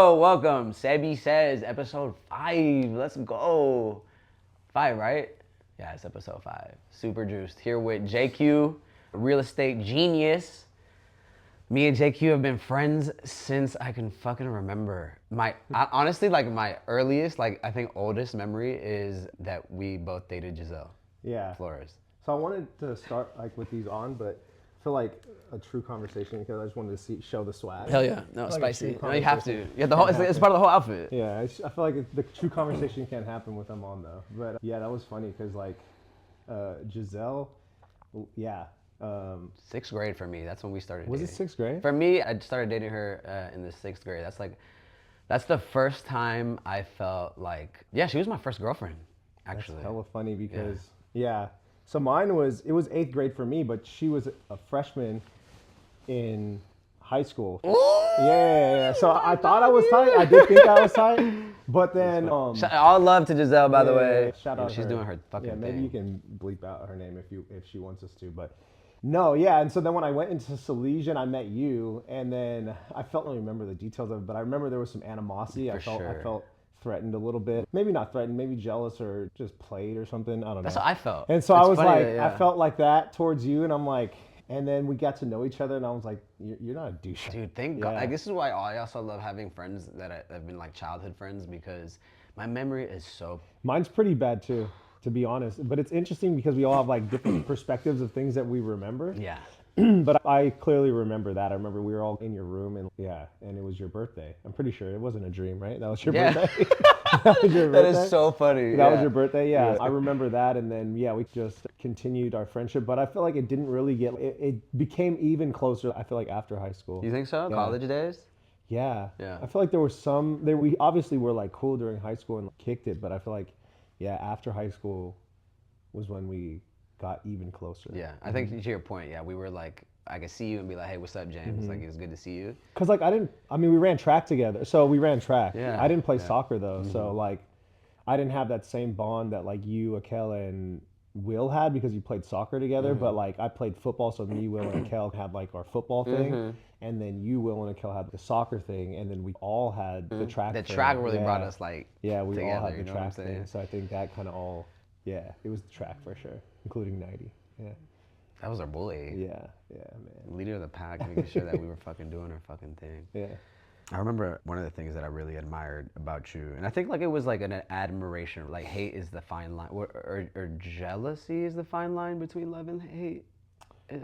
Yo, welcome. Sebi says episode 5. Let's go. 5, right? Yeah, it's episode 5. Super juiced. Here with JQ, real estate genius. Me and JQ have been friends since I can fucking remember. Honestly, like my earliest, like I think oldest memory is that we both dated Giselle. Yeah. Flores. So I wanted to start like with these on, but I feel like a true conversation because I just wanted to show the swag. Hell yeah. No, like spicy. No, you have to. Yeah, it's part of the whole outfit. Yeah, I feel like the true conversation can't happen with them on though. But yeah, that was funny because like Giselle, yeah. 6th grade for me. That's when we started Was dating. it 6th grade? For me, I started dating her in the 6th grade. That's the first time I felt like, yeah, she was my first girlfriend, actually. That's hella funny because, yeah. So mine was 8th grade for me, but she was a freshman in high school. Ooh, Yeah. So I thought I was tight. I did think I was tight. But then... all love to Giselle, by the way. Shout out She's her. doing her fucking thing. Yeah, maybe you can bleep out her name if she wants us to. But no, yeah. And so then when I went into Salesian, I met you. And then I don't remember the details of it, but I remember there was some animosity. I felt threatened a little bit. Maybe not threatened, maybe jealous or just played or something. I don't know. That's how I felt. And so I was like, I felt like that towards you. And I'm like, and then we got to know each other and I was like, you're not a douche. Dude, thank God. Like, this is why I also love having friends that have been like childhood friends because my memory is so... Mine's pretty bad too, to be honest. But it's interesting because we all have like different perspectives of things that we remember. Yeah. But I clearly remember that. I remember we were all in your room and and it was your birthday. I'm pretty sure it wasn't a dream, right? That was your birthday? That was your birthday? That is so funny. That was your birthday? Yeah. I remember that. And then, we just continued our friendship. But I feel like it didn't really it became even closer, I feel like, after high school. You think so? Yeah. College days? Yeah. Yeah. I feel like there were we obviously were like cool during high school and kicked it. But I feel like, after high school was when we got even closer. Yeah, I think to your point, we were like, I could see you and be like, hey, what's up, James? Like, it's good to see you. Because like we ran track together. So we ran track. Yeah. I didn't play soccer though. So like, I didn't have that same bond that like you, Akela, and Will had because you played soccer together. But like I played football. So me, Will, and Akela had like our football thing. And then you, Will, and Akela had the soccer thing. And then we all had the track thing. The track really brought us like we together, all had the you know track what I'm saying? thing. So I think that kind of all, it was the track for sure, including 90. Yeah. That was our bully. Yeah, man. Leader of the pack, making sure that we were fucking doing our fucking thing. Yeah. I remember one of the things that I really admired about you, and I think like it was like an admiration, like hate is the fine line, or jealousy is the fine line between love and hate.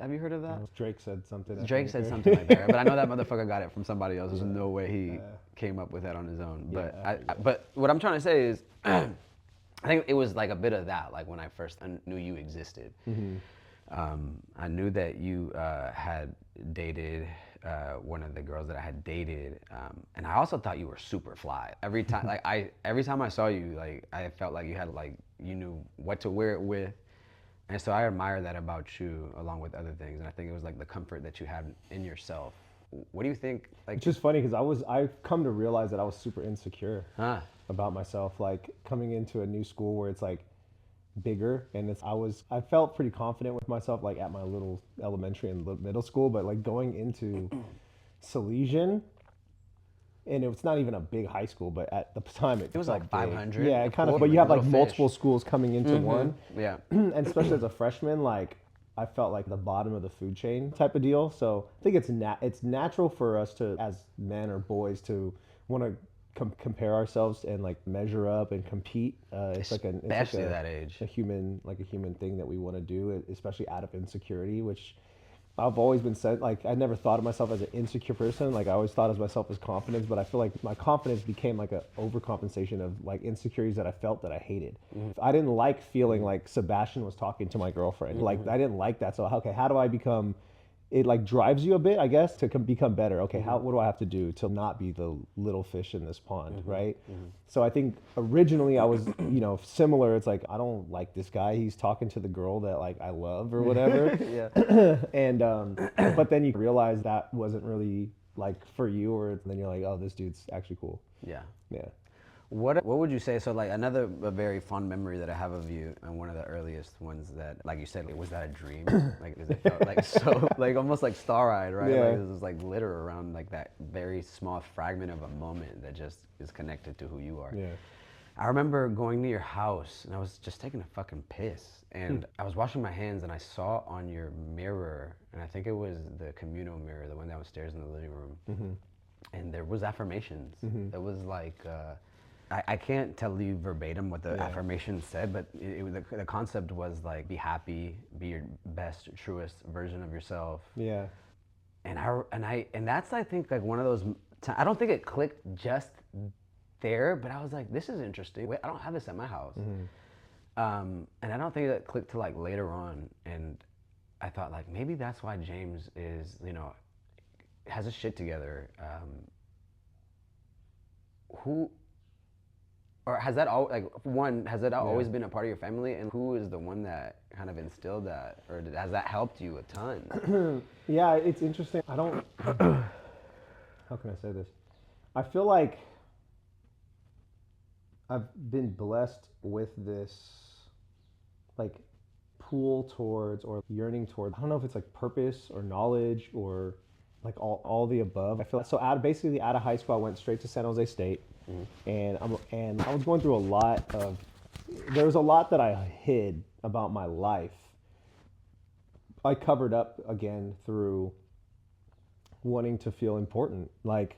Have you heard of that? Drake said something. Drake said something like that, but I know that motherfucker got it from somebody else. There's no way he came up with that on his own. But but what I'm trying to say is, I think it was like a bit of that, like when I first knew you existed. I knew that you had dated one of the girls that I had dated, and I also thought you were super fly. Every time I saw you, like I felt like you had like you knew what to wear it with, and so I admire that about you, along with other things. And I think it was like the comfort that you had in yourself. What do you think? Like, it's just funny because I've come to realize that I was super insecure about myself, like coming into a new school where it's like bigger and I felt pretty confident with myself like at my little elementary and middle school, but like going into Salesian, and it's not even a big high school, but at the time it was like 500. Yeah, it kind of, but you have like multiple schools coming into one. Yeah. And especially as a freshman, like I felt like the bottom of the food chain type of deal. So I think it's natural for us to, as men or boys, to want to compare ourselves and like measure up and compete. Especially at that age. A human thing that we want to do, especially out of insecurity, which I've always been said, like I never thought of myself as an insecure person. Like I always thought of myself as confidence, but I feel like my confidence became like a overcompensation of like insecurities that I felt that I hated. I didn't like feeling like Sebastian was talking to my girlfriend. Like I didn't like that. So okay, how do I become, it like drives you a bit, I guess, to become better. Okay, what do I have to do to not be the little fish in this pond, right? So I think originally I was, similar. It's like, I don't like this guy. He's talking to the girl that like I love or whatever. And but then you realize that wasn't really like for you, or then you're like, oh, this dude's actually cool. Yeah. What would you say? So like another a very fond memory that I have of you, and one of the earliest ones that, like you said, was that a dream? Like, is it felt like so like almost like star-eyed, right? Yeah. Like this is like glitter around like that very small fragment of a moment that just is connected to who you are. Yeah. I remember going to your house and I was just taking a fucking piss, and I was washing my hands and I saw on your mirror, and I think it was the communal mirror, the one downstairs in the living room, and there was affirmations. It was like. I can't tell you verbatim what the affirmation said, but the concept was like, be happy, be your best, truest version of yourself. Yeah. And that's, I think, like one of those. I don't think it clicked just there, but I was like, this is interesting. Wait, I don't have this at my house, and I don't think it clicked till like later on. And I thought like maybe that's why James is, has his shit together. Or has that always been a part of your family? And who is the one that kind of instilled that? Or has that helped you a ton? Yeah, it's interesting. How can I say this? I feel like I've been blessed with this, like, pull towards or yearning towards, I don't know if it's like purpose or knowledge or like all the above. I feel like, so basically out of high school, I went straight to San Jose State. And I was going through there was a lot that I hid about my life. I covered up again through wanting to feel important. Like,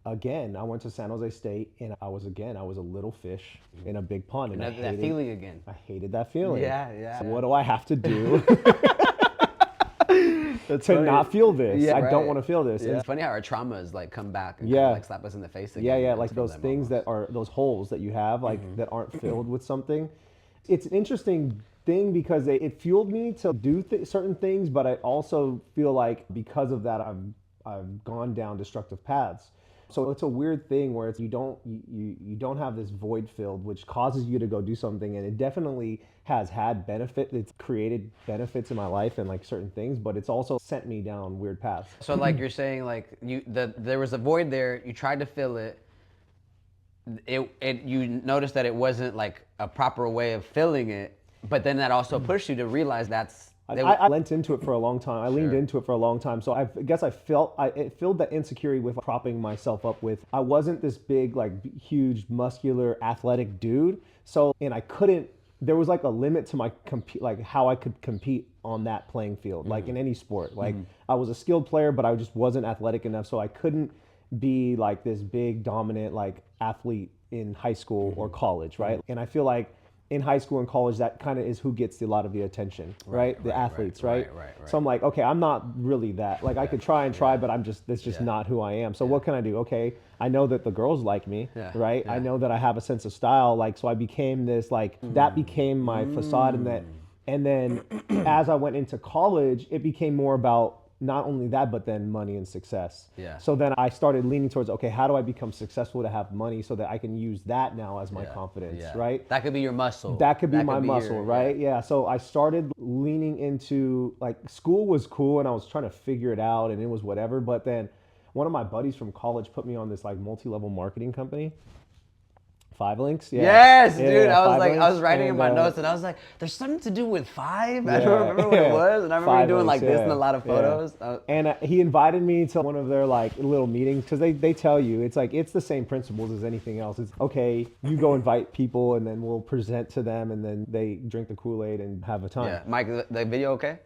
again, I went to San Jose State and I was a little fish in a big pond. And that feeling again. I hated that feeling. Yeah. So what do I have to do to not feel this? Yeah, I don't want to feel this. Yeah. It's funny how our traumas like come back and Yeah. like slap us in the face again. Yeah, like those things that are those holes that you have, like that aren't filled with something. It's an interesting thing because it fueled me to do certain things, but I also feel like because of that, I've gone down destructive paths. So it's a weird thing where you don't have this void filled, which causes you to go do something, and it definitely has had benefit. It's created benefits in my life and like certain things, but it's also sent me down weird paths. So like you're saying, like there was a void there. You tried to fill it. You noticed that it wasn't like a proper way of filling it, but then that also pushed you to realize I leant into it for a long time. I leaned into it for a long time. So I guess it filled that insecurity with propping myself up with. I wasn't this big, like huge, muscular, athletic dude. So, and there was like a limit to my how I could compete on that playing field, like in any sport. Like I was a skilled player, but I just wasn't athletic enough. So I couldn't be like this big, dominant, like athlete in high school or college, right? And I feel like in high school and college, that kind of is who gets a lot of the attention, right? The athletes, right? So I'm like, okay, I'm not really that. Like I could try, but that's just not who I am. So what can I do? Okay, I know that the girls like me, right? I know that I have a sense of style, like, so I became this, like, that became my facade, and then as I went into college, it became more about not only that, but then money and success. Yeah. So then I started leaning towards, okay, how do I become successful to have money so that I can use that now as my confidence, right? That could be your muscle. That could be my muscle, right? Yeah. So I started leaning into, like, school was cool and I was trying to figure it out and it was whatever. But then one of my buddies from college put me on this like multi-level marketing company. 5 links? Yeah. Yes, dude. Yeah, I was writing in my notes and I was like, there's something to do with 5? I don't remember what it was. And I remember you doing like this in a lot of photos. And he invited me to one of their like little meetings because they tell you, it's like, it's the same principles as anything else. It's okay, you go invite people and then we'll present to them and then they drink the Kool-Aid and have a time. Yeah. Mike, the video okay?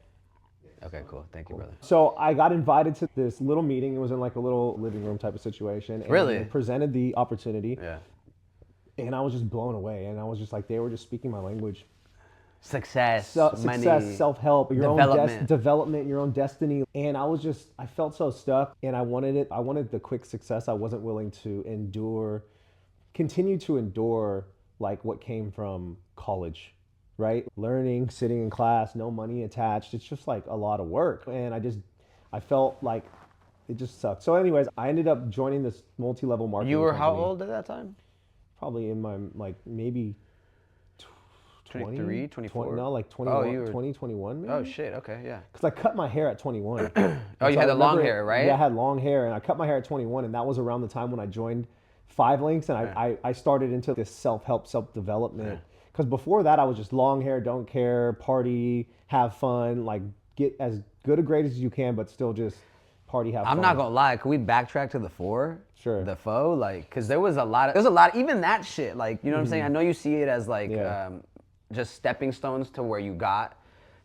Okay, cool. Thank you, brother. So I got invited to this little meeting. It was in like a little living room type of situation. And really? They presented the opportunity. Yeah. And I was just blown away. And I was just like, they were just speaking my language. Success, money, self-help, your development. Own development, your own destiny. And I felt so stuck and I wanted it. I wanted the quick success. I wasn't willing to continue to endure like what came from college, right? Learning, sitting in class, no money attached. It's just like a lot of work. And I felt like it just sucked. So anyways, I ended up joining this multi-level marketing You were company. how old at that time? Probably in my, like, maybe 23, 24? No, like 21, 20, 21 maybe? Oh, shit. Okay, yeah. Because I cut my hair at 21. Oh, you had the long hair, right? Yeah, I had long hair, and I cut my hair at 21, and that was around the time when I joined 5 links, and I started into this self-help, self-development. Because before that, I was just long hair, don't care, party, have fun, like get as good a grade as you can, but still just party, have fun. I'm not gonna lie. Can we backtrack to the 4? Sure. The faux, like, cause there was a lot. Even that shit, like, you know what I'm saying. I know you see it as like just stepping stones to where you got,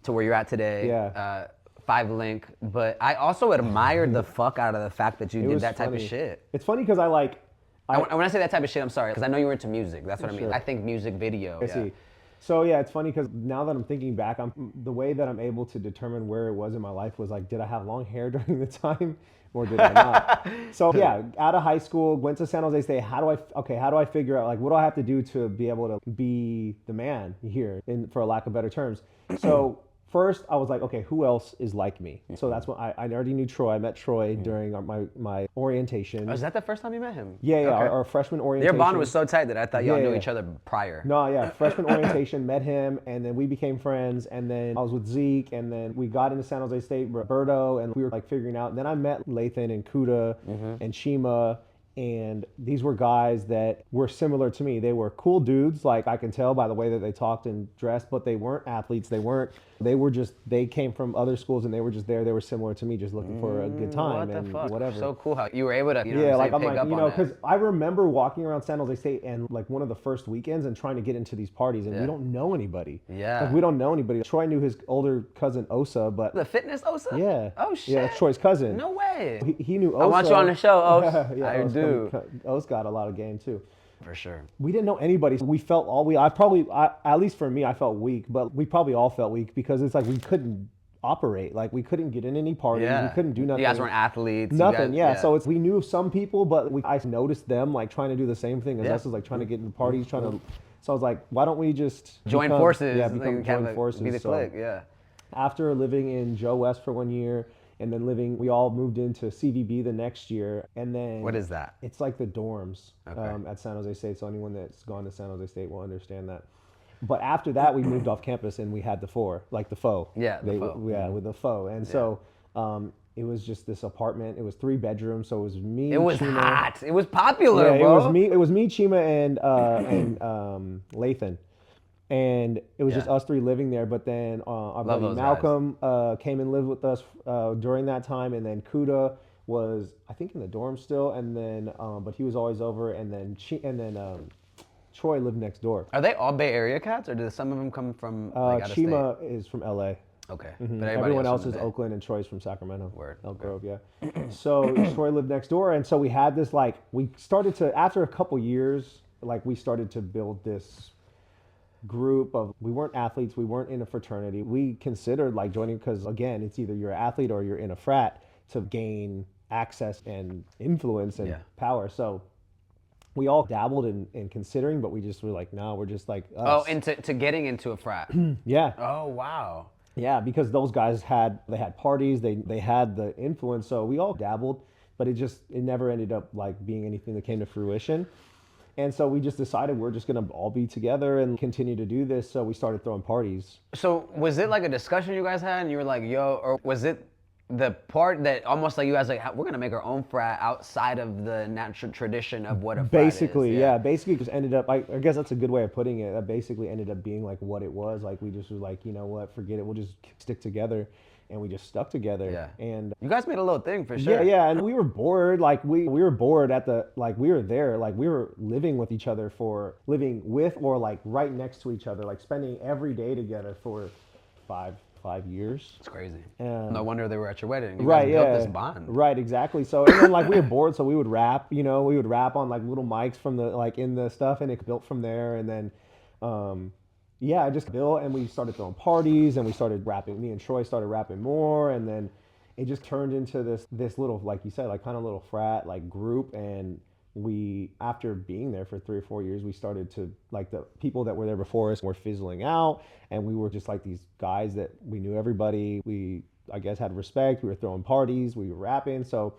to where you're at today. Yeah. 5 link, but I also admired the fuck out of the fact that you did that type of shit. It's funny because when I say that type of shit, I'm sorry, because I know you were into music. That's what I mean. Sure. I think music video. I see. So yeah, it's funny because now that I'm thinking back, the way that I'm able to determine where it was in my life was like, did I have long hair during the time, or did I not? So yeah, out of high school, went to San Jose State. How do I figure out, like, what do I have to do to be able to be the man here, for a lack of better terms? So first, I was like, okay, who else is like me? So that's when I already knew Troy. I met Troy during my orientation. Oh, is that the first time you met him? Yeah, okay. our freshman orientation. Your bond was so tight that I thought y'all knew each other prior. No, yeah, freshman orientation, met him, and then we became friends, and then I was with Zeke, and then we got into San Jose State, Roberto, and we were like figuring out. And then I met Lathan and Kuda and Shima. And these were guys that were similar to me. They were cool dudes, like I can tell by the way that they talked and dressed, but they weren't athletes. They came from other schools, and they were just there. They were similar to me, just looking for a good time and whatever. So cool how you were able to, because I remember walking around San Jose State and like one of the first weekends and trying to get into these parties, and we don't know anybody. Yeah. Like we don't know anybody. Troy knew his older cousin Osa, but the fitness Osa? Yeah. Oh shit. Yeah, that's Troy's cousin. No way. He knew Osa. I want you on the show, Os. Yeah, I do. Os got a lot of game too. For sure. We didn't know anybody. We felt at least for me, I felt weak, but we probably all felt weak because it's like we couldn't operate. Like we couldn't get in any parties. We couldn't do nothing. You guys weren't athletes. Nothing. So we knew some people, but I noticed them like trying to do the same thing as us, like trying to get into parties, So I was like, why don't we just join forces? Yeah, join forces. Be the clique. Yeah. After living in Joe West for 1 year, and then we all moved into CVB the next year, and then... What is that? It's like the dorms at San Jose State, so anyone that's gone to San Jose State will understand that. But after that, we moved off campus, and we had the faux. Yeah, the faux. Yeah, with the faux. And so it was just this apartment. It was 3 bedrooms, so it was me, It was Chima. hot. It was popular, bro. It was me, Chima, and Lathan. And it was just us 3 living there, but then our buddy Malcolm came and lived with us during that time, and then Kuda was, I think, in the dorm still, and then but he was always over, and then Troy lived next door. Are they all Bay Area cats, or do some of them come from out of state? Chima is from LA. Okay. Mm-hmm. But everyone else is Oakland, and Troy's from Sacramento. Word. Elk Grove, yeah. So Troy lived next door, and so we had this, like, we started to, after a couple years, like, we started to build this group of, we weren't athletes, we weren't in a fraternity. We considered like joining, because again, it's either you're an athlete or you're in a frat to gain access and influence and power. So we all dabbled in considering, but we just were like, no, we're just like us. Oh, into getting into a frat. Yeah. Oh, wow. Yeah, because those guys had parties, they had the influence, so we all dabbled, but it never ended up like being anything that came to fruition. And so we just decided we're just gonna all be together and continue to do this. So we started throwing parties. So was it like a discussion you guys had and you were like, yo, or was it the part that almost like you guys like, we're gonna make our own frat outside of the natural tradition of what a frat basically, is? Yeah, basically just ended up, I guess that's a good way of putting it. That basically ended up being like what it was. Like we just were like, you know what, forget it, we'll just stick together. And we just stuck together. Yeah. And you guys made a little thing for sure. Yeah, and we were bored. Like we were bored at the, like we were there, like we were living with each other living with or like right next to each other, like spending every day together for five years. It's crazy. No wonder they were at your wedding. You right, guys built this bond. Right, exactly. So and then like we were bored, so we would rap, we would rap on like little mics from the, like in the stuff, and it built from there. And then I just built, and we started throwing parties, and we started rapping. Me and Troy started rapping more, and then it just turned into this little, like you said, like kind of little frat like group. And we, after being there for 3 or 4 years, we started to, like, the people that were there before us were fizzling out, and we were just like these guys that we knew everybody. We, I guess, had respect. We were throwing parties, we were rapping. So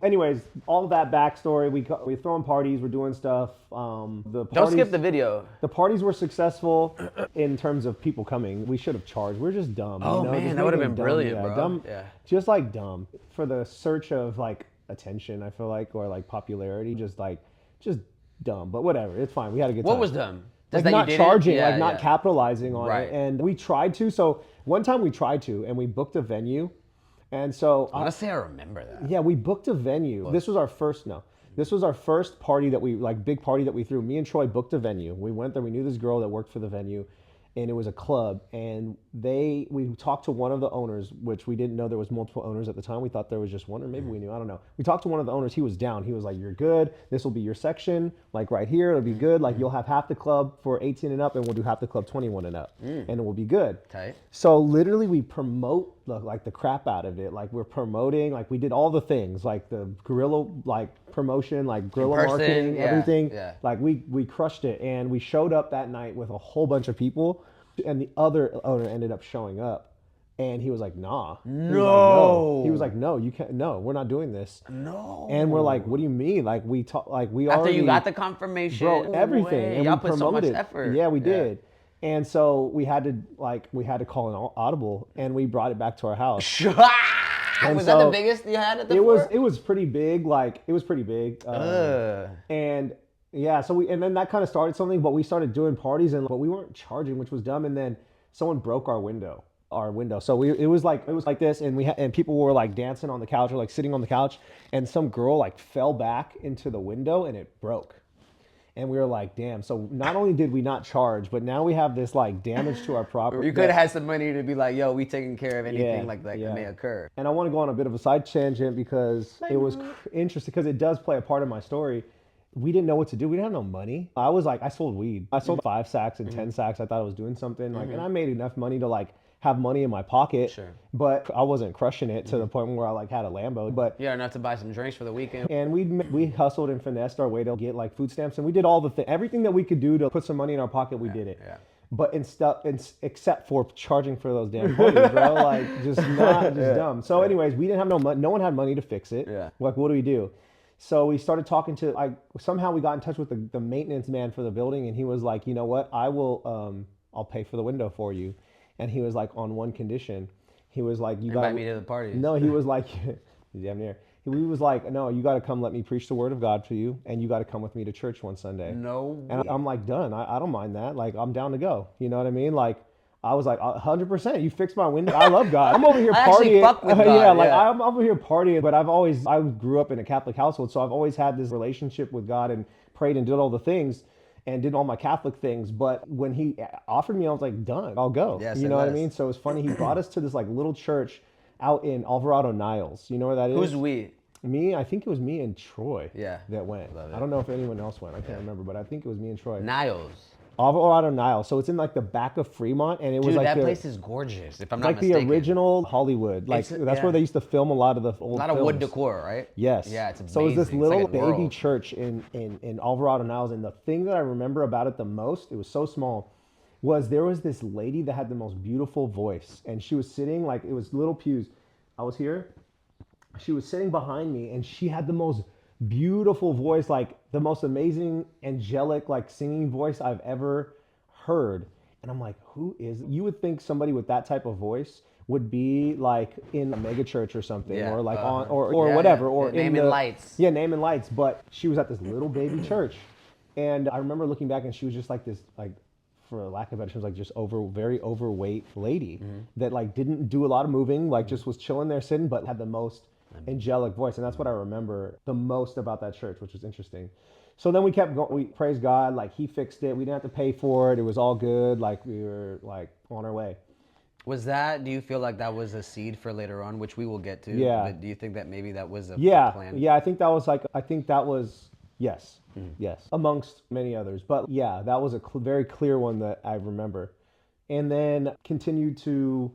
anyways, all that backstory, we're throwing parties, we're doing stuff. Don't skip the video. The parties were successful in terms of people coming. We should have charged. We're just dumb. Oh, man, that would have been brilliant, bro. Dumb, yeah. Just like dumb. For the search of like attention, I feel like, or like popularity, just like just dumb, but whatever. It's fine. We had a good time. What was dumb? Like not charging, like not capitalizing on it. And we tried to. So one time we tried to, and we booked a venue. And so honestly, I remember that. Yeah, we booked a venue. This was our first party that we big party that we threw. Me and Troy booked a venue. We went there. We knew this girl that worked for the venue, and it was a club. And we talked to one of the owners, which we didn't know there was multiple owners at the time. We thought there was just one, or maybe we knew. I don't know. We talked to one of the owners. He was down. He was like, "You're good. This will be your section. Like right here, it'll be good. Like you'll have half the club for 18 and up, and we'll do half the club 21 and up, and it will be good." Tight. So literally, we promote the crap out of it. Like we're promoting. Like we did all the things, like the guerrilla promotion, like guerrilla marketing, everything. Yeah. Like we crushed it, and we showed up that night with a whole bunch of people. And the other owner ended up showing up, and he was like, "Nah." No. He was like, "No, you can't. No, we're not doing this." No. And we're like, "What do you mean? Like we talk, like we after already." you got the confirmation, bro, everything. And y'all put so much effort. Yeah, we did. And so we had to call an audible, and we brought it back to our house. Was that the biggest you had at the fort? It was pretty big. Like it was pretty big. And yeah, and then that kind of started something, but we started doing parties, but we weren't charging, which was dumb. And then someone broke our window. So it was like this, and people were like dancing on the couch or like sitting on the couch, and some girl like fell back into the window and it broke. And we were like, damn. So not only did we not charge, but now we have this like damage to our property. You could have had some money to be like, yo, we taking care of anything that may occur. And I want to go on a bit of a side tangent because it was interesting, because it does play a part in my story. We didn't know what to do. We didn't have no money. I sold weed. I sold 5 sacks and 10 sacks. I thought I was doing something and I made enough money to have money in my pocket. Sure. But I wasn't crushing it to the point where I had a Lambo. But yeah, enough to buy some drinks for the weekend. And we hustled and finessed our way to get food stamps, and we did all everything that we could do to put some money in our pocket. We did it. Yeah. But except for charging for those damn parties, bro, just dumb. So anyways, we didn't have no money. No one had money to fix it. Yeah. What do we do? So we started talking to, somehow we got in touch with the maintenance man for the building, and he was like, you know what, I'll pay for the window for you. And he was like, on one condition. He was like, you got invite me to the party. No, he was like, he's damn near. He was like, no, you got to come let me preach the word of God for you, and you got to come with me to church one Sunday. No. And I'm like, done. I don't mind that. I'm down to go. You know what I mean? I was like, 100%. You fixed my window. I love God. I'm over here partying. Fuck with God. I'm over here partying. But I grew up in a Catholic household, so I've always had this relationship with God and prayed and did all the things and did all my Catholic things. But when he offered me, I was like, done. I'll go. Yes, you know what I mean? So it's funny. He brought us to this little church out in Alvarado, Niles. You know where that is? Who's we? Me. I think it was me and Troy. Yeah. That went. I don't know if anyone else went. I can't remember, but I think it was me and Troy. Niles. Alvarado, Niles. So it's in the back of Fremont, and it was that place is gorgeous. If I'm not mistaken, the original Hollywood. That's where they used to film a lot of the old. A lot of wood decor, right? Yes. Yeah, it's amazing. So it was this little baby church in Alvarado, Niles, and the thing that I remember about it the most, it was so small, was there was this lady that had the most beautiful voice, and she was sitting it was little pews. I was here. She was sitting behind me, and she had the most beautiful voice, the most amazing angelic singing voice I've ever heard. And I'm like, who is it? You would think somebody with that type of voice would be in a mega church or something, or whatever, or Naming Lights. Yeah, Naming Lights. But she was at this little baby church, and I remember looking back, and she was just this for lack of better, she was just very overweight lady that didn't do a lot of moving, just was chilling there sitting, but had the most angelic voice. And that's what I remember the most about that church, which was interesting. So then we kept going. We praised God, he fixed it. We didn't have to pay for it. It was all good. We were on our way. Do you feel like that was a seed for later on, which we will get to? Yeah. But do you think that maybe that was a plan? Yeah, I think that was yes. Yes. Amongst many others. But yeah, that was a very clear one that I remember. And then continued to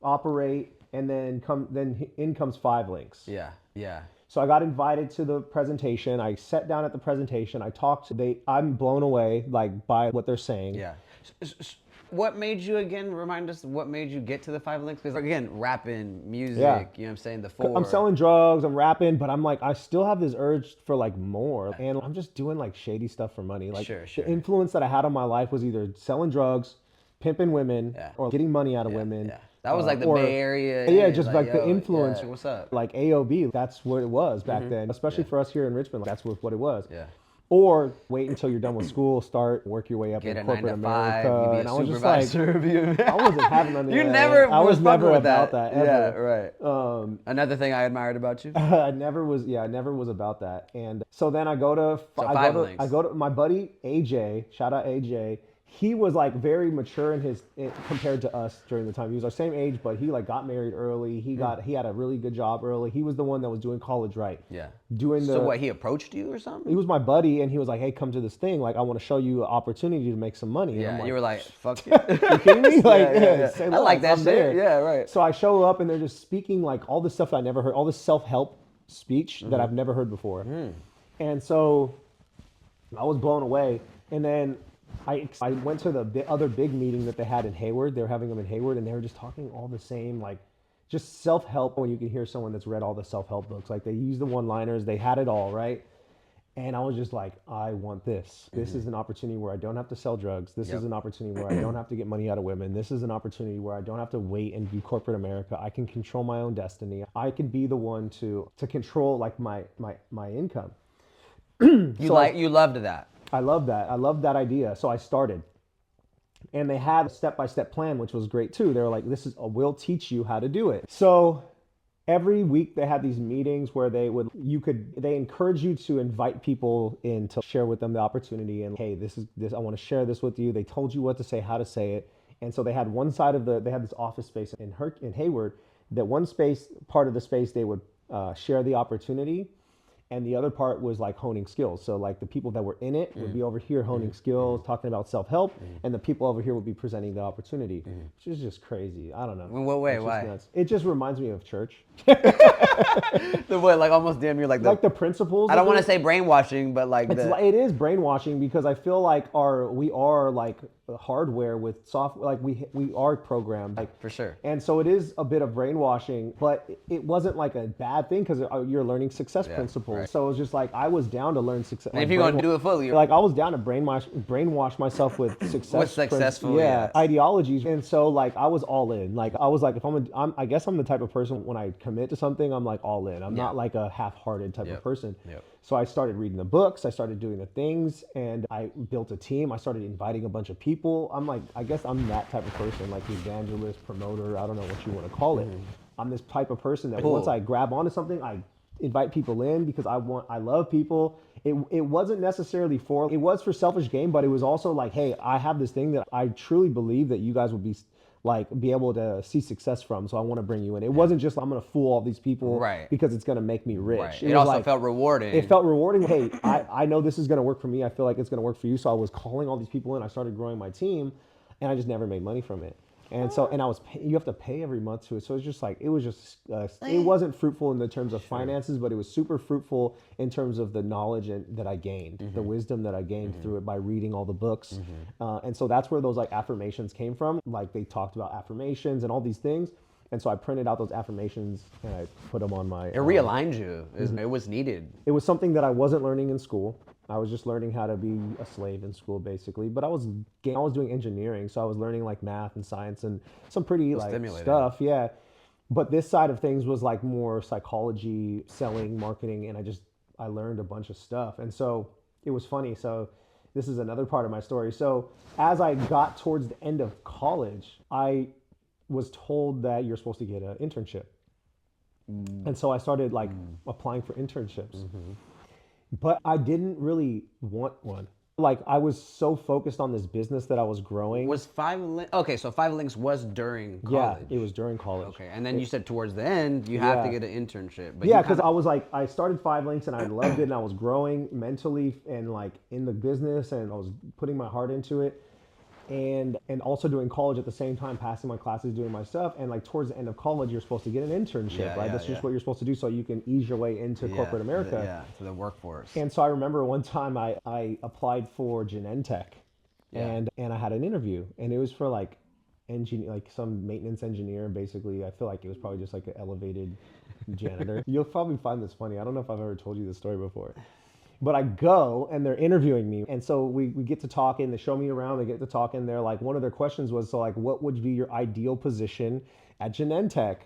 operate. And then in comes 5 Links. Yeah, yeah. So I got invited to the presentation. I sat down at the presentation. I talked. I'm blown away by what they're saying. Yeah. What made you, again, remind us, what made you get to the 5 Links? Because again, rapping, music, you know what I'm saying, the 4. I'm selling drugs, I'm rapping, but I'm I still have this urge for more. And I'm just doing shady stuff for money. Sure. The influence that I had on my life was either selling drugs, pimping women, or getting money out of women. Yeah. That was the Bay Area. Yeah, just the influence. Yeah, what's up? AOB, that's what it was back then. Especially for us here in Richmond, that's what it was. Yeah. Or wait until you're done with school, start, work your way up Get in a 9 corporate to 5, America. you be And a I was just like, supervisor. I wasn't having none of You that. never I was never with about that Yeah, ever. right. Another thing I admired about you. I never was about that. And so then I go to, So 5 links. I go to my buddy AJ, shout out AJ. He was like very mature compared to us during the time. He was our same age, but he like got married early. He had a really good job early. He was the one that was doing college right. Yeah. Doing So what, he approached you or He something? was my buddy, and he was like, "Hey, come to this thing. Like, I want to show you an opportunity to make some money." And Yeah, I'm like, you were like, fuck you. "You kidding me? Like, yeah. say I less, like that I'm shit. there." Yeah, right. So I show up, and they're just speaking like all this stuff I never heard, all this self-help speech that I've never heard before. And so I was blown away. And then I went to the other big meeting that they had in Hayward. They were having them in Hayward, and they were just talking all the same, like just self-help. When you can hear someone that's read all the self-help books, like they use the one-liners, they had it all, right? And I was just like, I want this. This is an opportunity where I don't have to sell drugs. This is an opportunity where I don't have to get money out of women. This is an opportunity where I don't have to wait and do corporate America. I can control my own destiny. I can be the one to control like my income. You loved that. I love that. I love that idea. So I started. And they had a step-by-step plan, which was great too. They were like, we'll teach you how to do it. So every week they had these meetings where they encourage you to invite people in to share with them the opportunity. And hey, this, I want to share this with you. They told you what to say, how to say it. And so they had one side of they had this office space in Hayward, that one part of the space, they would share the opportunity. And the other part was like honing skills. So like the people that were in it would be over here honing skills, talking about self-help, and the people over here would be presenting the opportunity, which is just crazy. I don't know. In what way? It's just Why? nuts. It just reminds me of church. The what? Like almost damn near like the principles. I don't want to say brainwashing, but like it is brainwashing, because I feel like we are like hardware with software, like we are programmed, like for sure. And so it is a bit of brainwashing, but it wasn't like a bad thing, because you're learning success principles. Right. So it was just like I was down to learn success. And if you're gonna do it fully, like I was down to brainwash myself with successful ideologies. And so like I was all in. Like I was like, I guess I'm the type of person, when I commit to something, I'm like all in. I'm not like a half-hearted type of person. So I started reading the books, I started doing the things, and I built a team. I started inviting a bunch of people. I'm like, I guess I'm that type of person, like evangelist, promoter, I don't know what you want to call it. I'm this type of person that once I grab onto something, I invite people in, because I love people. It wasn't necessarily it was for selfish gain, but it was also like, hey, I have this thing that I truly believe that you guys would be able to see success from. So I want to bring you in. It wasn't just, I'm going to fool all these people because it's going to make me rich. Right. It also felt rewarding. It felt rewarding. Hey, I know this is going to work for me. I feel like it's going to work for you. So I was calling all these people in. I started growing my team, and I just never made money from it. And so, and you have to pay every month to it. So it's just like, it wasn't fruitful in the terms of finances, but it was super fruitful in terms of the knowledge that I gained, the wisdom that I gained through it by reading all the books. And so that's where those like affirmations came from. Like they talked about affirmations and all these things. And so I printed out those affirmations and I put them on my... It realigned you. It was needed. It was something that I wasn't learning in school. I was just learning how to be a slave in school, basically. But I was doing engineering, so I was learning like math and science and some pretty like stuff, yeah. But this side of things was like more psychology, selling, marketing, and I learned a bunch of stuff. And so it was funny. So this is another part of my story. So as I got towards the end of college, I was told that you're supposed to get an internship. And so I started like applying for internships. But I didn't really want one. Like I was so focused on this business that I was growing. Was okay, so 5 Links was during college. Yeah, it was during college. Okay, and then you said towards the end you have to get an internship. But yeah, because I was like, I started 5 Links and I loved it, and I was growing mentally and like in the business, and I was putting my heart into it. And also doing college at the same time, passing my classes, doing my stuff. And like towards the end of college, you're supposed to get an internship, right? That's just what you're supposed to do so you can ease your way into corporate America. To the workforce. And so I remember one time I applied for Genentech, and I had an interview, and it was for like some maintenance engineer. Basically, I feel like it was probably just like an elevated janitor. You'll probably find this funny. I don't know if I've ever told you this story before. But I go and they're interviewing me. And so we get to talking, they show me around, they get to talking. They're like, one of their questions was, so like, what would be your ideal position at Genentech?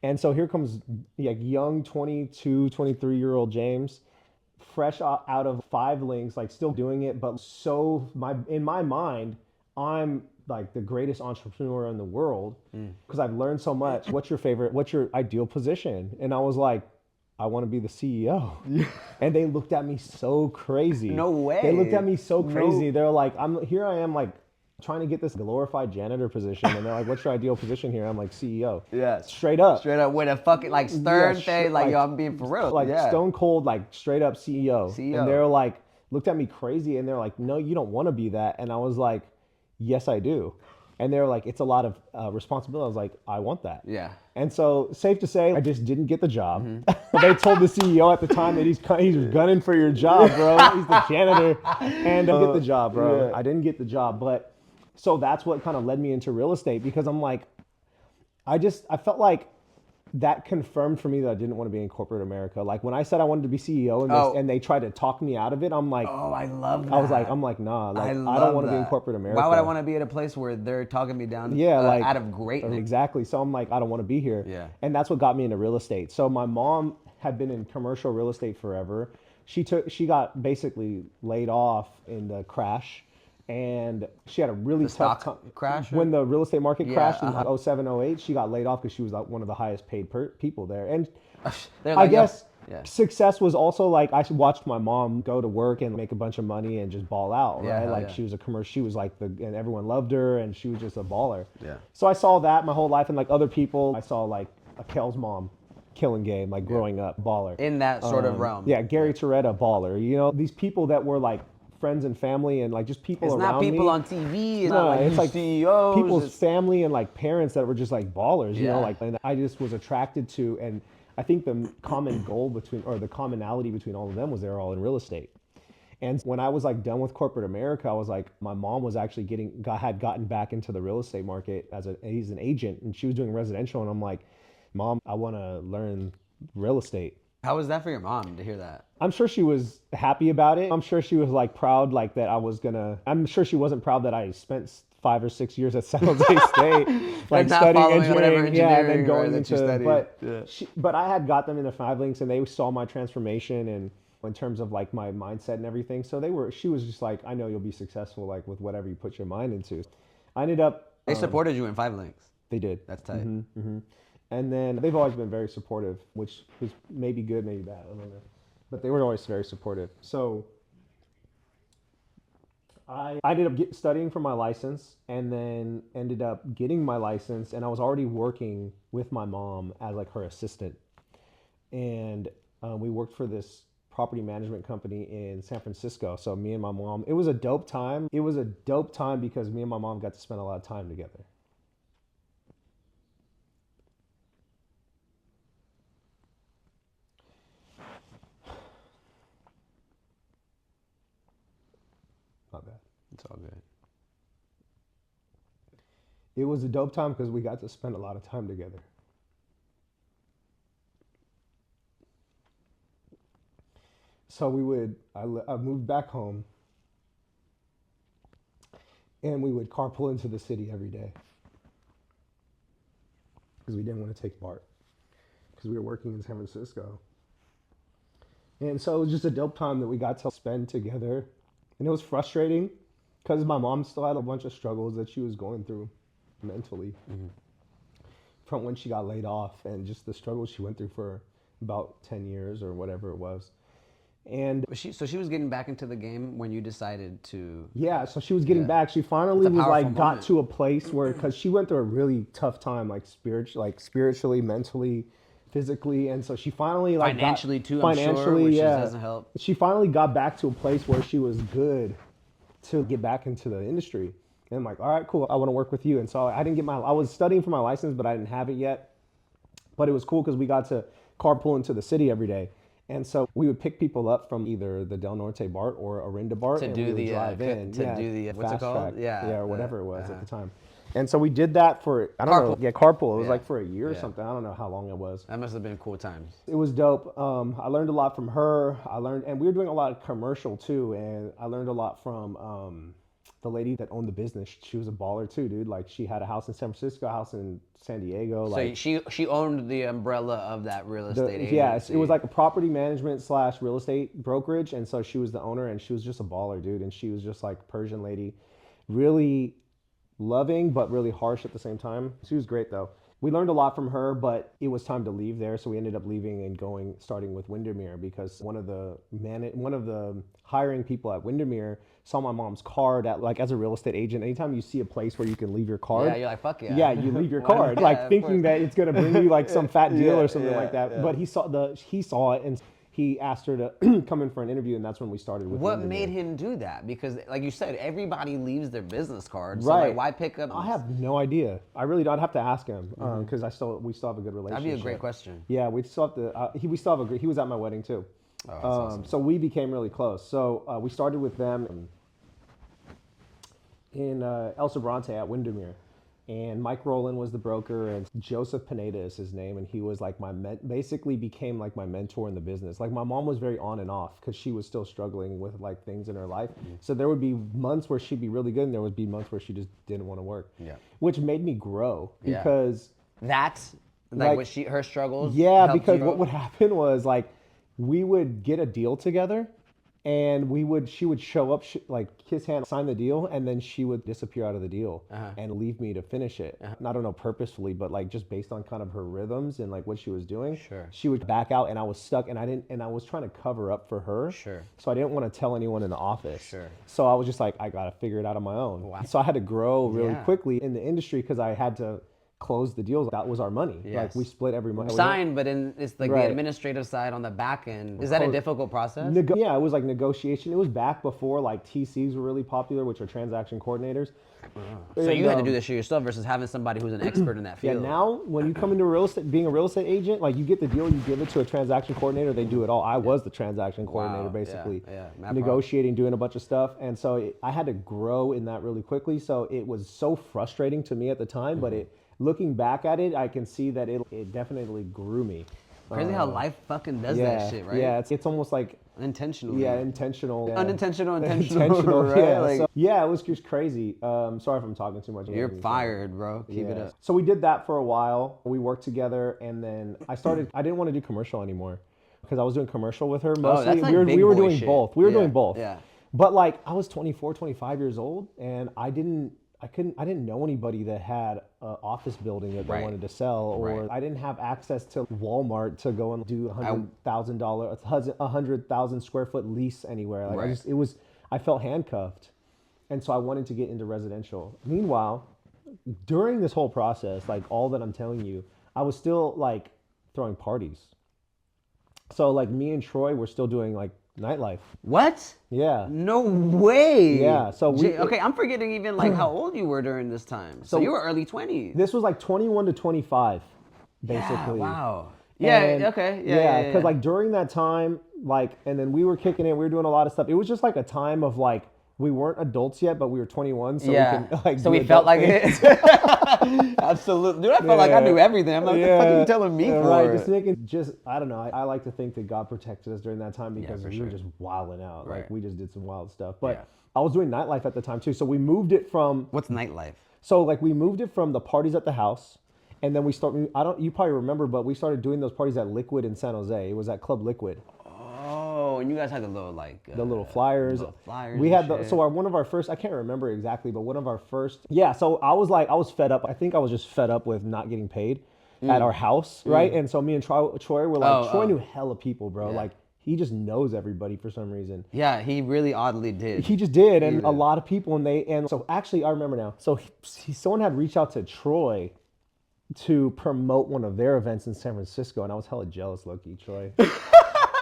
And so here comes like young 22, 23-year-old James, fresh out of 5 links, like still doing it, but so in my mind, I'm like the greatest entrepreneur in the world because I've learned so much. What's your ideal position? And I was like, I want to be the CEO. And they looked at me so crazy. No way. They looked at me so crazy. They're like, here I am like trying to get this glorified janitor position. And they're like, what's your ideal position here? I'm like, CEO. Yeah. Straight up. Straight up with a fucking like stern face, like, yo, I'm being for real. Like stone cold, like straight up CEO. And they're like, looked at me crazy and they're like, no, you don't want to be that. And I was like, yes, I do. And they're like, it's a lot of responsibility. I was like, I want that. Yeah. And so, safe to say, I just didn't get the job. They told the CEO at the time that he's gunning for your job, bro. He's the janitor, and I get the job, bro. Yeah. I didn't get the job, but so that's what kind of led me into real estate because I'm like, I felt like that confirmed for me that I didn't want to be in corporate America. Like when I said I wanted to be CEO and they tried to talk me out of it, I'm like, oh, I love that. I'm like, nah, like I don't want to be in corporate America. Why would I want to be at a place where they're talking me down like, out of greatness? Exactly. So I'm like, I don't want to be here. Yeah. And that's what got me into real estate. So my mom had been in commercial real estate forever. She got basically laid off in the crash. And she had a really tough time. Crash? When the real estate market crashed in 07, 08, she got laid off because she was like one of the highest paid people there. And like, I guess success was also like, I watched my mom go to work and make a bunch of money and just ball out, right? Like she was a commercial, she was like and everyone loved her and she was just a baller. Yeah. So I saw that my whole life and like other people, I saw like Akel's mom, killing game, like growing up, baller. In that sort of realm. Yeah, Gary Toretta, baller. You know, these people that were like, friends and family and like just people around me. It's not people on TV. It's not like it's like CEOs. People's family and like parents that were just like ballers, you know, like, and I just was attracted to, and I think the common goal the commonality between all of them was they were all in real estate. And when I was like done with corporate America, I was like, my mom was actually had gotten back into the real estate market he's an agent and she was doing residential. And I'm like, Mom, I want to learn real estate. How was that for your mom to hear that? I'm sure she was happy about it. I'm sure she was like proud, like that I'm sure she wasn't proud that I spent 5 or 6 years at San Jose State, like studying engineering, and then going into, but I had got them into 5 links and they saw my transformation and in terms of like my mindset and everything. So she was just like, I know you'll be successful, like with whatever you put your mind into. I ended up. They supported you in 5 links. They did. That's tight. Mm-hmm, mm-hmm. And then they've always been very supportive, which was maybe good, maybe bad. I don't know. But they were always very supportive. So I ended up studying for my license and then ended up getting my license. And I was already working with my mom as like her assistant. And we worked for this property management company in San Francisco. So me and my mom, it was a dope time. It was a dope time because me and my mom got to spend a lot of time together. Not bad. It's all good. It was a dope time because we got to spend a lot of time together. So I moved back home and we would carpool into the city every day because we didn't want to take BART because we were working in San Francisco. And so it was just a dope time that we got to spend together. And it was frustrating because my mom still had a bunch of struggles that she was going through mentally from when she got laid off and just the struggles she went through for about 10 years or whatever it was. And so she was getting back into the game when you decided to. Yeah, so she was getting back. She finally was like got to a place where, because she went through a really tough time, like spiritually, mentally, physically, and so she finally like financially too. Financially, I'm sure, which doesn't help. She finally got back to a place where she was good to get back into the industry. And I'm like, all right, cool. I want to work with you. And so I was studying for my license, but I didn't have it yet. But it was cool because we got to carpool into the city every day. And so we would pick people up from either the Del Norte BART or Orinda BART to do the drive in. To do the what's it called? Yeah, or whatever it was at the time. And so we did that for, I don't know. Yeah, carpool. It was like for a year or something. I don't know how long it was. That must have been cool times. It was dope. I learned a lot from her. And we were doing a lot of commercial too. And I learned a lot from the lady that owned the business, she was a baller too, dude. Like she had a house in San Francisco, a house in San Diego. Like so she owned the umbrella of that real estate agency. Yeah, it was like a property management / real estate brokerage, and so she was the owner, and she was just a baller, dude. And she was just like Persian lady, really loving but really harsh at the same time. She was great though. We learned a lot from her, but it was time to leave there, so we ended up leaving and starting with Windermere, because one of the hiring people at Windermere saw my mom's card at, like, as a real estate agent. Anytime you see a place where you can leave your card, yeah, you're like, fuck yeah. Yeah, you leave your card, like thinking that it's gonna bring you like some fat deal or something like that. But he saw it, and he asked her to come in for an interview, and that's when we started with What Windermere. made him do that? Because, like you said, everybody leaves their business cards. So, Right. like, why pick up? I have no idea. I really don't. I'd have to ask him, because we still have a good relationship. That'd be a great question. Yeah, we still have to. He was at my wedding too. Oh, that's awesome. So we became really close. So we started with them in El Sobrante at Windermere. And Mike Rowland was the broker, and Joseph Pineda is his name, and he was like basically became like my mentor in the business. Like my mom was very on and off because she was still struggling with like things in her life. So there would be months where she'd be really good, and there would be months where she just didn't want to work. Yeah. Which made me grow, because that's like what her struggles. Yeah, helped because you what would happen was, like, we would get a deal together, and she would show up, like kiss hand, sign the deal, and then she would disappear out of the deal and leave me to finish it. I don't know, purposefully, but like just based on kind of her rhythms and like what she was doing. Sure. She would back out, and I was stuck, and I was trying to cover up for her. Sure. So I didn't want to tell anyone in the office. Sure. So I was just like, I gotta figure it out on my own. Wow. So I had to grow really quickly in the industry, because I had to close the deals. That was our money. Yes. Like we split every month. Signed, but it's like the administrative side on the back end. Is that a difficult process? Yeah, it was like negotiation. It was back before like TCs were really popular, which are transaction coordinators. So you had to do this shit yourself versus having somebody who's an expert in that field. Yeah, now when you come into being a real estate agent, like you get the deal, you give it to a transaction coordinator, they do it all. I was the transaction coordinator, basically, negotiating, doing a bunch of stuff. And so I had to grow in that really quickly. So it was so frustrating to me at the time, but looking back at it, I can see that it definitely grew me. Crazy how life fucking does that shit, right? Yeah, it's almost like intentional. Yeah, intentional. Yeah. Unintentional, right? Yeah. Like, so, yeah, it was just crazy. Sorry if I'm talking too much. You're fired, bro. Keep it up. So we did that for a while. We worked together, and then I didn't want to do commercial anymore, because I was doing commercial with her mostly. That's like we were doing shit. both. We were doing both. Yeah. But like I was 24, 25 years old, and I didn't know anybody that had an office building that they wanted to sell, or I didn't have access to Walmart to go and do $100,000 square foot lease anywhere. Like I felt handcuffed, and so I wanted to get into residential. Meanwhile, during this whole process, like all that I'm telling you, I was still like throwing parties. So like me and Troy were still doing like nightlife. What? Yeah. No way. Yeah. So okay, I'm forgetting even like how old you were during this time. So you were early 20s. This was like 21 to 25, basically. Yeah, wow. And, okay. Yeah, because like during that time, like, and then we were kicking it, we were doing a lot of stuff. It was just like a time of like, we weren't adults yet, but we were 21, so we can like. So we felt like it. Absolutely, dude. I felt like I knew everything. I'm like, what the fuck are you telling me for? Right, I don't know. I like to think that God protected us during that time, because we were just wilding out. Like we just did some wild stuff. But I was doing nightlife at the time too, so we moved it from. What's nightlife? So like we moved it from the parties at the house, and then you probably remember, but we started doing those parties at Liquid in San Jose. It was at Club Liquid. Oh, and you guys had the little like the little flyers. We had one of our first. I can't remember exactly, but one of our first. Yeah, so I was fed up. I think I was just fed up with not getting paid at our house, right? And so me and Troy were like, Troy knew hella people, bro. Yeah. Like he just knows everybody for some reason. Yeah, he really oddly did. He just did, and a lot of people, and so actually I remember now. So someone had reached out to Troy to promote one of their events in San Francisco, and I was hella jealous, low-key, Troy.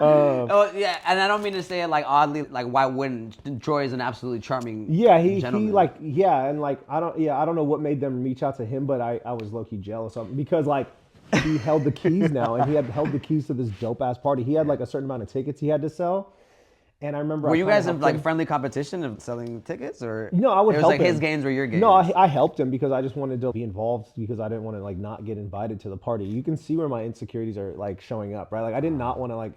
Oh yeah, and I don't mean to say it like oddly. Like, why wouldn't Troy is an absolutely charming gentleman. He like and like I don't know what made them reach out to him, but I was low key jealous of him, because like he held the keys now, and he had held the keys to this dope ass party. He had like a certain amount of tickets he had to sell. And I remember. Were you guys in like friendly competition of selling tickets, or no? I would help him. It was like his games were your games. No, I helped him because I just wanted to be involved, because I didn't want to like not get invited to the party. You can see where my insecurities are like showing up, right? Like I did not want to like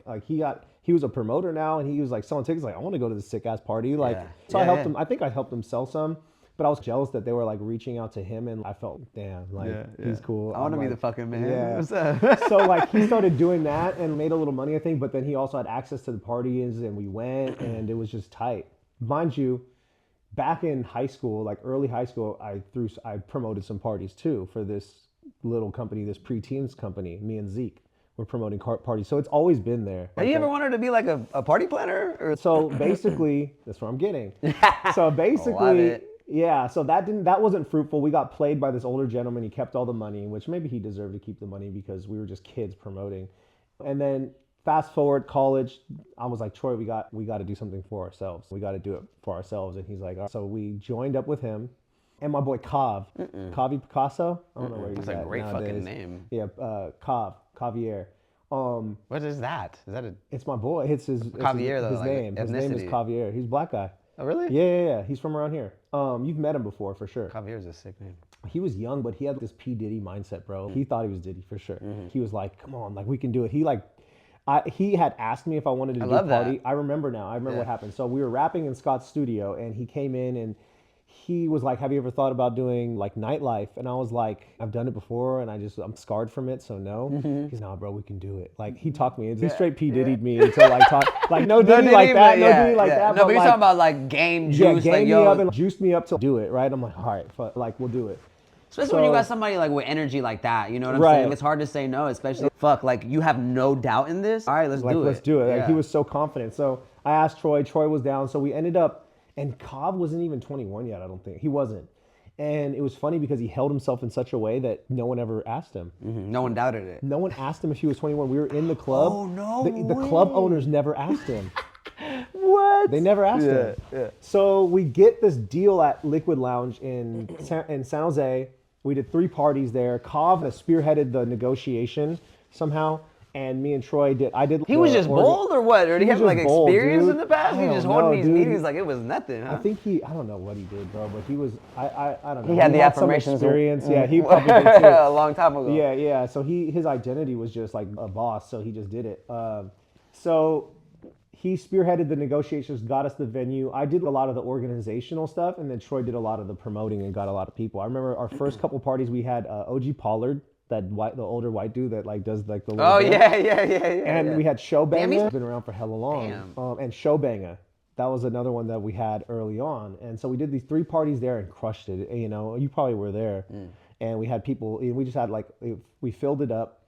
he was a promoter now, and he was like selling tickets. Like, I want to go to this sick ass party. Like, so I helped him. I think I helped him sell some. But I was jealous that they were like reaching out to him, and I felt, damn, like he's cool. I want to be like, the fucking man. Yeah. What's up? So like he started doing that and made a little money, I think. But then he also had access to the parties, and we went, and it was just tight. Mind you, back in high school, like early high school, I promoted some parties too for this little company, this preteens company. Me and Zeke were promoting parties, so it's always been there. Have you ever wanted to be like a party planner? Or? So basically, that's what I'm getting. So basically. Love it. Yeah, so that wasn't fruitful. We got played by this older gentleman. He kept all the money, which maybe he deserved to keep the money because we were just kids promoting. And then fast forward college, I was like, Troy, we got to do something for ourselves. We got to do it for ourselves. And he's like, all right. So we joined up with him and my boy Kavi Picasso. I don't know where he's at. That's a great nowadays. fucking name. Yeah, Cavier. What is that? Is that a? It's my boy. It's his Cavier, though, his like name. His name is ethnicity. Cavier. He's a black guy. Oh really? Yeah. He's from around here. You've met him before for sure. Javier is a sick name. He was young, but he had this P. Diddy mindset, bro. He thought he was Diddy for sure. He was like, come on, like we can do it. He had asked me if I wanted to do a party. I remember now. I remember what happened. So we were rapping in Scott's studio, and he came in and he was like, have you ever thought about doing like nightlife? And I was like, I've done it before and I'm scarred from it, so no. He's nah, bro, we can do it. Like he talked me into, he straight P Diddy'd me into like talk, like no Diddy like that, no Diddy like that. No, but you're talking about like game juice, game like me yo. up and juiced me up to do it, right? I'm like, all right, like we'll do it. Especially when you got somebody like with energy like that, you know what I'm saying? It's hard to say no, especially like you have no doubt in this. All right, let's do it. Let's do it. Like, he was so confident. So I asked Troy. Troy was down. So we ended up, and Cobb wasn't even 21 yet. I don't think he wasn't. And it was funny because he held himself in such a way that no one ever asked him. No one doubted it. No one asked him if he was 21. We were in the club. Oh no! The club owners never asked him. What? They never asked him. Yeah. So we get this deal at Liquid Lounge in San Jose. We did 3 parties there. Kav spearheaded the negotiation somehow, and me and Troy did. He was just bold, or what? Or did he have like bold, experience dude. in the past? He just holding these meetings like it was nothing. Huh? I think I don't know what he did, bro, but he was. I don't know. He had the some affirmations. experience. Yeah, he probably did too. A long time ago. Yeah. So his identity was just like a boss, so he just did it. So he spearheaded the negotiations, got us the venue. I did a lot of the organizational stuff, and then Troy did a lot of the promoting and got a lot of people. I remember our first couple parties, we had OG Pollard, the older white dude that like does like the little dance. Yeah. And we had Showbanger, been around for hella long. Damn. And Showbanger, that was another one that we had early on. And so we did these 3 parties there and crushed it. You know, you probably were there. And we had people, we just had like, we filled it up.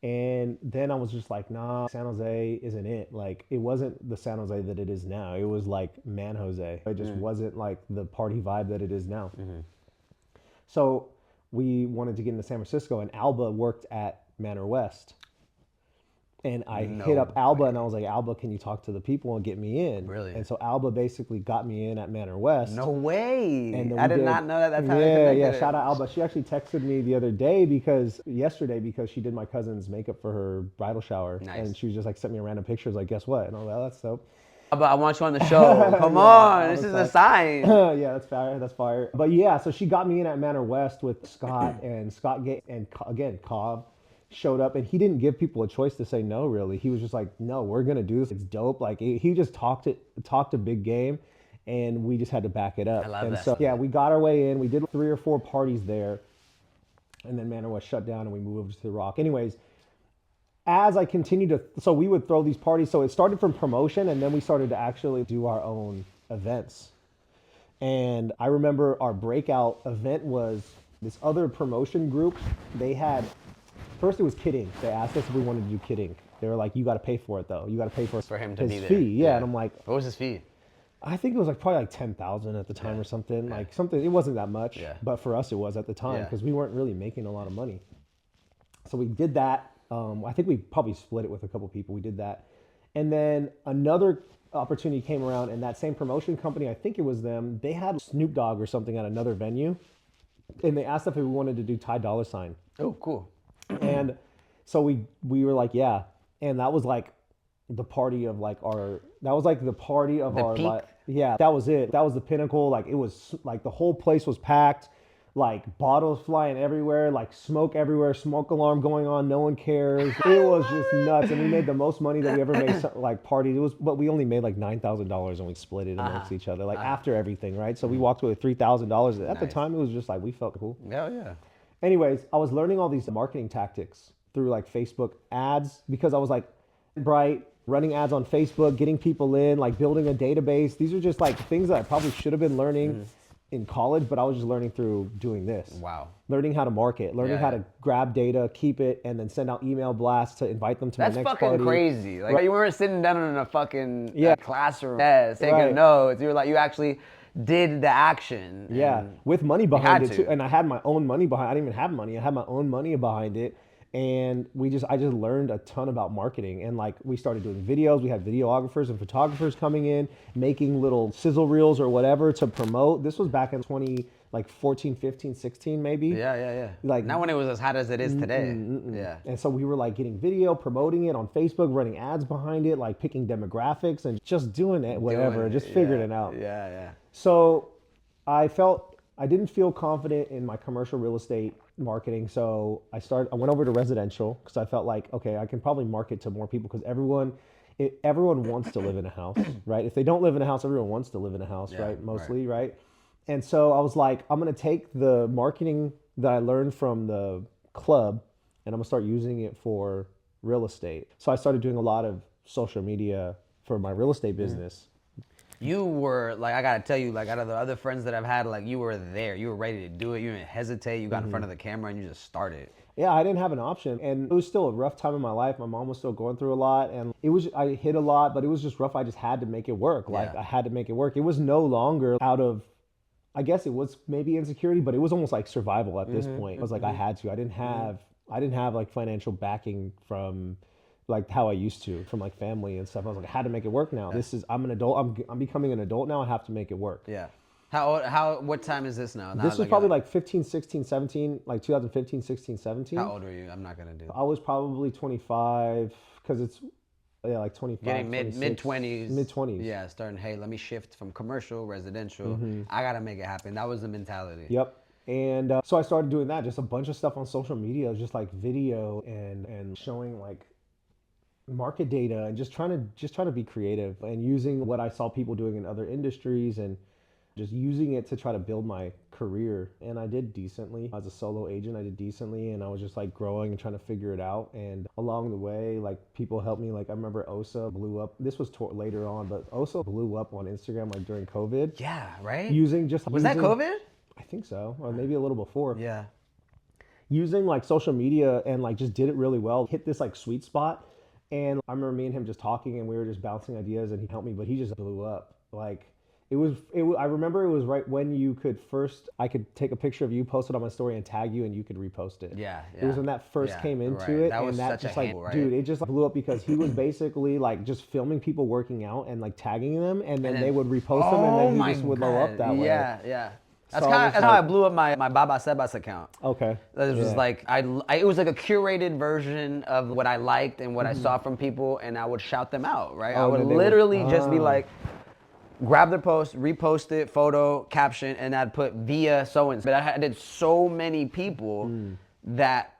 And then I was just like, nah, San Jose isn't it. Like, it wasn't the San Jose that it is now. It was like Man Jose. It just wasn't like the party vibe that it is now. So we wanted to get into San Francisco, and Alba worked at Manor West. And I hit up Alba, and I was like, Alba, can you talk to the people and get me in? Really? And so Alba basically got me in at Manor West. No way. And I did not know that. That's how Yeah. Shout out Alba. She actually texted me the other day because she did my cousin's makeup for her bridal shower. Nice. And she was just like, sent me a random picture. Like, guess what? And I was like, oh, that's dope. But I want you on the show. Come on. This is a sign. Yeah, that's fire. That's fire. But yeah, so she got me in at Manor West with Scott and again, Cobb showed up, and he didn't give people a choice to say no, really. He was just like, no, we're going to do this. It's dope. Like he just talked a big game, and we just had to back it up. I love that. So yeah, we got our way in. We did 3 or 4 parties there, and then Manor West shut down, and we moved to the Rock. Anyways, as I continued so we would throw these parties. So it started from promotion, and then we started to actually do our own events. And I remember our breakout event was this other promotion group. They had, first it was Kid Ink. They asked us if we wanted to do Kid Ink. They were like, you got to pay for it though. You got to pay for him to his be there. fee. Yeah. And I'm like, what was his fee? I think it was like probably like 10,000 at the time or something. Like something, it wasn't that much, but for us it was at the time because we weren't really making a lot of money. So we did that. I think we probably split it with a couple people. We did that. And then another opportunity came around, and that same promotion company, I think it was them, they had Snoop Dogg or something at another venue. And they asked if we wanted to do Ty Dolla $ign. Oh, cool. And so we were like, yeah. And that was like the party of like our peak? Yeah, that was it. That was the pinnacle. Like it was like the whole place was packed. like bottles flying everywhere, like smoke everywhere, smoke alarm going on, no one cares. It was just nuts, and we made the most money that we ever made. Like parties, but we only made like $9,000, and we split it amongst each other, like after everything, right? So we walked away with $3,000. At the time, it was just like we felt cool. Hell yeah. Anyways, I was learning all these marketing tactics through like Facebook ads because I was like bright, running ads on Facebook, getting people in, like building a database. These are just like things that I probably should have been learning in college, but I was just learning through doing this. Wow. Learning how to market, learning how to grab data, keep it, and then send out email blasts to invite them to my next party. That's fucking crazy. Like you weren't sitting down in a fucking classroom desk taking notes. You were like, you actually did the action. Yeah, with money behind it too. And I had my own money behind. I didn't even have money. I had my own money behind it. And I just learned a ton about marketing. And like we started doing videos. We had videographers and photographers coming in, making little sizzle reels or whatever to promote. This was back in 14, 15, 16 maybe. Yeah. Like not when it was as hot as it is today. Yeah. And so we were like getting video, promoting it on Facebook, running ads behind it, like picking demographics and just doing it, whatever, just figuring it out. Yeah. So I didn't feel confident in my commercial real estate marketing. So I went over to residential because I felt like, okay, I can probably market to more people because everyone wants to live in a house, right? If they don't live in a house, everyone wants to live in a house, right? Mostly, right? And so I was like, I'm going to take the marketing that I learned from the club and I'm going to start using it for real estate. So I started doing a lot of social media for my real estate business. You were like, I gotta tell you, like out of the other friends that I've had, like you were there, you were ready to do it, you didn't hesitate, you got in front of the camera and you just started. Yeah, I didn't have an option, and it was still a rough time in my life. My mom was still going through a lot, and I hit a lot, but it was just rough. I just had to make it work. Like I had to make it work. It was no longer out of, I guess it was maybe insecurity, but it was almost like survival at this point. It was like I had to. I didn't have like financial backing from like how I used to from like family and stuff. I was like, I had to make it work now. I'm an adult. I'm becoming an adult now. I have to make it work. Yeah. What time is this now? This was probably like 15, 16, 17, like 2015, 16, 17. How old were you? I'm not going to do that. I was probably 25 because it's like 25, getting mid-20s. Mid-20s. Yeah, starting, hey, let me shift from commercial, residential. I got to make it happen. That was the mentality. Yep. And so I started doing that, just a bunch of stuff on social media, just like video and showing like market data and just trying to be creative and using what I saw people doing in other industries and just using it to try to build my career. And I did decently as a solo agent. I did decently, and I was just like growing and trying to figure it out. And along the way, like people helped me. Like I remember Osa blew up. This was later on, but Osa blew up on Instagram like during COVID. Yeah, right. Was that COVID? I think so, or maybe a little before. Yeah. Using like social media and like just did it really well. Hit this like sweet spot. And I remember me and him just talking and we were just bouncing ideas and he helped me, but he just blew up. Like I remember it was right when I could take a picture of you, post it on my story and tag you and you could repost it. Yeah. It was when that first came into it. That was and that such just a like, handle, right? dude, it just blew up because he was basically like just filming people working out and like tagging them and then they would repost them and then he just would blow up that way. Yeah. That's how I blew up my Baba Sebas account. Okay. It was like it was like a curated version of what I liked and what I saw from people, and I would shout them out. Right, I would literally just be like, grab their post, repost it, photo, caption, and I'd put via so and so. But I did so many people that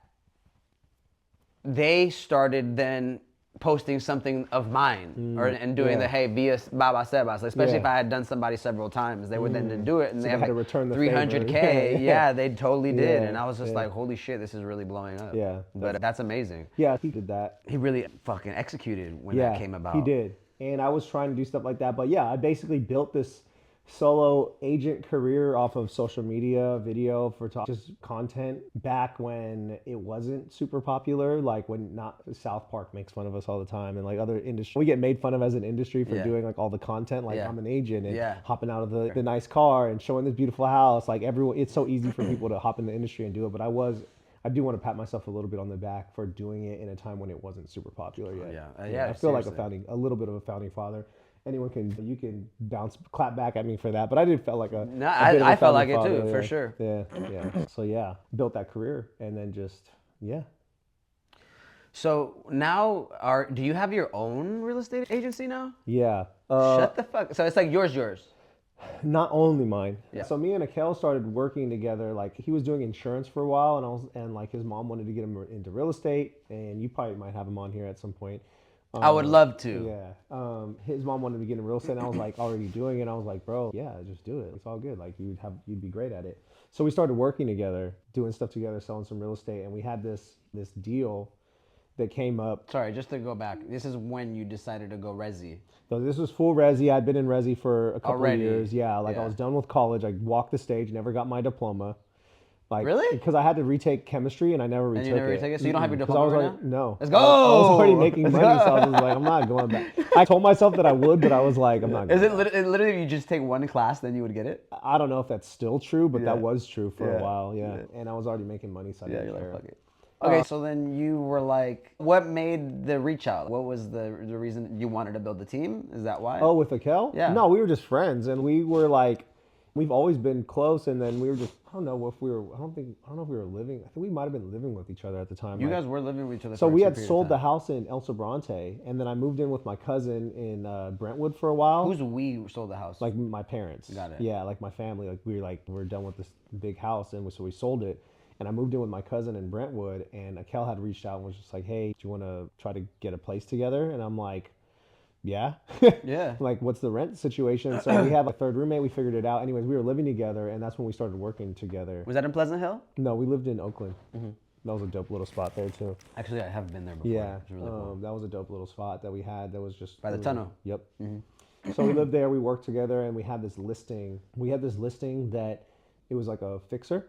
they started then posting something of mine and doing the hey via Baba Sebas, especially if I had done somebody several times, they would then do it and so they have had to like return the 300K. Yeah, they totally did. And I was just like, holy shit, this is really blowing up. Yeah. But that's amazing. Yeah, he did that. He really fucking executed when that came about. He did. And I was trying to do stuff like that. But yeah, I basically built this solo agent career off of social media, video, for just content back when it wasn't super popular, like when not South Park makes fun of us all the time and like other industry. We get made fun of as an industry for doing like all the content, like I'm an agent and hopping out of the nice car and showing this beautiful house. Like everyone, it's so easy for people to hop in the industry and do it. But I do want to pat myself a little bit on the back for doing it in a time when it wasn't super popular yet. I feel like a little bit of a founding father. You can clap back at me for that, but I did felt like I felt like it too, for sure. Yeah. So built that career and then just. So now, do you have your own real estate agency now? Yeah. Shut the fuck. So it's like yours. Not only mine. Yeah. So me and Akel started working together. Like he was doing insurance for a while, and like his mom wanted to get him into real estate. And you probably might have him on here at some point. I would love to. Yeah. His mom wanted to get in real estate, and I was like already doing it. I was like, bro, yeah, just do it. It's all good. Like you'd be great at it. So we started working together, doing stuff together, selling some real estate, and we had this deal that came up. Sorry, just to go back. This is when you decided to go resi. So this was full resi. I'd been in resi for a couple Already? of years. Yeah, like Yeah. I was done with college. I walked the stage, never got my diploma. Like, Really? Because I had to retake chemistry and I never retook it. And you never retake it? So you don't have your 'Cause diploma I was right already, now? No. Let's go! I was already making money, so I was like, I'm not going back. I told myself that I would, but I was like, I'm not going Is it back. literally if you just take one class, then you would get it? I don't know if that's still true, but that Yeah. was true for Yeah. a while, yeah. And I was already making money, so I didn't care. fuck it. Okay, so then you were like, what made the reach out? What was the reason you wanted to build the team? Is that why? Oh, with Akel? Yeah. No, we were just friends, and we were like, we've always been close, and then we were just, I don't know if we were living, I think we might have been living with each other at the time. You like- guys were living with each other So for we a had period of sold the time. house in El Sobrante, and then I moved in with my cousin in Brentwood for a while. Who's we sold the house? Like my parents. Got it. Yeah, like my family. Like we're done with this big house, and so we sold it. And I moved in with my cousin in Brentwood, and Akel had reached out and was just like, "Hey, do you want to try to get a place together?" And I'm like, "Yeah." Yeah. Like, what's the rent situation? So we have a third roommate. We figured it out. Anyways, we were living together, and that's when we started working together. Was that in Pleasant Hill? No, we lived in Oakland. That was a dope little spot there too. Actually, I have been there before. Yeah, It's really cool. that was a dope little spot that we had. That was just By the tunnel. Yep. So we lived there. We worked together, and we had this listing. We had this listing that it was like a fixer,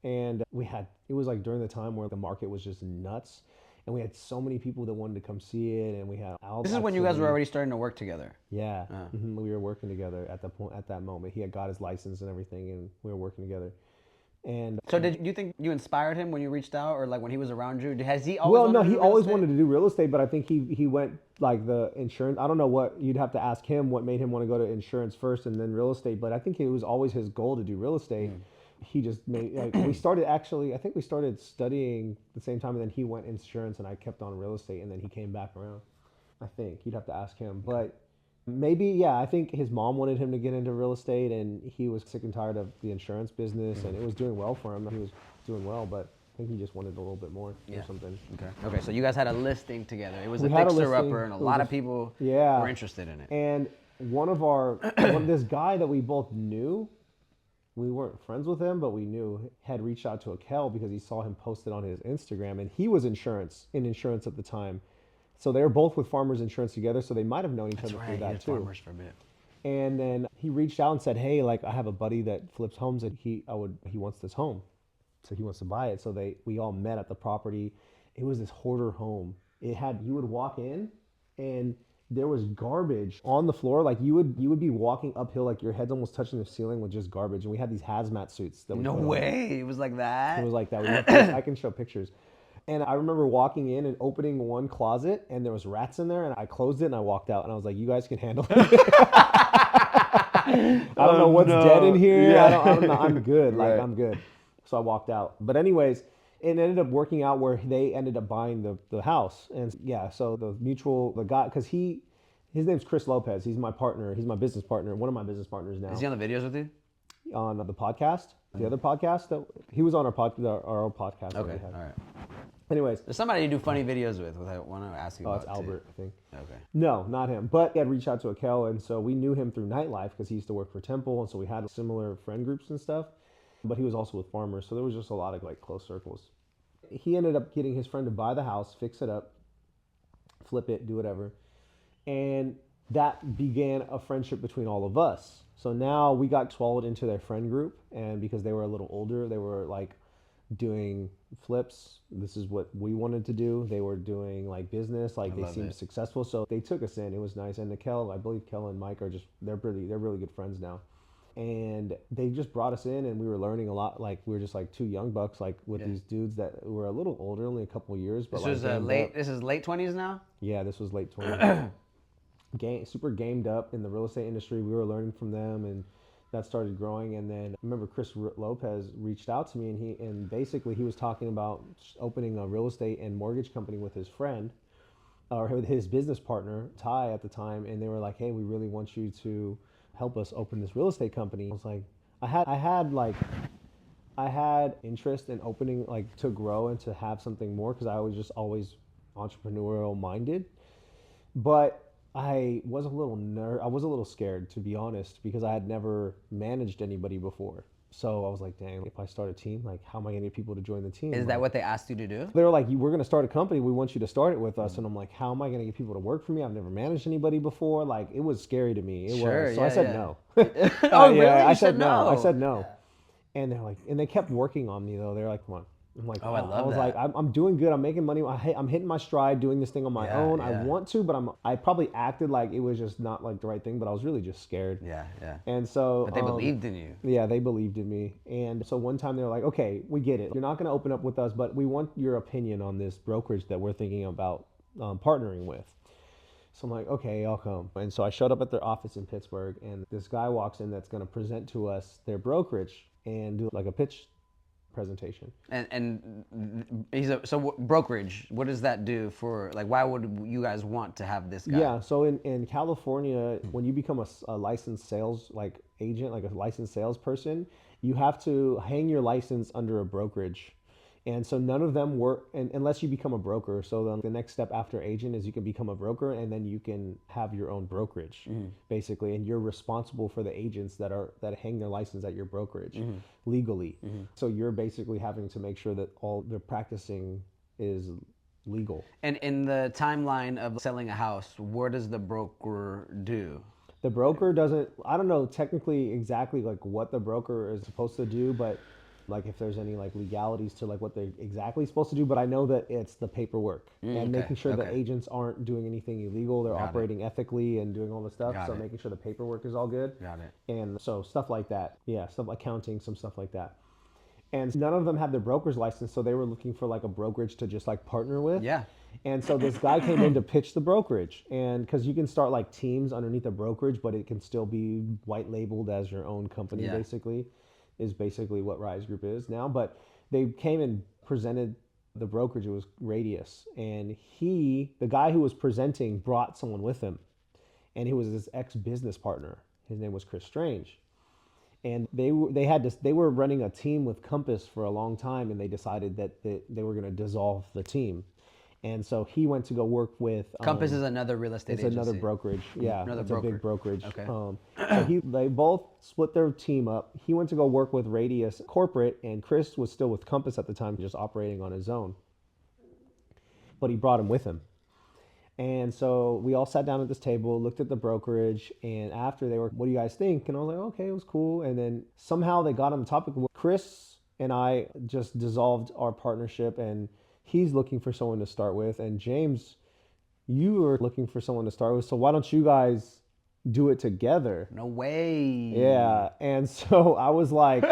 and it was like during the time where the market was just nuts, and we had so many people that wanted to come see it, and we had all. This is when you guys were already starting to work together. Yeah, we were working together at that moment. He had got his license and everything, and we were working together. And So did you think you inspired him when you reached out, or like when he was around you? Has he always? well, wanted no, to do he real always estate? wanted to do real estate, but I think he went like the insurance. I don't know what you'd have to ask him what made him want to go to insurance first and then real estate, but I think it was always his goal to do real estate. He just made like we started actually. I think we started studying the same time, and then he went insurance, and I kept on real estate, and then he came back around. I think you'd have to ask him, but maybe yeah. I think his mom wanted him to get into real estate, and he was sick and tired of the insurance business, and it was doing well for him. He was doing well, but I think he just wanted a little bit more or something. Okay, so you guys had a listing together. It was We a had a fixer listing. upper, and a It was lot a- of people Yeah. were interested in it. And this guy that we both knew, we weren't friends with him, but we knew, had reached out to Akel because he saw him posted on his Instagram, and he was in insurance at the time. So they were both with Farmers Insurance together, so they might have known each other through He that did too. farmers for a bit. And then he reached out and said, "Hey, like I have a buddy that flips homes, and he wants this home, so he wants to buy it." So we all met at the property. It was this hoarder home. You would walk in, and there was garbage on the floor. Like you would be walking uphill, like your head's almost touching the ceiling with just garbage. And we had these hazmat suits that we No put on. way, it was like that. It was like that. I can show pictures. And I remember walking in and opening one closet, and there was rats in there, and I closed it and I walked out, and I was like, "You guys can handle it." I don't know what's dead in here. Yeah. I don't know. I'm good. Like Right. I'm good. So I walked out. But anyways, it ended up working out where they ended up buying the house. And yeah, so the guy, because his name's Chris Lopez. He's my partner. He's my business partner. One of my business partners now. Is he on the videos with you? On the podcast, the other podcast that he was on our own podcast. that we Okay, had. all right. Anyways, There's somebody you do funny videos with. I want to ask you about it's Albert, too. I think. Okay. No, not him. But he had reached out to Akel, and so we knew him through nightlife because he used to work for Temple, and so we had similar friend groups and stuff. But he was also with Farmers, so there was just a lot of like close circles. He ended up getting his friend to buy the house, fix it up, flip it, do whatever, and that began a friendship between all of us. So now we got swallowed into their friend group, and because they were a little older, they were like doing flips. This is what we wanted to do. They were doing like business, like they love seemed it. successful. So they took us in. It was nice. And I believe Kel and Mike they're really good friends now. And they just brought us in, and we were learning a lot. Like we were just like two young bucks, like with these dudes that were a little older, only a couple of years. But This like was gamed late. up. This is late 20s now. Yeah, this was late 20s. Super gamed up in the real estate industry. We were learning from them, and that started growing. And then I remember Chris Lopez reached out to me, and basically he was talking about opening a real estate and mortgage company with his friend, or with his business partner Ty at the time. And they were like, "Hey, we really want you to help us open this real estate company. I was like, I had interest in opening, like, to grow and to have something more, because I was just always entrepreneurial minded. But I was a little scared, to be honest, because I had never managed anybody before. So I was like, dang, if I start a team, like, how am I gonna get people to join the team? Is that what they asked you to do? They were like, we're gonna start a company. We want you to start it with us. And I'm like, how am I gonna get people to work for me? I've never managed anybody before. Like, it was scary to me. So I said no. Oh, really? I You said no. I said Yeah. no. And they're like, and they kept working on me though. They're like, come on. I'm like, Oh, I love was that. like, I'm doing good. I'm making money. I'm hitting my stride, doing this thing on my own. I want to, but I probably acted like it was just not like the right thing, but I was really just scared. Yeah, yeah. And so, But they believed in you. yeah, they believed in me. And so one time they were like, okay, we get it. You're not going to open up with us, but we want your opinion on this brokerage that we're thinking about partnering with. So I'm like, okay, I'll come. And so I showed up at their office in Pittsburgh, and this guy walks in that's going to present to us their brokerage and do like a pitch presentation. And so brokerage, what does that do for, like, why would you guys want to have this guy? Yeah, so in California, when you become a licensed sales like agent, like a licensed salesperson, you have to hang your license under a brokerage. And so none of them work unless you become a broker. So then the next step after agent is you can become a broker, and then you can have your own brokerage, basically. And you're responsible for the agents that hang their license at your brokerage legally. So you're basically having to make sure that all they're practicing is legal. And in the timeline of selling a house, what does the broker do? The broker doesn't, I don't know technically exactly like what the broker is supposed to do, but like if there's any like legalities to like what they're exactly supposed to do, but I know that it's the paperwork and making sure that agents aren't doing anything illegal. They're operating ethically and doing all the stuff. So making sure the paperwork is all good. Got it. And so stuff like that. Yeah, stuff accounting, some stuff like that. And none of them had their broker's license, so they were looking for like a brokerage to just like partner with. Yeah. And so this guy came in to pitch the brokerage, and because you can start like teams underneath a brokerage, but it can still be white labeled as your own company, basically, is basically what Rise Group is now. But they came and presented the brokerage. It was Radius, and the guy who was presenting brought someone with him, and he was his ex-business partner. His name was Chris Strange. And they were running a team with Compass for a long time, and they decided that they were going to dissolve the team. And so he went to go work with Compass is another real estate agency. It's another brokerage. Yeah, it's a big brokerage. Okay. So they both split their team up. He went to go work with Radius Corporate, and Chris was still with Compass at the time, just operating on his own. But he brought him with him. And so we all sat down at this table, looked at the brokerage, and after they were, what do you guys think? And I was like, okay, it was cool. And then somehow they got on the topic of Chris and I just dissolved our partnership, and he's looking for someone to start with. And James, you were looking for someone to start with. So why don't you guys do it together? No way. Yeah. And so I was like,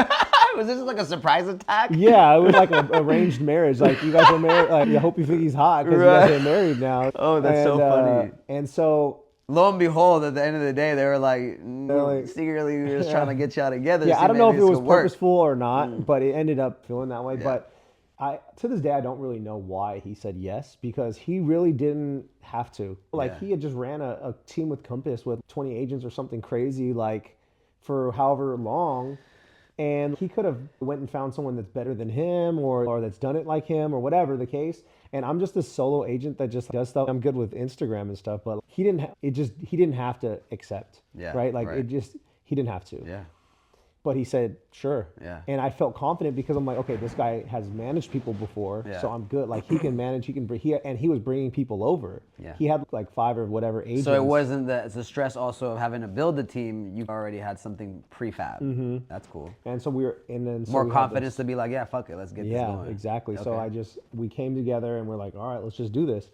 was this like a surprise attack? yeah, it was like an arranged marriage. Like, you guys are married. Like, I hope you think he's hot because you guys are married now. Oh, that's so funny. And so lo and behold, at the end of the day, they were like, secretly we were just trying to get y'all together. Yeah, I don't know if it was purposeful or not, but it ended up feeling that way. Yeah. But to this day, I don't really know why he said yes, because he really didn't have to. Like, he had just ran a team with Compass with 20 agents or something crazy, like, for however long. And he could have went and found someone that's better than him or that's done it like him or whatever the case. And I'm just this solo agent that just does stuff. I'm good with Instagram and stuff, but he didn't have to accept. Yeah, right? Like, right. He didn't have to. Yeah. But he said, sure. Yeah. And I felt confident because I'm like, okay, this guy has managed people before, so I'm good. Like, he can manage, and he was bringing people over. Yeah. He had like 5 or whatever agents. So it wasn't the stress also of having to build the team. You already had something prefab. Mm-hmm. That's cool. And so we were, and then more confidence to be like, yeah, fuck it, let's get this going. Yeah, exactly. Okay. So we came together and we're like, all right, let's just do this.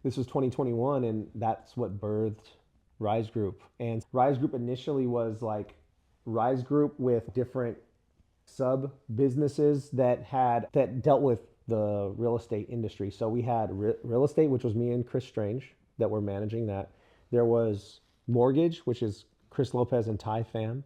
This was 2021, and that's what birthed Rise Group. And Rise Group initially was like Rise Group with different sub businesses that dealt with the real estate industry. So we had real estate, which was me and Chris Strange that were managing that. There was mortgage, which is Chris Lopez and Ty Pham.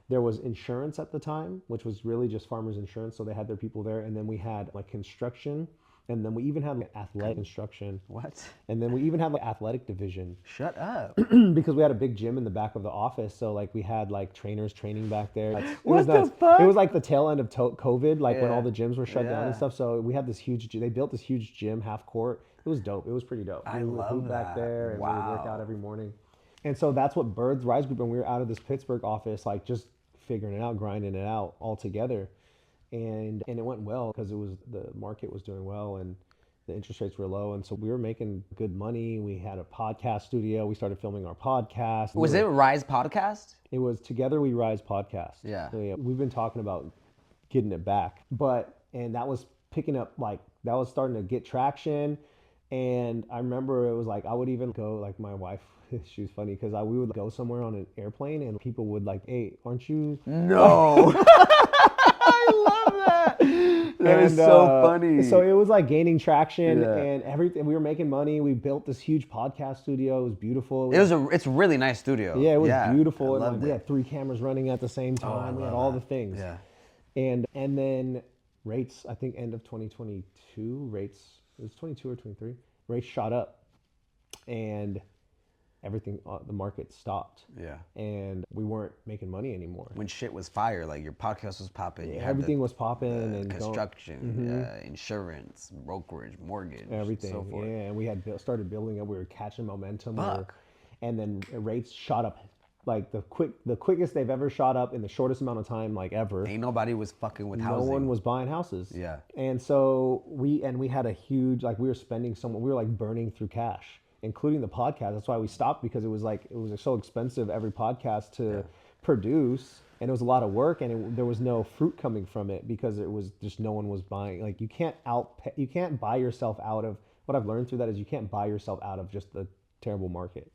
There was insurance at the time, which was really just Farmers Insurance. So they had their people there. And then we had like construction, And then we even had like athletic instruction. What? And then we even had like athletic division Shut up. because we had a big gym in the back of the office. So like we had like trainers training back there. It What was the nuts. fuck? It was like the tail end of COVID, like when Yeah. all the gyms were shut down and Yeah. stuff. So we had this huge, they built this huge gym, half court. It was dope. It was pretty dope. I We would love hoop back that. there and we would work Wow. out every morning. And so that's what Birds Rise Group, and we were out of this Pittsburgh office, like just figuring it out, grinding it out all together. And it went well because the market was doing well and the interest rates were low. And so we were making good money. We had a podcast studio. We started filming our podcast. Was it Rise Podcast? It was Together We Rise podcast. Yeah. So, yeah. We've been talking about getting it back. And that was picking up, like, that was starting to get traction. And I remember it was like, I would even go, like, my wife, she was funny because we would go somewhere on an airplane and people would like, hey, aren't you? No. I love that. That is so funny. So it was like gaining traction Yeah. and everything. We were making money. We built this huge podcast studio. It was beautiful. It's a really nice studio. Yeah, it was beautiful. I And like, loved we it. had 3 cameras running at the same time. We had all the things. Yeah. And then rates, I think end of 2022, rates, it was 22 or 23, rates shot up and everything, the market stopped. Yeah. And we weren't making money anymore. When shit was fire, like your podcast was popping. You had Everything was popping and construction, insurance, brokerage, mortgage, everything. so forth. Yeah, and we had started building up. We were catching momentum. Fuck. And then rates shot up, like the quickest they've ever shot up in the shortest amount of time, like ever. Ain't nobody was fucking with No housing. one was buying houses. Yeah. And so we had a huge, like we were spending we were like burning through cash, including the podcast. That's why we stopped, because it was so expensive every podcast to produce, and it was a lot of work, and there was no fruit coming from it because it was just no one was buying. Like you can't buy yourself out of, what I've learned through that is you can't buy yourself out of just the terrible market.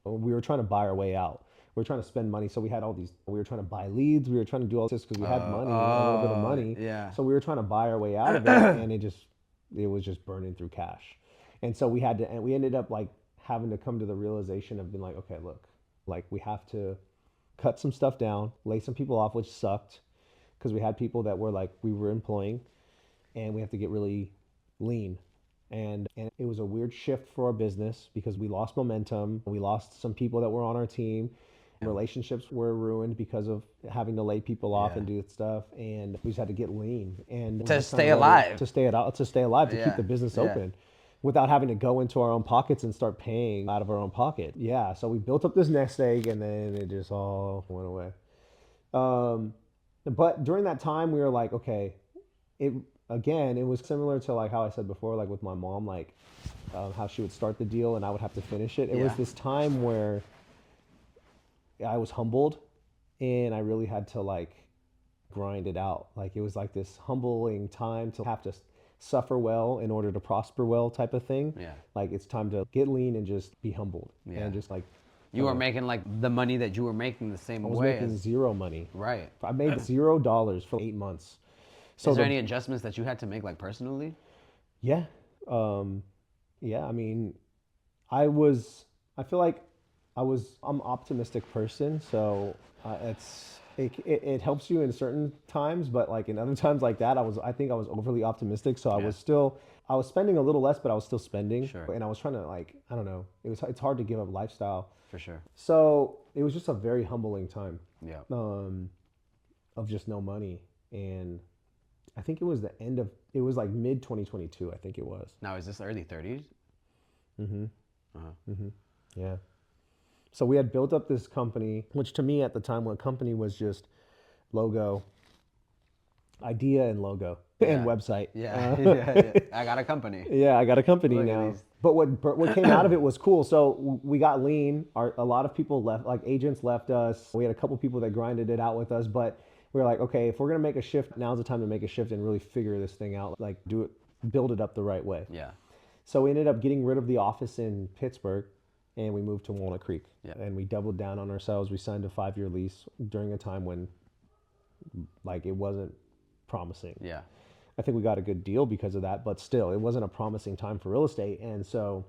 We were trying to buy our way out. We were trying to spend money, so we had all these. We were trying to buy leads. We were trying to do all this because we had money, a little bit of money. Yeah. So we were trying to buy our way out of it, and it was just burning through cash. And so we ended up like having to come to the realization of being like, okay, look, like we have to cut some stuff down, lay some people off, which sucked because we had people that were like we were employing, and we have to get really lean. And it was a weird shift for our business because we lost momentum. We lost some people that were on our team. Relationships were ruined because of having to lay people off and do stuff. And we just had to get lean and To stay alive. to keep the business open without having to go into our own pockets and start paying out of our own pocket. Yeah. So we built up this nest egg and then it just all went away. But during that time we were like, okay, it was similar to like how I said before, like with my mom, like how she would start the deal and I would have to finish it. It was this time where I was humbled and I really had to like grind it out. Like it was like this humbling time to have to suffer well in order to prosper well type of thing. Yeah. Like it's time to get lean and just be humbled. Yeah. And just like You were making like the money that you were making the same I was way. making zero money. Right. I made $0 for 8 months. So Is there any adjustments that you had to make like personally? Yeah. I mean, I feel like I'm an optimistic person. So it helps you in certain times, but like in other times like that, I think I was overly optimistic. So I was spending a little less, but I was still spending. Sure. And I was trying to like, I don't know, it's hard to give up lifestyle. For sure. So it was just a very humbling time. Yeah. Of just no money. And I think it was like mid 2022, I think it was. Now, is this early 30s? Yeah. So we had built up this company, which to me at the time, a company was just logo, idea and logo and website. Yeah. I got a company. Yeah, I got a company Look at now. these. But what came out of it was cool. So we got lean. A lot of people left, like agents left us. We had a couple people that grinded it out with us, but we were like, okay, if we're going to make a shift, now's the time to make a shift and really figure this thing out, like build it up the right way. Yeah. So we ended up getting rid of the office in Pittsburgh and we moved to Walnut Creek. Yeah. And we doubled down on ourselves. We signed a 5-year lease during a time when like it wasn't promising. Yeah. I think we got a good deal because of that, but still it wasn't a promising time for real estate. And so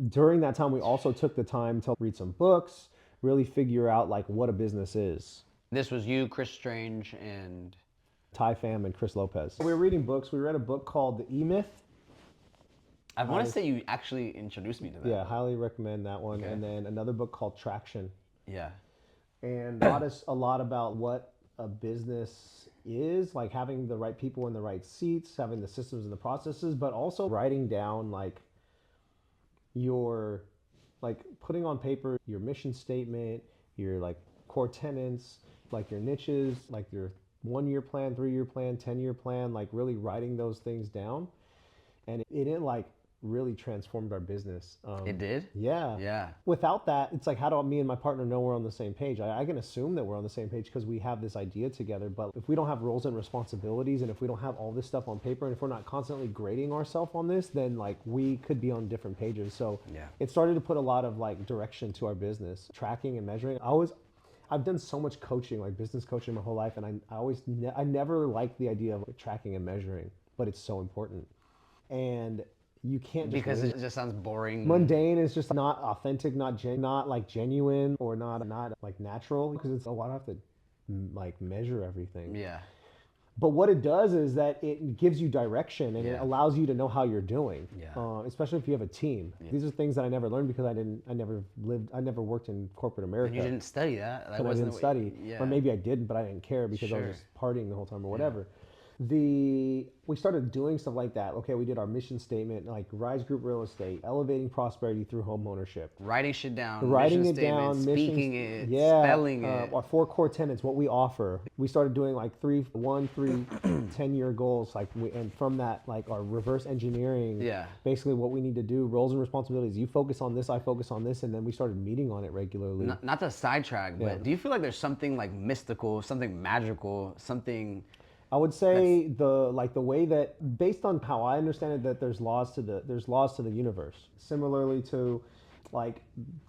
during that time, we also took the time to read some books, really figure out like what a business is. This was you, Chris Strange, and Ty Pham and Chris Lopez. We were reading books. We read a book called The E-Myth I want to say you actually introduced me to that. Yeah, highly recommend that one. Okay. And then another book called Traction. Yeah. And taught us a lot about what a business is, like having the right people in the right seats, having the systems and the processes, but also writing down like your, like putting on paper your mission statement, your like core tenets, like your niches, like your 1 year plan, 3 year plan, 10 year plan, like really writing those things down. And it like really transformed our business. It did? Yeah. Yeah. Without that, it's like, how do me and my partner know we're on the same page? I can assume that we're on the same page because we have this idea together. But if we don't have roles and responsibilities, and if we don't have all this stuff on paper, and if we're not constantly grading ourselves on this, then like we could be on different pages. So Yeah. it started to put a lot of like direction to our business, tracking and measuring. I've done so much coaching, like business coaching my whole life, and I never liked the idea of like tracking and measuring, but it's so important. And you can't just Because it just sounds boring. mundane is just not authentic, not like genuine, or not like natural, because it's I have to like measure everything. Yeah. But what it does is that it gives you direction, and it Yeah. allows you to know how you're doing. Yeah. Especially if you have a team. Yeah. These are things that I never learned because I never worked in corporate America. And you didn't study that. But I didn't study. Yeah. Or maybe I did, but I didn't care because I Sure. was just partying the whole time or whatever. We started doing stuff like that. Okay, we did our mission statement, like Rise Group Real Estate, elevating prosperity through home ownership. Writing shit down. Writing mission it down, statements, speaking it, yeah, spelling it. Our 4 core tenets, what we offer. We started doing like 3, 10-year goals, and from that, like our reverse engineering. Yeah. Basically, what we need to do, roles and responsibilities. You focus on this, I focus on this, and then we started meeting on it regularly. Not to sidetrack, but do you feel like there's something like mystical, something magical, something? I would say the way that, based on how I understand it, that there's laws to the universe. Similarly to like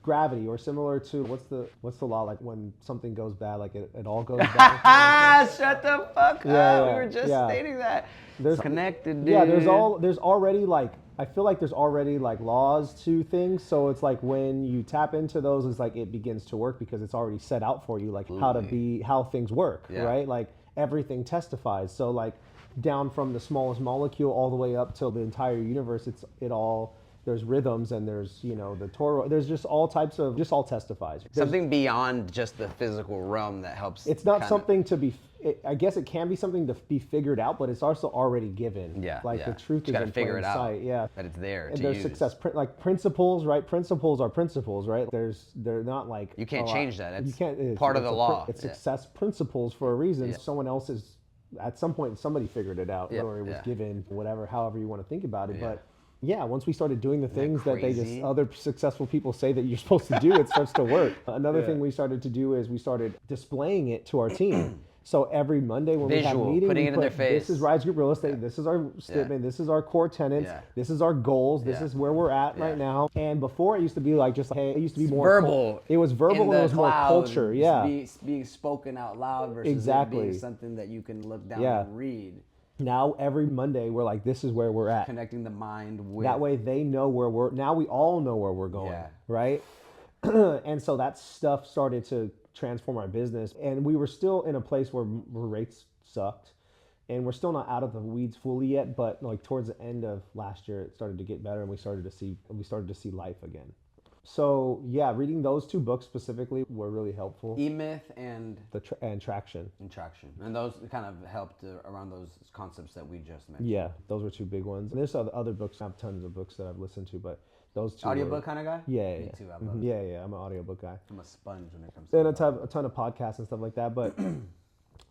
gravity, or similar to what's the law, like when something goes bad, like it all goes bad. Shut the fuck up. We were just stating that. There's connected, dude. Yeah, there's already like, I feel like there's already like laws to things. So it's like when you tap into those, it's like it begins to work because it's already set out for you, like how things work, right? Like everything testifies. So like down from the smallest molecule all the way up till the entire universe, there's rhythms, and there's, the Torah, there's just all types of, just all testifies. Something beyond just the physical realm that helps. It's not something to be, I guess it can be something to be figured out, but it's also already given. Yeah. Like the truth is in in figure plain it out. sight. Yeah. That it's there And to there's use. success, like principles, right? Principles are principles, right? They're not like, You can't change that. It's you can't, part of the law. It's success principles for a reason. Someone else is, at some point, somebody figured it out, or it was given, however you want to think about it. But yeah, once we started doing the things that other successful people say that you're supposed to do, it starts to work. Another thing we started to do is we started displaying it to our team. So every Monday when we have meetings, putting it in their face. This is Rise Group Real Estate. This is our statement. This is our core tenets. This is our goals. This is where we're at right now. And before, it used to be like just hey, it used to be more verbal. It was verbal, and it was more culture. Yeah, being spoken out loud versus it being something that you can look down and read. Now every Monday we're like, this is where we're at. Connecting the mind with. That way they know where we're. Now we all know where we're going. Right. And so that stuff started to transform our business, and we were still in a place where rates sucked, and we're still not out of the weeds fully yet, but like towards the end of last year it started to get better, and we started to see life again. So yeah, reading those 2 books specifically were really helpful. E-Myth and Traction. And those kind of helped around those concepts that we just mentioned. Yeah, those were 2 big ones. And there's other books. I have tons of books that I've listened to, but those 2 audiobook kind of guy? Yeah. Me too. I love it. Yeah, I'm an audiobook guy. I'm a sponge when it comes to and a ton of podcasts and stuff like that, but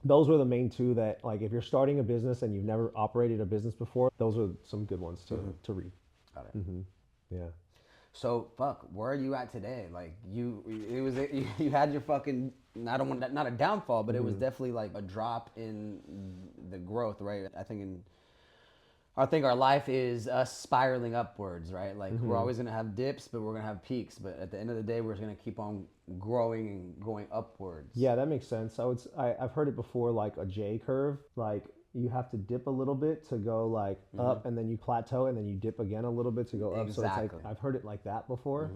those were the main 2 that, like, if you're starting a business and you've never operated a business before, those are some good ones to read. Got it. Yeah. So where are you at today? Like you had your fucking, not a downfall, but it was definitely like a drop in the growth, right? I think our life is us spiraling upwards, right? Like we're always gonna have dips, but we're gonna have peaks. But at the end of the day, we're gonna keep on growing and going upwards. Yeah, that makes sense. I've heard it before, like a J curve, like. You have to dip a little bit to go like up, and then you plateau, and then you dip again a little bit to go up. Exactly. So it's like, I've heard it like that before.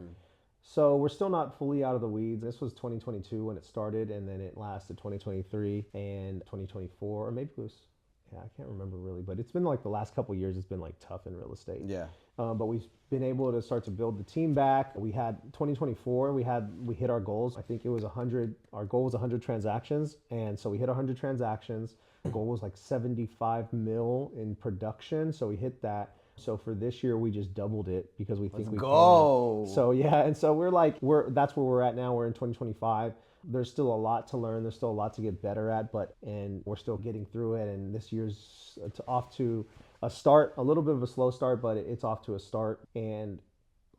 So we're still not fully out of the weeds. This was 2022 when it started, and then it lasted 2023 and 2024, or maybe it was yeah, I can't remember really, but it's been like the last couple of years, it's been like tough in real estate. Yeah. But we've been able to start to build the team back. We had 2024, we hit our goals. I think it was 100, our goal was 100 transactions. And so we hit 100 transactions. The goal was like 75 mil in production. So we hit that. So for this year, we just doubled it because we think we can. So yeah, and so that's where we're at now. We're in 2025. There's still a lot to learn. There's still a lot to get better at, and we're still getting through it. And this year's off to a start, a little bit of a slow start, but it's off to a start. And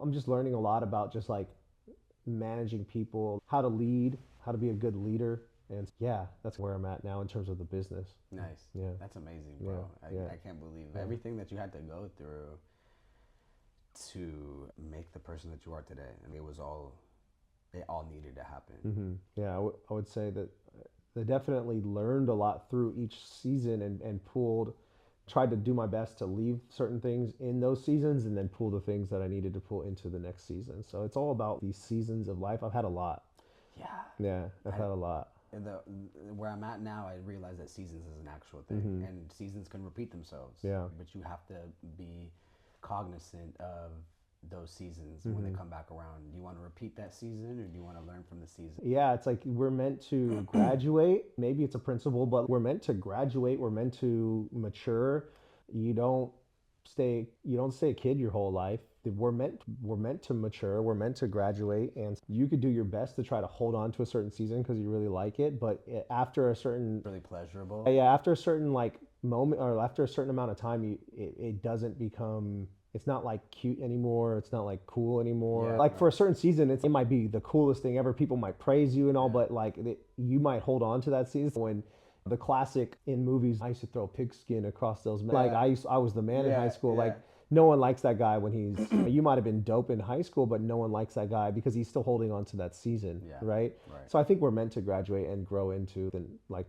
I'm just learning a lot about just like managing people, how to lead, how to be a good leader. And yeah, that's where I'm at now in terms of the business. Nice. Yeah. That's amazing, bro. I can't believe everything that you had to go through to make the person that you are today. And it all needed to happen. Mm-hmm. Yeah, I would say that I definitely learned a lot through each season and tried to do my best to leave certain things in those seasons and then pull the things that I needed to pull into the next season. So it's all about these seasons of life. I've had a lot. Yeah, I've had a lot. Where I'm at now, I realize that seasons is an actual thing, and seasons can repeat themselves. Yeah. But you have to be cognizant of those seasons when they come back around. Do you want to repeat that season, or do you want to learn from the season? Yeah, it's like we're meant to graduate. Maybe it's a principle, but we're meant to graduate. We're meant to mature. You don't stay a kid your whole life. We're meant to mature. We're meant to graduate, and you could do your best to try to hold on to a certain season because you really like it. But after a certain Really pleasurable. Yeah, after a certain like moment or after a certain amount of time, it doesn't become. It's not like cute anymore. It's not like cool anymore. Yeah, like for a certain season, it might be the coolest thing ever. People might praise you and all, but like you might hold on to that season. When the classic in movies, I used to throw pigskin across those men. Like I was the man in high school. Like no one likes that guy when he's. You might have been dope in high school, but no one likes that guy because he's still holding on to that season, right? So I think we're meant to graduate and grow into like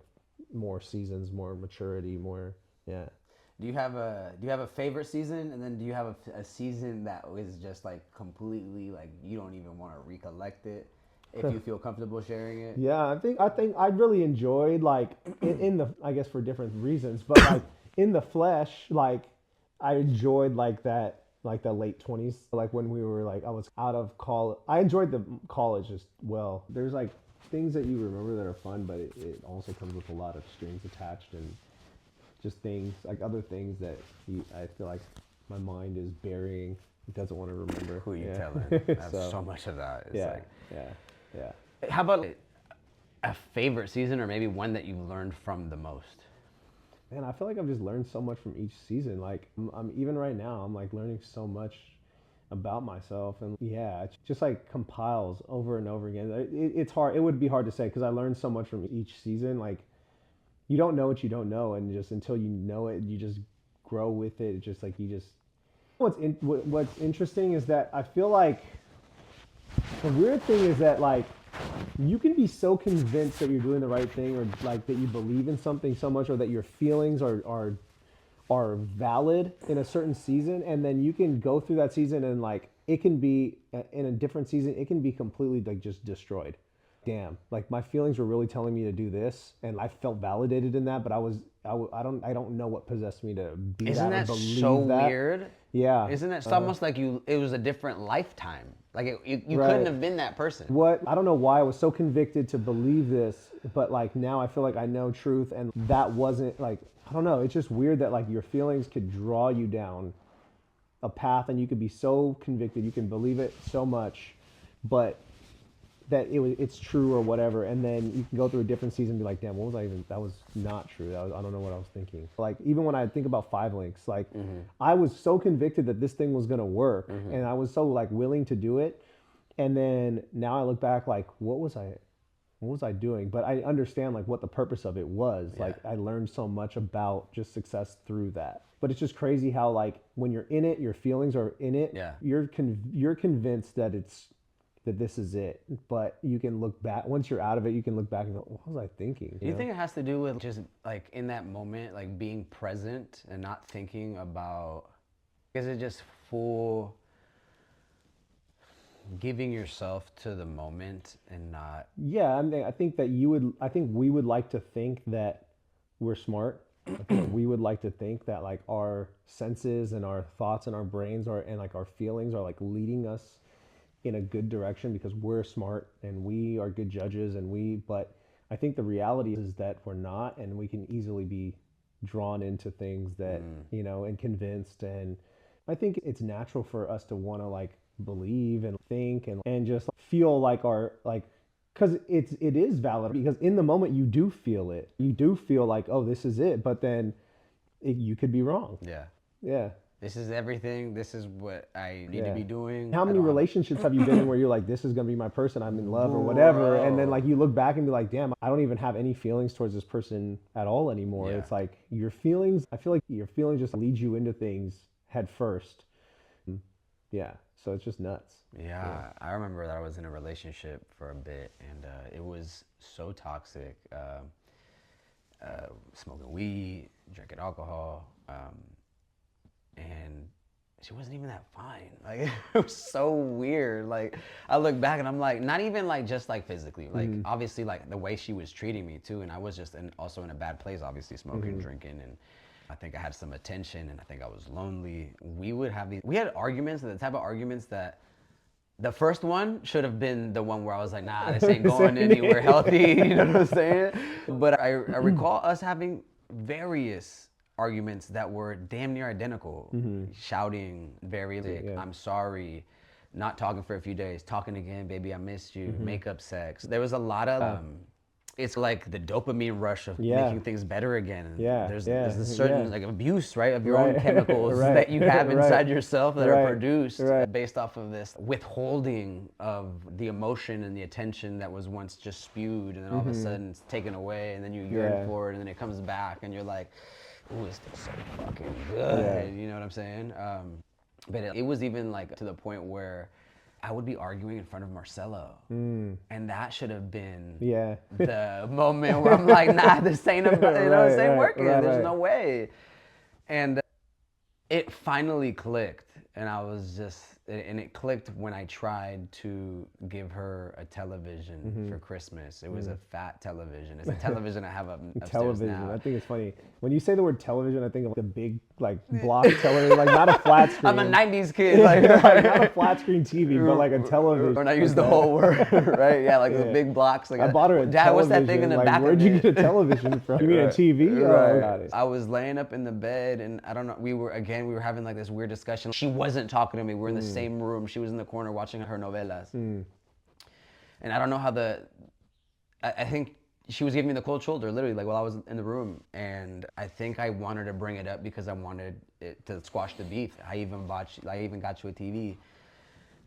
more seasons, more maturity, more Do you have a favorite season, and then do you have a season that was just like completely like you don't even want to recollect it if you feel comfortable sharing it? Yeah, I think I really enjoyed like in the, I guess for different reasons, but like in the flesh, like I enjoyed like the late 20s, like when we were like I was out of college. I enjoyed the college as well. There's like things that you remember that are fun, but it also comes with a lot of strings attached and just things like other things that I feel like my mind is burying. It doesn't want to remember. Who you telling? That's so much of that. It's yeah. How about a favorite season, or maybe one that you learned from the most? Man, I feel like I've just learned so much from each season. Like I'm even right now, I'm like learning so much about myself, and it just like compiles over and over again. It's hard. It would be hard to say because I learned so much from each season. Like you don't know what you don't know, and just until you know it, you just grow with it. It's just like what's interesting is that I feel like the weird thing is that like you can be so convinced that you're doing the right thing, or like that you believe in something so much, or that your feelings are valid in a certain season, and then you can go through that season and like it can be in a different season, it can be completely like just destroyed. Damn, like my feelings were really telling me to do this, and I felt validated in that, but I don't know what possessed me to be Isn't that or that believe so that. weird? Yeah. Isn't it almost like it was a different lifetime? Like you couldn't have been that person. I don't know why I was so convicted to believe this, but like now I feel like I know truth, and that wasn't like, I don't know. It's just weird that like your feelings could draw you down a path, and you could be so convicted, you can believe it so much, but that it's true or whatever, and then you can go through a different season and be like, damn, that was not true. I don't know what I was thinking. Like even when I think about 5 links, like I was so convicted that this thing was gonna work, and I was so like willing to do it, and then now I look back like, what was I doing? But I understand like what the purpose of it was. Like I learned so much about just success through that. But it's just crazy how like when you're in it, your feelings are in it. Yeah. You're convinced that this is it, but you can look back once you're out of it. You can look back and go, what was I thinking? Do you think it has to do with just like in that moment, like being present and not thinking about? Is it just full giving yourself to the moment and not? Yeah, I mean, I think we would like to think that we're smart We would like to think that like our senses and our thoughts and our brains are, and like our feelings are like leading us in a good direction because we're smart and we are good judges but I think the reality is that we're not, and we can easily be drawn into things that, and convinced. And I think it's natural for us to want to like believe and think and just feel like our like, because it is valid, because in the moment you do feel it, you do feel like, oh, this is it, but then you could be wrong. Yeah. This is everything. This is what I need to be doing. How many relationships have you been in where you're like, this is going to be my person, I'm in love or whatever. And then like you look back and be like, damn, I don't even have any feelings towards this person at all anymore. It's like your feelings, I feel like your feelings just lead you into things head first. Yeah. So it's just nuts. Yeah. I remember that I was in a relationship for a bit and it was so toxic. Smoking weed, drinking alcohol. And she wasn't even that fine. Like, it was so weird. Like, I look back and I'm like, not even like just like physically, like obviously like the way she was treating me too. And I was just also in a bad place, obviously smoking, drinking. And I think I had some attention and I think I was lonely. We had arguments, the type of arguments that the first one should have been the one where I was like, nah, this ain't going anywhere healthy. You know what I'm saying? But I recall us having various arguments that were damn near identical, shouting very like, I'm sorry, not talking for a few days, talking again, baby, I missed you, makeup sex. There was a lot of, it's like the dopamine rush of making things better again. There's a certain like abuse, right, of your own chemicals that you have inside yourself that are produced based off of this withholding of the emotion and the attention that was once just spewed, and then all of a sudden it's taken away, and then you yearn for it, and then it comes back, and you're like, ooh, it's so fucking good. You know what I'm saying? But it was even like to the point where I would be arguing in front of Marcelo. And that should have been the moment where I'm like, nah, this ain't about, you know, this ain't working. There's no way. And it finally clicked. And I was just, and it clicked when I tried to give her a television for Christmas. It was a fat television. It's a television I have upstairs television now. I think it's funny when you say the word television. I think of like the big like block television, like not a flat screen. I'm a 90s kid, like not a flat screen TV, but like a television. When I use the whole word, right? Yeah, like the big blocks. Like I bought her a Dad, television. what's that thing in the like, back where'd of you it? get a television from? You mean a TV? Right. Oh, got it. I was laying up in the bed, and I don't know. We were having like this weird discussion. She wasn't talking to me. We were in the same room. She was in the corner watching her novelas. And I don't know how I think she was giving me the cold shoulder, literally, like while I was in the room. And I think I wanted to bring it up because I wanted it to squash the beef. I even got you a TV.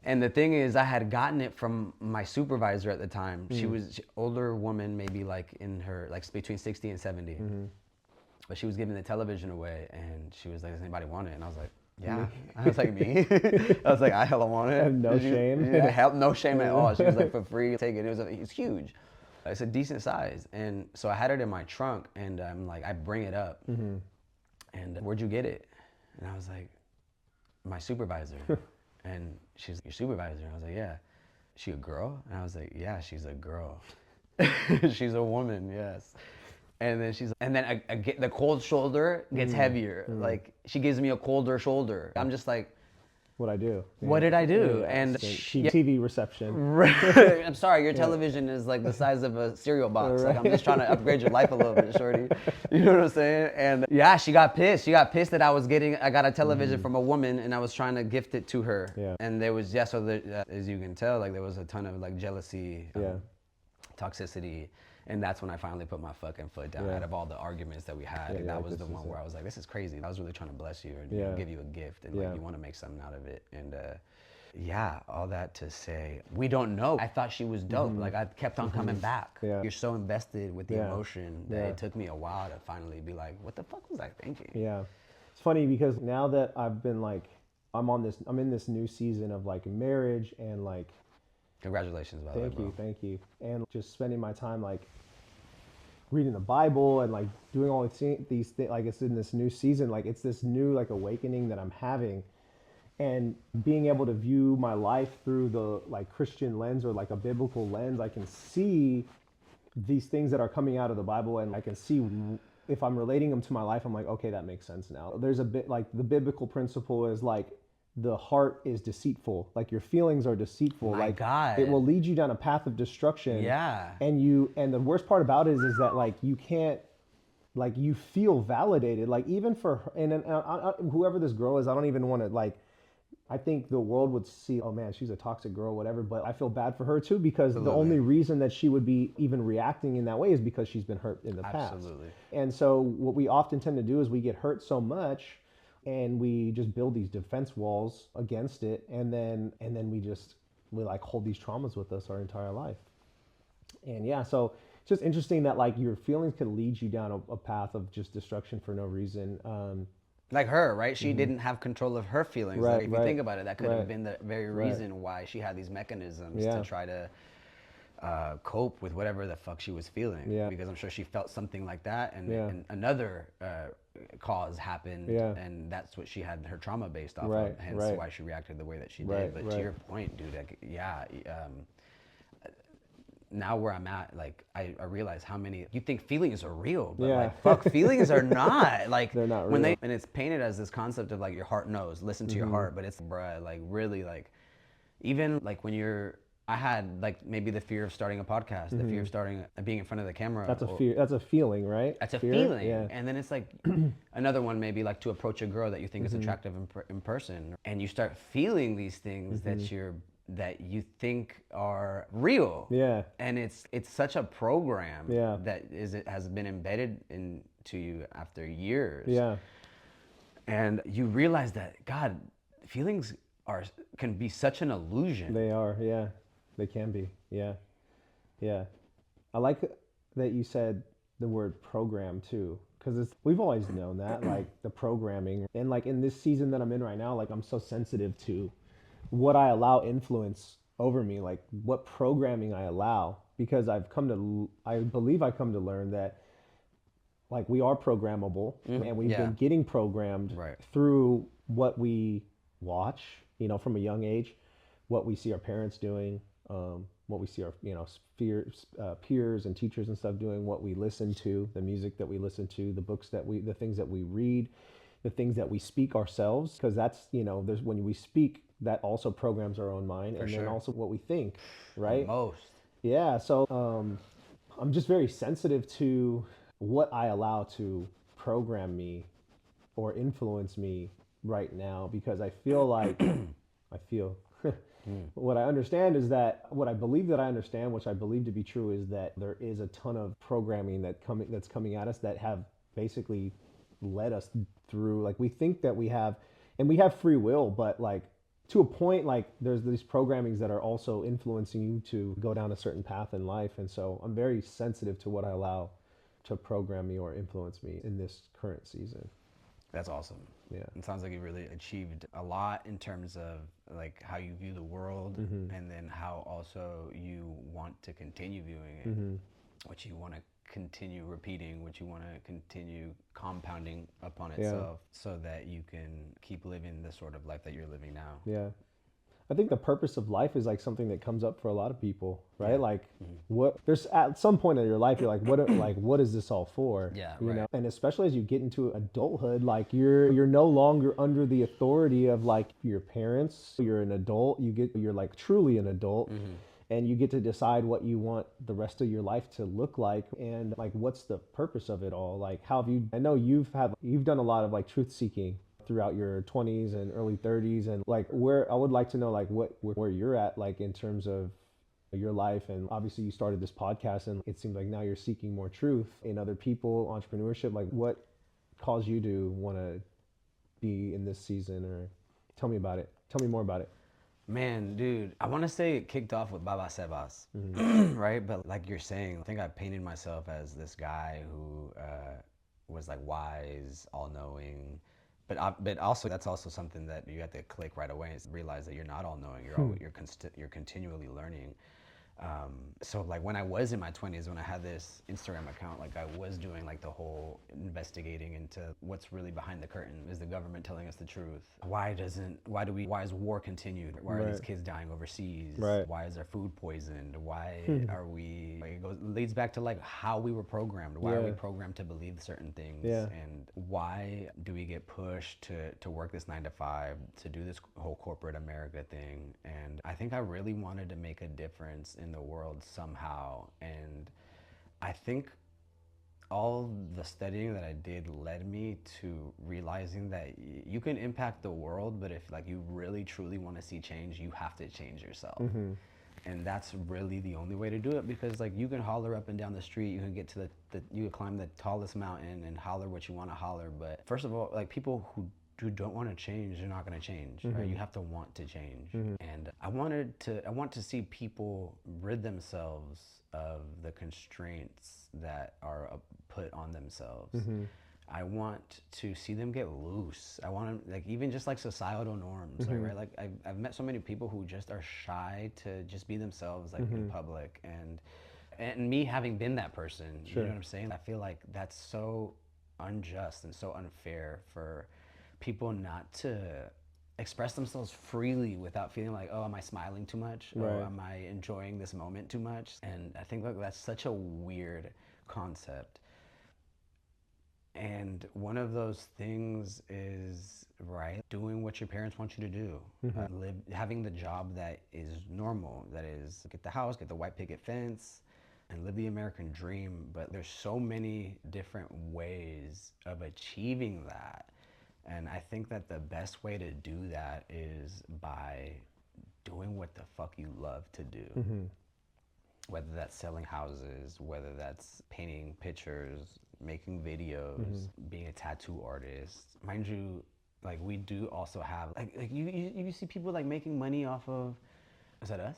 And the thing is, I had gotten it from my supervisor at the time. She was an older woman, maybe like in her, like between 60 and 70. But she was giving the television away, and she was like, does anybody want it? And I was like, yeah. I was like, me? I was like, I hella want it. No shame. Yeah, no shame at all. She was like, for free, take it. It was huge. It's a decent size. And so I had it in my trunk, and I'm like, I bring it up. And where'd you get it? And I was like, my supervisor. And she's like, your supervisor? I was like, yeah. She a girl? And I was like, yeah, she's a girl. She's a woman, yes. And then the cold shoulder gets heavier. Like, she gives me a colder shoulder. I'm just like, What I do? What did I do? And TV reception. I'm sorry, your television is like the size of a cereal box. Like, I'm just trying to upgrade your life a little bit, shorty. You know what I'm saying? And yeah, she got pissed. She got pissed that I got a television from a woman, and I was trying to gift it to her. Yeah. And there was as you can tell, like there was a ton of like jealousy, toxicity. And that's when I finally put my fucking foot down out of all the arguments that we had. And that was the one where I was like, this is crazy. I was really trying to bless you and give you a gift. And like, you want to make something out of it. And all that to say, we don't know. I thought she was dope. Like, I kept on coming back. Yeah. You're so invested with the emotion that it took me a while to finally be like, what the fuck was I thinking? Yeah. It's funny because now that I've been like, I'm in this new season of like marriage and like, congratulations, by the way, bro. Thank you. And just spending my time like reading the Bible and like doing all these things, like it's in this new season, like it's this new like awakening that I'm having, and being able to view my life through the like Christian lens or like a biblical lens. I can see these things that are coming out of the Bible, and I can see if I'm relating them to my life, I'm like, okay, that makes sense now. There's a bit like the biblical principle is like the heart is deceitful. Like your feelings are deceitful. My like God. it will lead you down a path of destruction. Yeah. And the worst part about it is that like you can't, like you feel validated. Like even for, and whoever this girl is, I don't even want to like, I think the world would see, oh man, she's a toxic girl, whatever, but I feel bad for her too, because the only reason that she would be even reacting in that way is because she's been hurt in the past. Absolutely. And so what we often tend to do is we get hurt so much and we just build these defense walls against it, and then we like hold these traumas with us our entire life. And yeah, so it's just interesting that like your feelings could lead you down a path of just destruction for no reason. Like her, right? She didn't have control of her feelings. Right, like if you think about it, that could have been the very reason why she had these mechanisms to try to cope with whatever the fuck she was feeling. Yeah. Because I'm sure she felt something like that, and another cause happened, and that's what she had her trauma based off of. Hence why she reacted the way that she did. But to your point, dude, like, now where I'm at, like I realize how many you think feelings are real, but like fuck, feelings are not. Like they're not real. When and it's painted as this concept of like your heart knows, listen to your heart, but it's bruh, like really like even like when I had like maybe the fear of starting a podcast, the fear of being in front of the camera. That's a fear. That's a feeling, right? That's a fear? feeling. Yeah. And then it's like another one maybe like to approach a girl that you think is attractive in person, and you start feeling these things that you think are real. Yeah. And it's such a program that has been embedded into you after years. Yeah. And you realize that God, feelings can be such an illusion. They are, yeah. They can be. Yeah. Yeah. I like that you said the word program too, because we've always known that, like the programming, and like in this season that I'm in right now, like I'm so sensitive to what I allow influence over me, like what programming I allow, because I believe I've come to learn that like we are programmable, and we've been getting programmed through what we watch, from a young age, what we see our parents doing, what we see our, peers and teachers and stuff doing, what we listen to, the music that we listen to, the things that we read, the things that we speak ourselves, because that's, there's when we speak, that also programs our own mind, and then also what we think, right? Most. Yeah, so I'm just very sensitive to what I allow to program me or influence me right now, because I feel like, what I understand is that, what I believe that I understand, which I believe to be true, is that there is a ton of programming that's coming at us that have basically led us through, like we think that we have free will, but like to a point, like there's these programmings that are also influencing you to go down a certain path in life. And so I'm very sensitive to what I allow to program me or influence me in this current season. That's awesome. Yeah. It sounds like you really achieved a lot in terms of like how you view the world, and then how also you want to continue viewing it, what you want to continue repeating, what you want to continue compounding upon itself, so that you can keep living the sort of life that you're living now. Yeah. I think the purpose of life is like something that comes up for a lot of people, right? Like there's at some point in your life, you're like, what is this all for? Yeah. You know? And especially as you get into adulthood, like you're no longer under the authority of like your parents. You're an adult, you're like truly an adult. And you get to decide what you want the rest of your life to look like, and like what's the purpose of it all. Like how have you, I know you've done a lot of like truth seeking throughout your 20s and early 30s, and like where I would like to know like where you're at, like in terms of your life. And obviously you started this podcast, and it seems like now you're seeking more truth in other people, entrepreneurship. Like what caused you to want to be in this season? Or tell me more about it. Man, dude, I want to say it kicked off with Baba Sebas, right? But like you're saying, I think I painted myself as this guy who was like wise, all-knowing, but also that's also something that you have to click right away, is realize that you're not all-knowing. You're continually learning. So like when I was in my 20s, when I had this Instagram account, like I was doing like the whole investigating into what's really behind the curtain. Is the government telling us the truth? Why is war continued? Why are these kids dying overseas? Why is our food poisoned? Why are we, like, leads back to like how we were programmed. Why are we programmed to believe certain things? And why do we get pushed to work this 9 to 5, to do this whole corporate America thing? And I think I really wanted to make a difference in the world somehow. And I think all the studying that I did led me to realizing that you can impact the world, but if like you really truly want to see change, you have to change yourself. And that's really the only way to do it, because like you can holler up and down the street, you can get to you can climb the tallest mountain and holler what you want to holler, but first of all, like people who don't want to change, they're not going to change. Right? You have to want to change. And I want to see people rid themselves of the constraints that are put on themselves. I want to see them get loose. I want to, like, even just like societal norms, right? Like I've met so many people who just are shy to just be themselves, like in public, and me having been that person, you know what I'm saying? I feel like that's so unjust and so unfair for people not to express themselves freely without feeling like, oh, am I smiling too much? Or am I enjoying this moment too much? And I think like that's such a weird concept. And one of those things is, right, doing what your parents want you to do. Having the job that is normal, that is get the house, get the white picket fence, and live the American dream. But there's so many different ways of achieving that. And I think that the best way to do that is by doing what the fuck you love to do. Whether that's selling houses, whether that's painting pictures, making videos, being a tattoo artist. Mind you, like we do also have, like you see people like making money off of, is that us?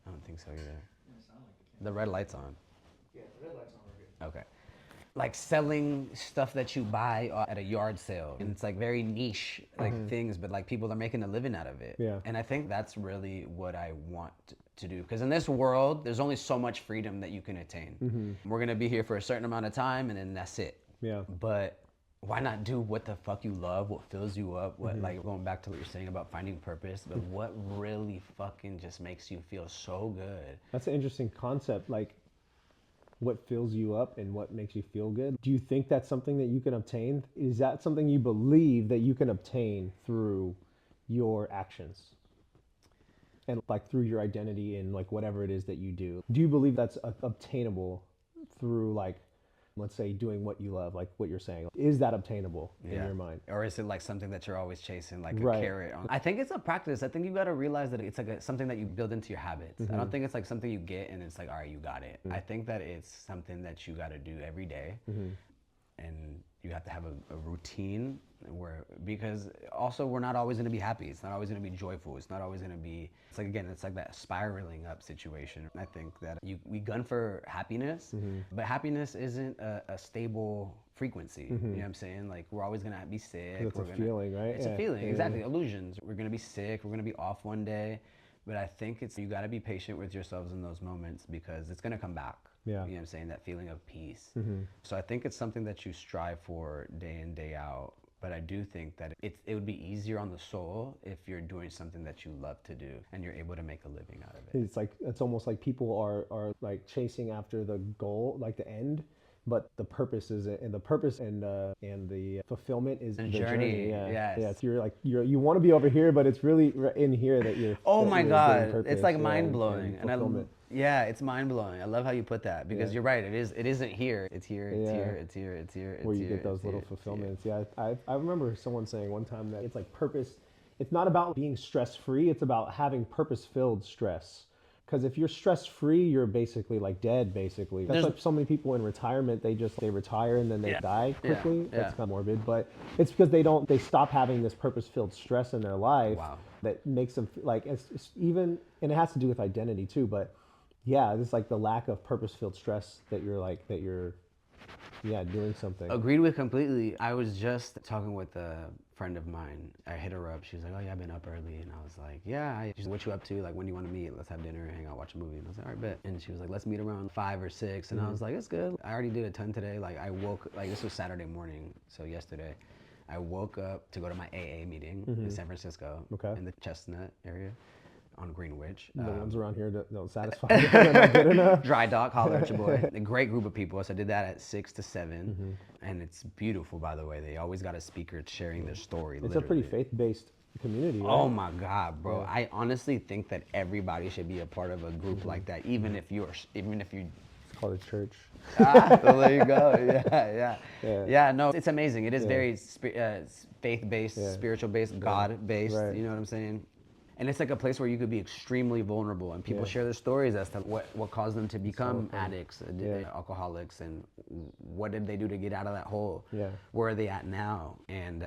I don't think so either. The red light's on. Yeah, the red light's on, we're good. Okay. Like selling stuff that you buy at a yard sale, and it's like very niche like things, but like people are making a living out of it. And I think that's really what I want to do, because in this world there's only so much freedom that you can attain. We're gonna be here for a certain amount of time and then that's it. But why not do what the fuck you love, what fills you up, what like going back to what you're saying about finding purpose, but what really fucking just makes you feel so good. That's an interesting concept, like what fills you up and what makes you feel good. Do you think that's something that you can obtain? Is that something you believe that you can obtain through your actions and like through your identity and like whatever it is that you do? Do you believe that's obtainable through, like, let's say doing what you love, like what you're saying? Is that obtainable in your mind? Or is it like something that you're always chasing, like a carrot on? I think it's a practice. I think you got to realize that it's like something that you build into your habits. I don't think it's like something you get and it's like, all right, you got it. I think that it's something that you got to do every day. And you have to have a routine because also we're not always going to be happy. It's not always going to be joyful. It's not always going to be, it's like, again, it's like that spiraling up situation. I think that we gun for happiness, but happiness isn't a stable frequency. You know what I'm saying? Like we're always going to be sick. It's a feeling, right? It's a feeling, exactly. Illusions. We're going to be sick. We're going to be off one day. But I think you got to be patient with yourselves in those moments because it's going to come back. You know what I'm saying? That feeling of peace. So I think it's something that you strive for day in, day out. But I do think that it would be easier on the soul if you're doing something that you love to do and you're able to make a living out of it. It's like, it's almost like people are like chasing after the goal, like the end, but the purpose is it, and the purpose and the fulfillment is the journey. Yes. Yeah. You're like you want to be over here, but it's really in here that you're. Oh my God, purpose, it's like mind blowing, and it's mind blowing. I love how you put that because you're right. It isn't here. It's here. It's here. It's here. It's here. It's where you get those little fulfillments. Yeah, I remember someone saying one time that it's like purpose. It's not about being stress free. It's about having purpose filled stress. Because if you're stress-free, you're basically like dead, basically. That's like so many people in retirement, they retire and then they die quickly. That's kind of morbid, but it's because they stop having this purpose-filled stress in their life that makes them like, it's even, and it has to do with identity too, but yeah, it's like the lack of purpose-filled stress that you're doing something. Agreed with completely. I was just talking with a friend of mine. I hit her up. She was like, oh yeah, I've been up early. And I was like, yeah. She's like, what you up to? Like, when do you want to meet? Let's have dinner, hang out, watch a movie. And I was like, all right, bet. And she was like, let's meet around 5 or 6. And I was like, it's good. I already did a ton today. Like, I woke, like, this was Saturday morning. So yesterday, I woke up to go to my AA meeting in San Francisco, in the Chestnut area on Greenwich. The ones around here that don't satisfy you. They're not good enough. Dry Dock, holler at your boy. A great group of people. So I did that at 6 to 7. And it's beautiful, by the way. They always got a speaker sharing their story. It's a pretty faith-based community, right? Oh my God, bro. Yeah. I honestly think that everybody should be a part of a group like that, even if you It's called a church. So there you go. Yeah, no, it's amazing. It is very faith-based, spiritual-based, God-based, you know what I'm saying? And it's like a place where you could be extremely vulnerable, and people share their stories as to what caused them to become addicts, alcoholics, and what did they do to get out of that hole? Where are they at now? And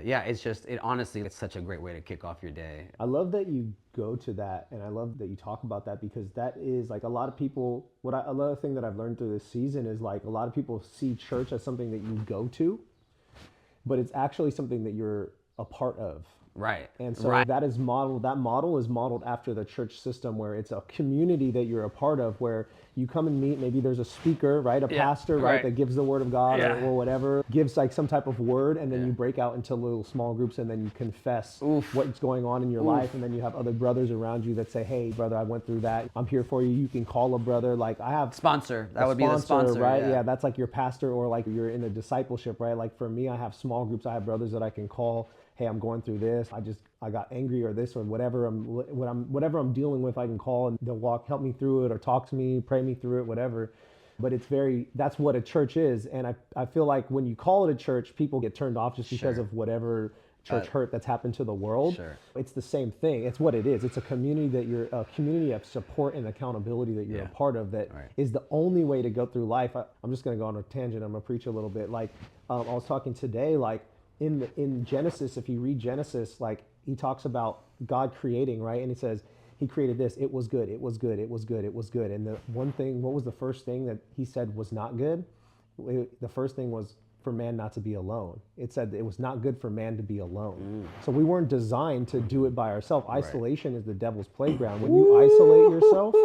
honestly, it's such a great way to kick off your day. I love that you go to that, and I love that you talk about that, because that is like a lot of people, another thing that I've learned through this season is like a lot of people see church as something that you go to, but it's actually something that you're a part of. Right. And so that model is modeled after the church system, where it's a community that you're a part of, where you come and meet, maybe there's a speaker, right? A pastor, right? That gives the word of God or whatever, gives like some type of word, and then you break out into little small groups, and then you confess what's going on in your life. And then you have other brothers around you that say, hey, brother, I went through that. I'm here for you. You can call a brother. Like I have sponsor. That would be the sponsor, right? Yeah, that's like your pastor, or like you're in a discipleship, right? Like for me, I have small groups. I have brothers that I can call. Hey, I'm going through this. I got angry, or this, or whatever whatever I'm dealing with, I can call, and they'll help me through it, or talk to me, pray me through it, whatever. But that's what a church is. And I feel like when you call it a church, people get turned off just because of whatever church hurt that's happened to the world. It's the same thing. It's what it is. It's a community a community of support and accountability that you're a part of, that is the only way to go through life. I'm just going to go on a tangent. I'm going to preach a little bit. Like I was talking today, like in Genesis, if you read Genesis, like he talks about God creating, right? And he says he created this. It was good. It was good. It was good. It was good. And the one thing, what was the first thing that he said was not good? The first thing was for man not to be alone. It said it was not good for man to be alone. So we weren't designed to do it by ourselves. Isolation is the devil's playground. When you isolate yourself,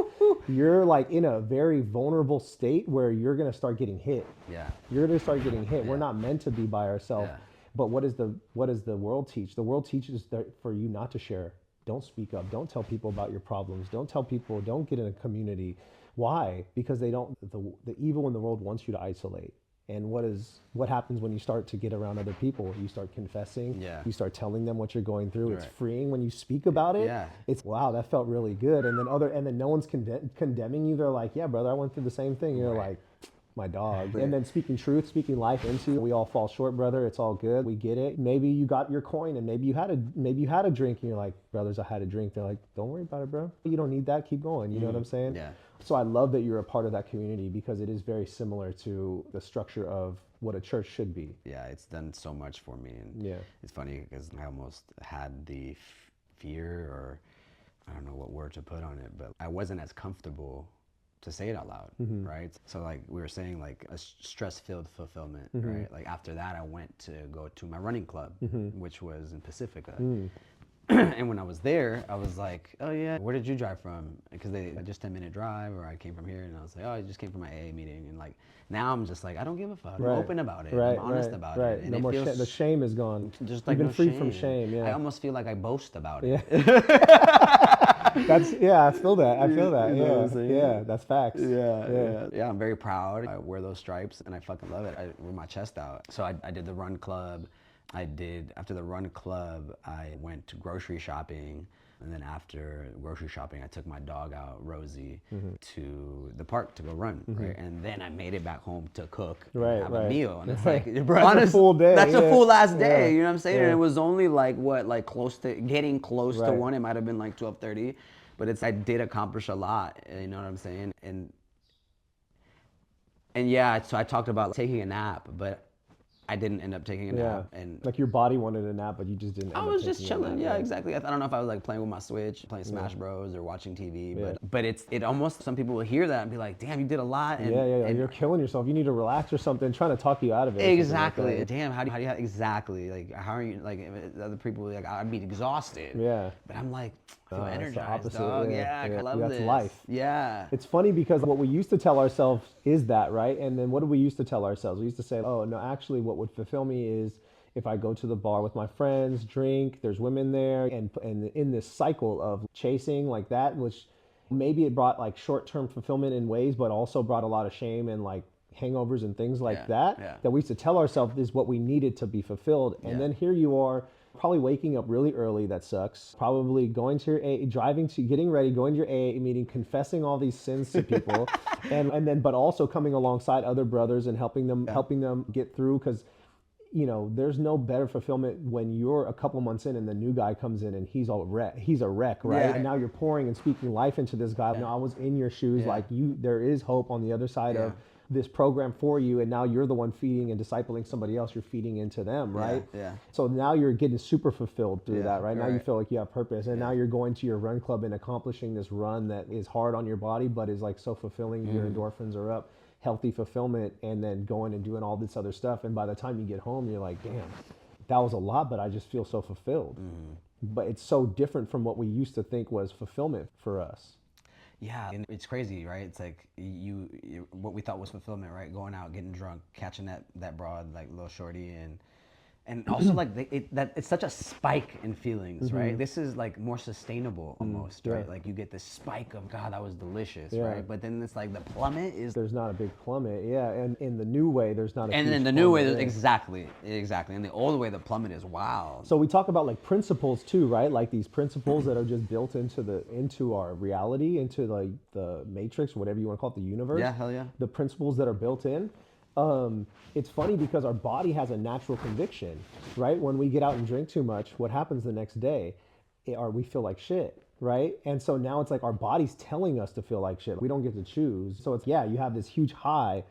you're like in a very vulnerable state where you're going to start getting hit. You're going to start getting hit. We're not meant to be by ourselves. But what does the world teach? The world teaches that for you not to share. Don't speak up. Don't tell people about your problems. Don't tell people. Don't get in a community. Why? Because they don't. The evil in the world wants you to isolate. And what happens when you start to get around other people? You start confessing. You start telling them what you're going through. It's freeing when you speak about it. It's wow, that felt really good. And then no one's condemning you. They're like, yeah, brother, I went through the same thing. You're like, my dog. And then speaking truth, speaking life into you. We all fall short, brother. It's all good. We get it. Maybe you got your coin, and maybe you had a drink, and you're like, brothers, I had a drink. They're like, don't worry about it, bro. You don't need that. Keep going. You know what I'm saying? So I love that you're a part of that community, because it is very similar to the structure of what a church should be. Yeah, it's done so much for me. And it's funny because I almost had the fear, or I don't know what word to put on it, but I wasn't as comfortable to say it out loud, right? So like we were saying, like a stress-filled fulfillment, right? Like after that, I went to go to my running club, which was in Pacifica. And when I was there, I was like, oh yeah, where did you drive from? Because they just 10-minute drive, or I came from here. And I was like, oh, I just came from my AA meeting. And like now I'm just like, I don't give a fuck. I'm open about it. I'm honest about it. And no more the shame is gone. Just like you've been freed from shame. I almost feel like I boast about it. I feel that. You know what I'm saying? That's facts. I'm very proud. I wear those stripes, and I fucking love it. I wear my chest out. So I did the run club. After the run club, I went to grocery shopping. And then after grocery shopping, I took my dog out, Rosie, to the park to go run, right? And then I made it back home to cook and have a meal. And it's like, that's a full day. That's a full last day, you know what I'm saying? And it was only like, getting close to 1. It might have been like 12:30. But I did accomplish a lot, you know what I'm saying? And yeah, so I talked about taking a nap, but I didn't end up taking a nap. And like your body wanted a nap, but you just didn't. I was just chilling. Yeah, exactly. I don't know if I was like playing with my Switch, playing Smash Bros. Or watching TV, but it almost, some people will hear that and be like, damn, you did a lot. And, and you're killing yourself. You need to relax or something. Trying to talk you out of it. Exactly. Like damn, how do you exactly, like, how are you, like, other people, like, I'd be exhausted. Yeah. But I'm like, I feel energized, dog. Yeah, I love this. That's life. Yeah. It's funny because what we used to tell ourselves is that, right? And then what did we used to tell ourselves? We used to say, oh, no, actually what would fulfill me is if I go to the bar with my friends, drink, there's women there, and in this cycle of chasing like that, which maybe it brought like short-term fulfillment in ways, but also brought a lot of shame and like hangovers and things like that we used to tell ourselves is what we needed to be fulfilled. And then here you are, probably waking up really early, that sucks. Probably going to your getting ready, going to your AA meeting, confessing all these sins to people, and then but also coming alongside other brothers and helping them get through, because you know, there's no better fulfillment when you're a couple months in and the new guy comes in and he's a wreck, right? Yeah. And now you're pouring and speaking life into this guy. Yeah. Now I was in your shoes, like there is hope on the other side of this program for you, and now you're the one feeding and discipling somebody else. You're feeding into them, right? Yeah. So now you're getting super fulfilled through that, right? Now you feel like you have purpose, and now you're going to your run club and accomplishing this run that is hard on your body, but is like so fulfilling. Your endorphins are up, healthy fulfillment, and then going and doing all this other stuff. And by the time you get home, you're like, damn, that was a lot, but I just feel so fulfilled. But it's so different from what we used to think was fulfillment for us. Yeah, and it's crazy, right? It's like you what we thought was fulfillment, right? Going out, getting drunk, catching that broad, like little shorty, and also like it's such a spike in feelings, right? This is like more sustainable almost, right? Like you get this spike of, God, that was delicious, right? But then it's like the plummet is, there's not a big plummet, and in the new way there's not a and in the new way, exactly. In the old way, the plummet is wow. So we talk about like principles too, right? Like these principles that are just built into our reality, into like the matrix, whatever you want to call it, the universe. Yeah, hell yeah. The principles that are built in. It's funny because our body has a natural conviction, right? When we get out and drink too much, what happens the next day? We feel like shit, right? And so now it's like our body's telling us to feel like shit. We don't get to choose. So it's, you have this huge high,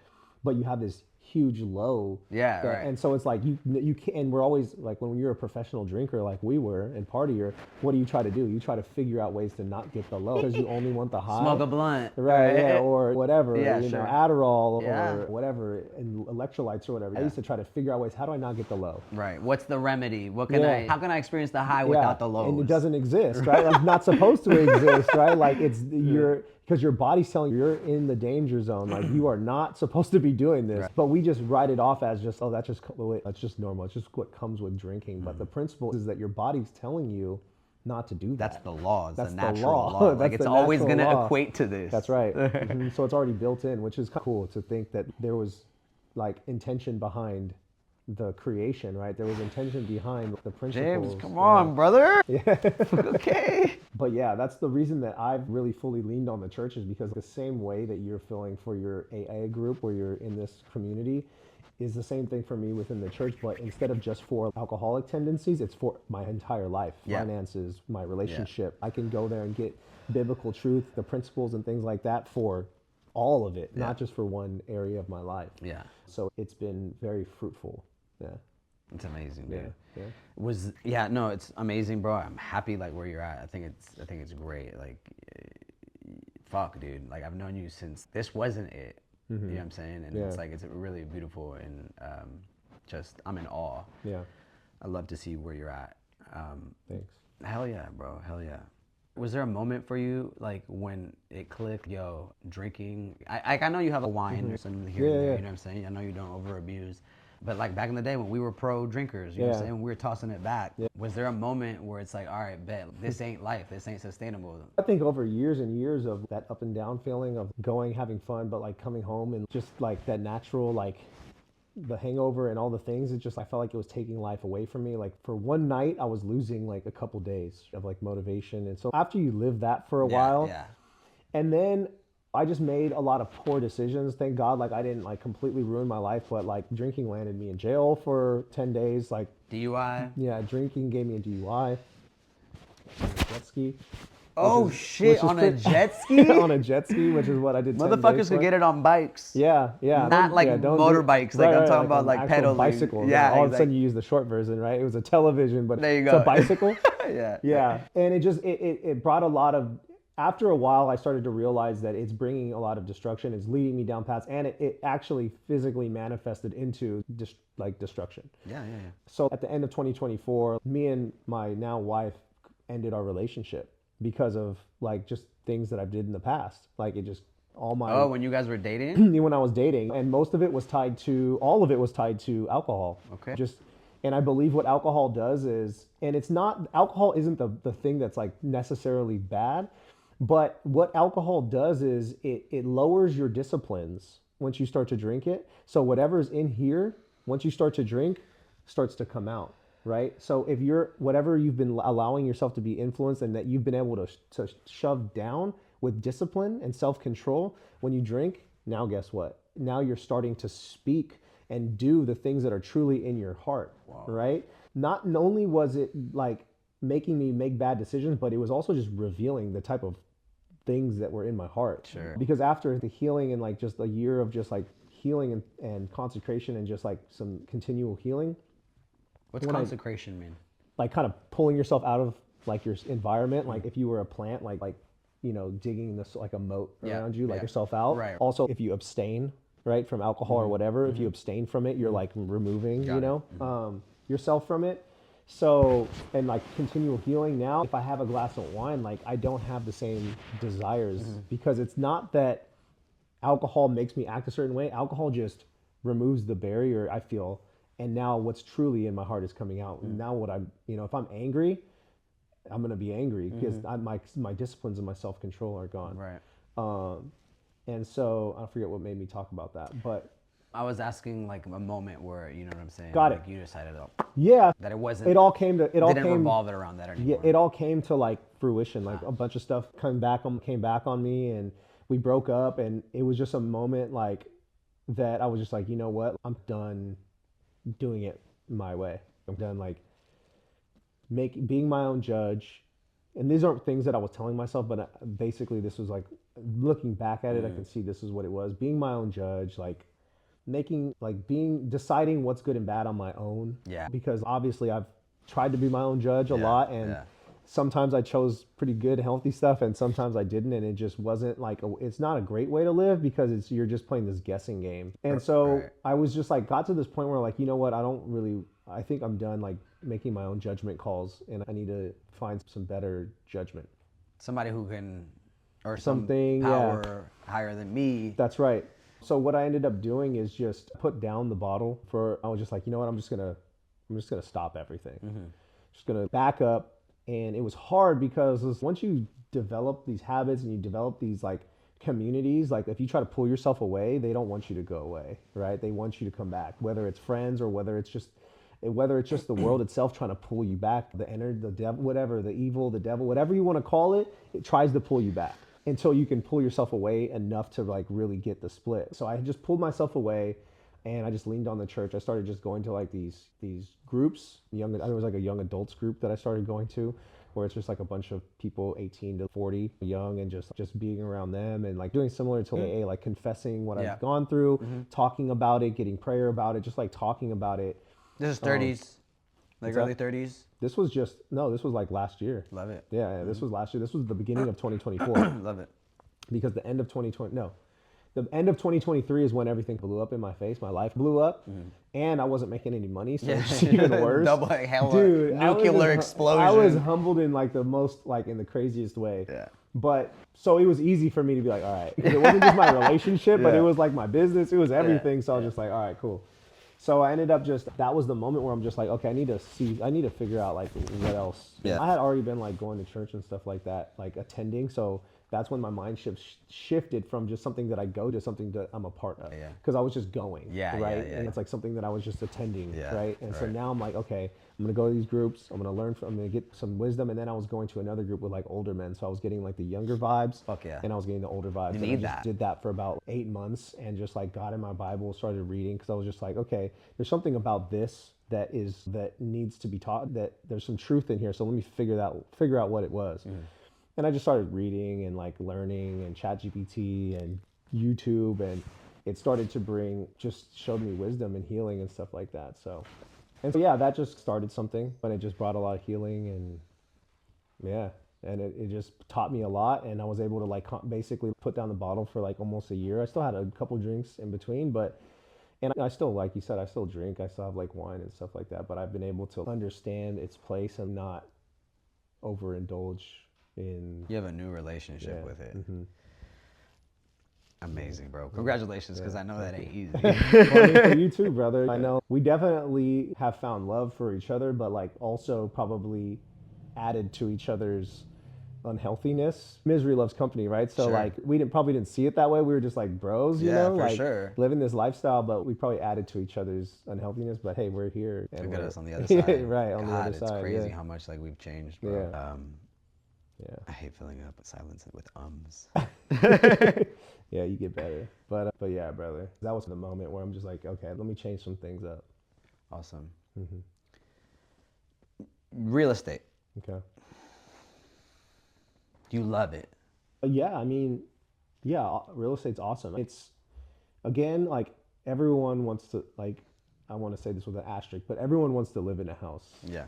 but you have this huge low. Yeah, right. And so it's like you can't, and we're always like, when you're a professional drinker like we were and partier, what do you try to do? You try to figure out ways to not get the low because you only want the high. Smoke a blunt. Right, or whatever, know, Adderall or whatever, and electrolytes or whatever. I used to try to figure out ways, how do I not get the low? Right, what's the remedy? What can how can I experience the high without the lows? And it doesn't exist, right? Like, not supposed to exist, right? Like it's, because your body's telling you you're in the danger zone. Like you are not supposed to be doing this. Right. But we just write it off as just, that's just normal. It's just what comes with drinking. But the principle is that your body's telling you not to do that. That's the law. That's the natural law. Like it's always going to equate to this. That's right. So it's already built in, which is kind of cool to think that there was like intention behind the creation, right? There was intention behind the principles. James, come on, brother. Yeah. Okay. But that's the reason that I've really fully leaned on the church, is because the same way that you're feeling for your AA group where you're in this community is the same thing for me within the church. But instead of just for alcoholic tendencies, it's for my entire life, finances, my relationship. I can go there and get biblical truth, the principles and things like that for all of it, not just for one area of my life. Yeah. So it's been very fruitful. Yeah. It's amazing, dude. It's amazing, bro. I'm happy like where you're at. I think it's great. Like, fuck, dude. Like I've known you since this wasn't it. You know what I'm saying? And it's like, it's really beautiful, and just I'm in awe. Yeah. I love to see where you're at. Thanks. Hell yeah, bro. Hell yeah. Was there a moment for you, like, when it clicked, drinking? I know you have a wine or something here and there, you know what I'm saying? I know you don't over abuse. But like back in the day when we were pro drinkers, you know what I'm saying? When we were tossing it back, was there a moment where it's like, all right, bet, this ain't life, this ain't sustainable? I think over years and years of that up and down feeling of going, having fun, but like coming home and just like that natural, like the hangover and all the things, it just, I felt like it was taking life away from me. Like for one night, I was losing like a couple days of like motivation. And so after you live that for a while, and then I just made a lot of poor decisions. Thank God, like I didn't like completely ruin my life, but like drinking landed me in jail for 10 days. Like DUI? Yeah, drinking gave me a DUI, jet ski. Oh shit! On a jet ski? On a jet ski, which is what I did. 10 days Motherfuckers for. could get it on bikes. Yeah, yeah. Not like motorbikes. Like I'm talking about like pedaling. Bicycles. Yeah. All of a sudden you use the short version, right? It was a television, but there you it's go. a bicycle. Yeah. Yeah. And it brought a lot of. After a while, I started to realize that it's bringing a lot of destruction. It's leading me down paths, and it actually physically manifested into destruction. Yeah. So at the end of 2024, me and my now wife ended our relationship because of like just things that I did in the past. Like it just all my. Oh, when you guys were dating? When I was dating, and all of it was tied to alcohol. Okay. And I believe what alcohol does is, and alcohol isn't the thing that's like necessarily bad. But what alcohol does is it lowers your disciplines once you start to drink it. So whatever's in here, once you start to drink, starts to come out, right? So if whatever you've been allowing yourself to be influenced and that you've been able to shove down with discipline and self-control, when you drink, now guess what? Now you're starting to speak and do the things that are truly in your heart, right? Not only was it like making me make bad decisions, but it was also just revealing the type of things that were in my heart. Sure. Because after the healing and like just a year of just like healing and consecration and just like some continual healing. What's consecration mean? Like kind of pulling yourself out of like your environment. Like if you were a plant, like digging this like a moat around you, like yourself out. Right. Also, if you abstain, right, from alcohol or whatever, if you abstain from it, you're like removing, yourself from it. So, and like continual healing now, if I have a glass of wine, like I don't have the same desires because it's not that alcohol makes me act a certain way. Alcohol just removes the barrier, I feel. And now what's truly in my heart is coming out. And now if I'm angry, I'm going to be angry because my disciplines and my self-control are gone. Right. And so I forget what made me talk about that, but I was asking like a moment where, you know what I'm saying? Got like it. You decided that it wasn't. Didn't revolve it around that anymore. Yeah, it all came to like fruition. Like a bunch of stuff came back on me, and we broke up, and it was just a moment like that. I was just like, you know what? I'm done doing it my way. I'm done like being my own judge. And these aren't things that I was telling myself, but basically this was like looking back at it, I can see this is what it was. Being my own judge, like deciding what's good and bad on my own. Yeah. Because obviously I've tried to be my own judge a lot, and sometimes I chose pretty good, healthy stuff, and sometimes I didn't, and it just wasn't like it's not a great way to live because you're just playing this guessing game. And so I was just like got to this point where like, you know what, I think I'm done like making my own judgment calls, and I need to find some better judgment. Somebody who can, or something some power higher than me. That's right. So what I ended up doing is just put down the bottle I was just like, you know what, I'm just gonna stop everything. Just gonna back up. And it was hard because once you develop these habits and you develop these like communities, like if you try to pull yourself away, they don't want you to go away, right? They want you to come back, whether it's friends or whether it's just the world itself trying to pull you back, the devil, whatever, the evil, the devil, whatever you want to call it, it tries to pull you back until you can pull yourself away enough to like really get the split. So I just pulled myself away, and I just leaned on the church. I started just going to like these groups, there was like a young adults group that I started going to, where it's just like a bunch of people 18 to 40 young, and just being around them and like doing similar to AA, like confessing what I've gone through, talking about it, getting prayer about it, just like talking about it. This is 30s, like early 30s? This was like last year. Love it. Yeah, this was last year. This was the beginning of 2024. Love it. Because the end of 2023 is when everything blew up in my face. My life blew up, and I wasn't making any money, so it's even worse. Double hell, dude, nuclear explosion. I was humbled in like the most, like in the craziest way. Yeah. But so it was easy for me to be like, all right, it wasn't just my relationship, but it was like my business. It was everything. So I was just like, all right, cool. So I ended up that was the moment where I'm just like, okay, I need to figure out like what else. Yeah. I had already been like going to church and stuff like that, like attending. So that's when my mind shifted from just something that I go to something that I'm a part of. Yeah. Because I was just going. Right. And it's like something that I was just attending. Yeah. Right. And so now I'm like, okay, I'm going to go to these groups. I'm going to learn I'm going to get some wisdom. And then I was going to another group with like older men. So I was getting like the younger vibes. Fuck yeah. And I was getting the older vibes. You and need I just did that for about 8 months and just like got in my Bible, started reading. Because I was just like, okay, there's something about this that needs to be taught, that there's some truth in here. So let me figure out what it was. And I just started reading and like learning and ChatGPT and YouTube, and it started to just showed me wisdom and healing and stuff like that. So yeah, that just started something, but it just brought a lot of healing, and yeah, and it just taught me a lot, and I was able to like basically put down the bottle for like almost a year. I still had a couple drinks in between, but and I still, like you said, I still drink. I still have like wine and stuff like that, but I've been able to understand its place and not overindulge in. You have a new relationship with it. Mm-hmm. Amazing, bro. Congratulations, because I know that ain't easy. Well, I mean, for you too, brother. I know we definitely have found love for each other, but like also probably added to each other's unhealthiness. Misery loves company, right? So like we probably didn't see it that way. We were just like bros, you know, for like sure. living this lifestyle, but we probably added to each other's unhealthiness. But hey, we're here. And look at us on the other side. Right, on the other it's side. crazy how much like we've changed, bro. Yeah. Yeah. I hate filling up silence with ums. Yeah, you get better. But yeah, brother, that was the moment where I'm just like, okay, let me change some things up. Awesome. Mm-hmm. Real estate. Okay. You love it. Yeah, I mean, yeah, real estate's awesome. It's, again, like everyone wants to, like, I want to say this with an asterisk, but everyone wants to live in a house. Yeah.